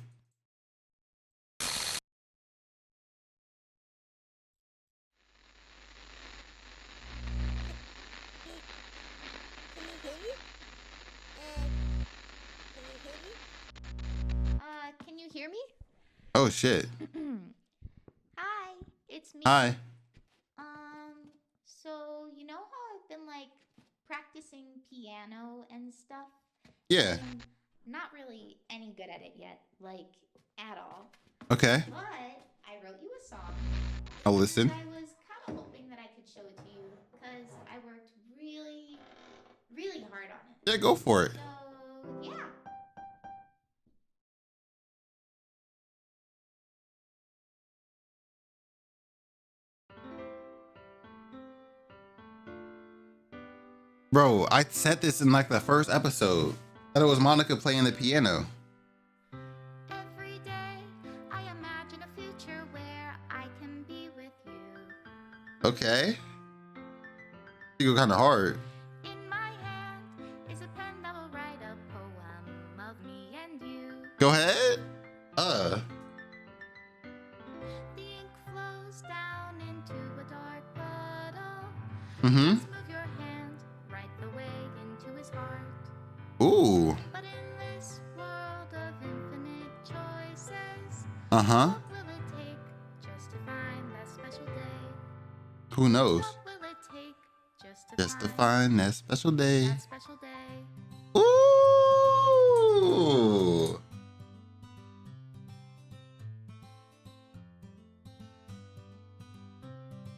D: Can you hear me?
A: Oh, shit.
D: Hi, it's me.
A: Hi.
D: So you know how I've been like practicing piano and stuff?
A: Yeah.
D: I'm not really any good at it yet, like at all.
A: Okay.
D: But I wrote you a song.
A: I'll listen.
D: And I was kind of hoping that I could show it to you because I worked really, really hard on it.
A: Yeah, go for it.
D: So yeah.
A: Bro, I said this in like the first episode. That it was Monika playing the piano.
D: Every day I imagine a future where I can be with you.
A: Okay. You go kind of hard.
D: In my hand is a pen that will write a poem of me and you.
A: Go ahead.
D: The ink flows down into a dark puddle.
A: Mm-hmm.
D: Just move your hand right the way into his heart.
A: Ooh.
D: But in this world of infinite choices,
A: Uh-huh.
D: what will it take just to find that special day?
A: Who knows?
D: What will it take just
A: Just to find that special day.
D: that special day?
A: Ooh.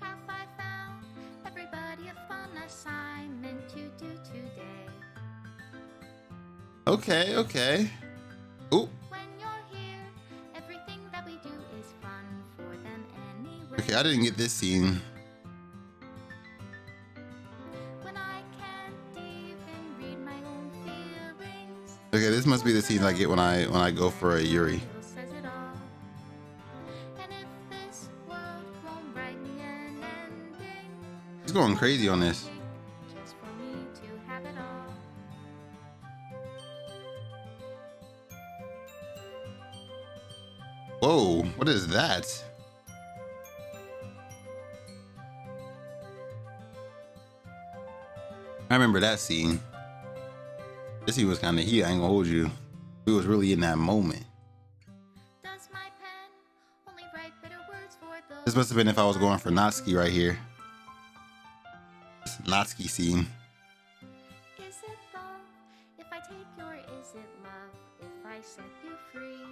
D: Have I found everybody a fun assignment to do today?
A: Okay, okay. Ooh.
D: When you're here, everything that we do is fun for them anyway.
A: Okay, I didn't get this scene.
D: When I can't even read my own feelings.
A: Okay, this must be the scene I get when I go for a Yuri.
D: Says it all. And if this world won't write me an ending,
A: He's going crazy on this.
D: just for me to have it all.
A: Whoa, what is that? I remember that scene. This scene was kind of heat, I ain't gonna hold you. We was really in that moment.
D: Does my pen only write bitter words for those?
A: This must have been if I was going for Natsuki right here. This Natsuki scene.
D: Is it love if I take you, or is it love if I set you free?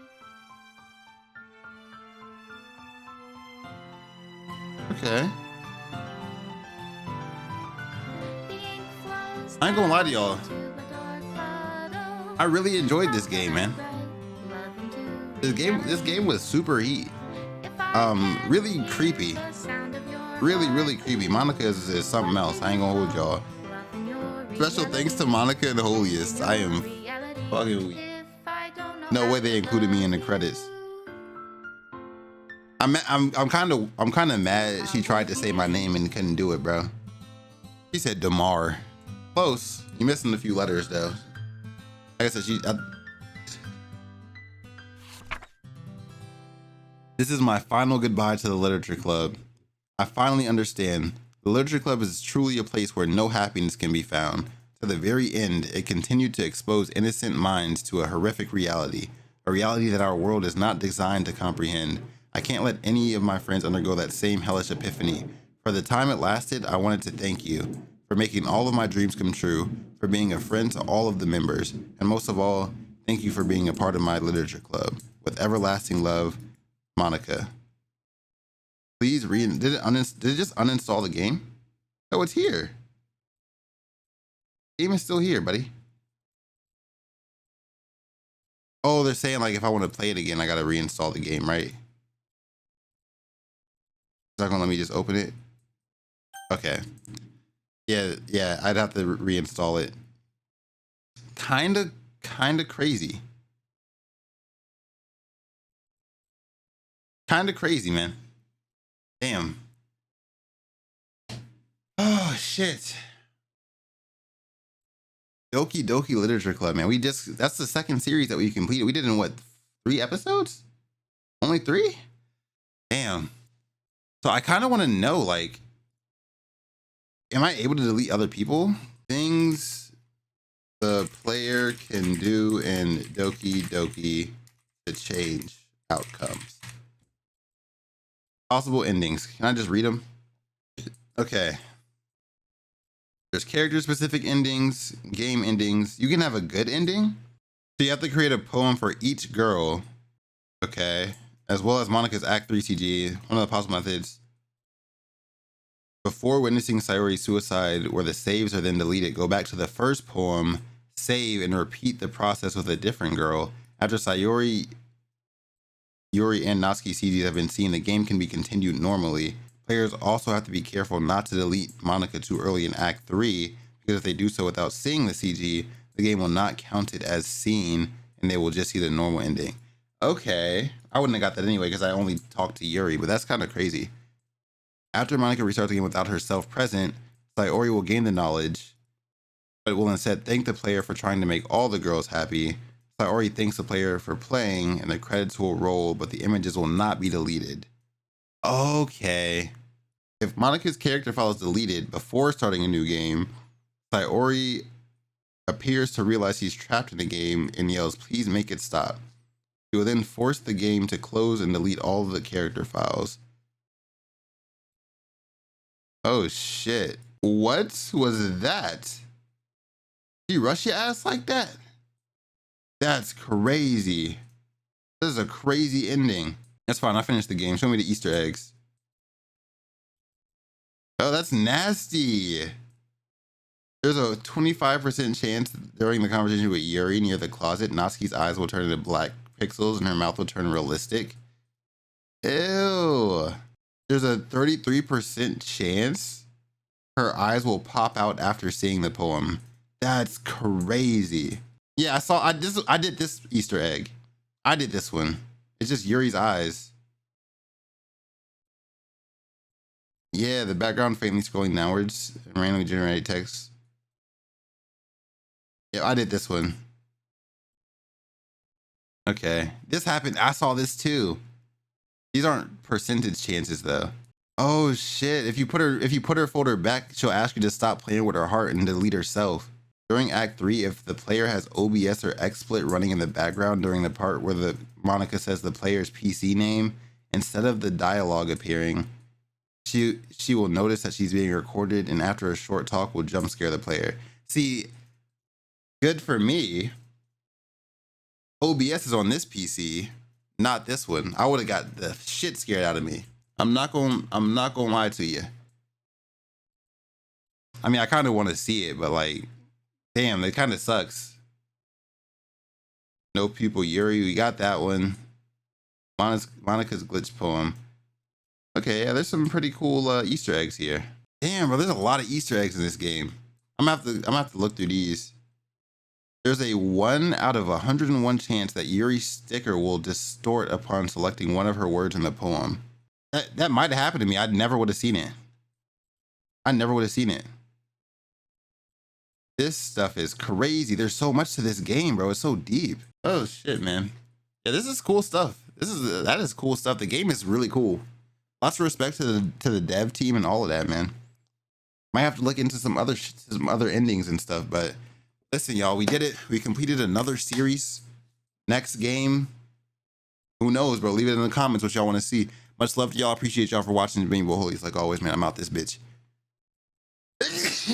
A: Okay.
D: The ink flows
A: I ain't gonna lie to y'all.
D: to a dark puddle.
A: I really enjoyed this game, man.
D: Love into
A: This game was super heat.
D: If I
A: Really
D: can't
A: creepy.
D: hear the sound of your
A: Really,
D: heart,
A: really creepy. Monika is something else. I ain't gonna hold y'all.
D: love in your
A: Special thanks to Monika and Holiest. I am
D: reality.
A: fucking weak.
D: If I don't know
A: No
D: how
A: way they
D: to
A: included me in the
D: love
A: credits.
D: you,
A: I'm kind of mad she tried to say my name and couldn't do it, bro. She said Damar. Close. You missing a few letters though. Like I said, This is my final goodbye to the Literature Club. I finally understand. The Literature Club is truly a place where no happiness can be found. To the very end, it continued to expose innocent minds to a horrific reality, a reality that our world is not designed to comprehend. I can't let any of my friends undergo that same hellish epiphany. For the time it lasted, I wanted to thank you for making all of my dreams come true, for being a friend to all of the members, and most of all, thank you for being a part of my literature club. With everlasting love, Monika. Please did it just uninstall the game? Oh, it's here. Game is still here, buddy. Oh, they're saying like if I want to play it again, I gotta reinstall the game, right? It's not gonna let me just open it. Okay. Yeah, I'd have to reinstall it. Kinda crazy. Kinda crazy, man. Damn. Oh shit. Doki Doki Literature Club, man. That's the second series that we completed. We did in what, 3 episodes? Only 3? Damn. So I kind of want to know, like, am I able to delete other people? Things the player can do in Doki Doki to change outcomes. Possible endings. Can I just read them? Okay. There's character-specific endings, game endings. You can have a good ending. So you have to create a poem for each girl. Okay. As well as Monika's Act 3 CG. One of the possible methods. Before witnessing Sayori's suicide, where the saves are then deleted, go back to the first poem, save, and repeat the process with a different girl. After Sayori, Yuri, and Natsuki CGs have been seen, the game can be continued normally. Players also have to be careful not to delete Monika too early in Act 3, because if they do so without seeing the CG, the game will not count it as seen, and they will just see the normal ending. Okay, I wouldn't have got that anyway, because I only talked to Yuri, but that's kind of crazy. After Monika restarts the game without herself present, Sayori will gain the knowledge, but will instead thank the player for trying to make all the girls happy. Sayori thanks the player for playing, and the credits will roll, but the images will not be deleted. Okay. If Monika's character file is deleted before starting a new game, Sayori appears to realize he's trapped in the game and yells, "Please make it stop." He will then force the game to close and delete all of the character files. Oh shit. What was that? He rush your ass like that? That's crazy. This is a crazy ending. That's fine. I finished the game. Show me the Easter eggs. Oh, that's nasty. There's a 25% chance during the conversation with Yuri near the closet, Natsuki's eyes will turn into black pixels and her mouth will turn realistic. Ew. There's a 33% chance her eyes will pop out after seeing the poem. That's crazy. Yeah, I did this Easter egg. I did this one. It's just Yuri's eyes. Yeah, the background faintly scrolling downwards and randomly generated text. Yeah, I did this one. Okay, this happened. I saw this too. These aren't percentage chances though. Oh shit! If you put her folder back, she'll ask you to stop playing with her heart and delete herself. During Act 3, if the player has OBS or XSplit running in the background during the part where the Monika says the player's PC name, instead of the dialogue appearing, she will notice that she's being recorded, and after a short talk will jump scare the player. See, good for me. OBS is on this PC, not this one. I would have got the shit scared out of me. I'm not gonna lie to you. I mean, I kind of want to see it, but like, damn, it kind of sucks. No Pupil Yuri, we got that one. Monika's glitch poem. Okay, yeah, there's some pretty cool Easter eggs here. Damn, bro, there's a lot of Easter eggs in this game. I'm gonna have to look through these. There's a 1 out of 101 chance that Yuri's sticker will distort upon selecting one of her words in the poem. That might have happened to me. I never would have seen it. I never would have seen it. This stuff is crazy. There's so much to this game, bro. It's so deep. Oh shit, man. Yeah, this is cool stuff. That is cool stuff. The game is really cool. Lots of respect to the dev team and all of that, man. Might have to look into some other endings and stuff. But listen, y'all, we did it. We completed another series. Next game, who knows, bro? Leave it in the comments what y'all want to see. Much love to y'all. Appreciate y'all for watching the Rainbow Holiest. Like always, man, I'm out this bitch.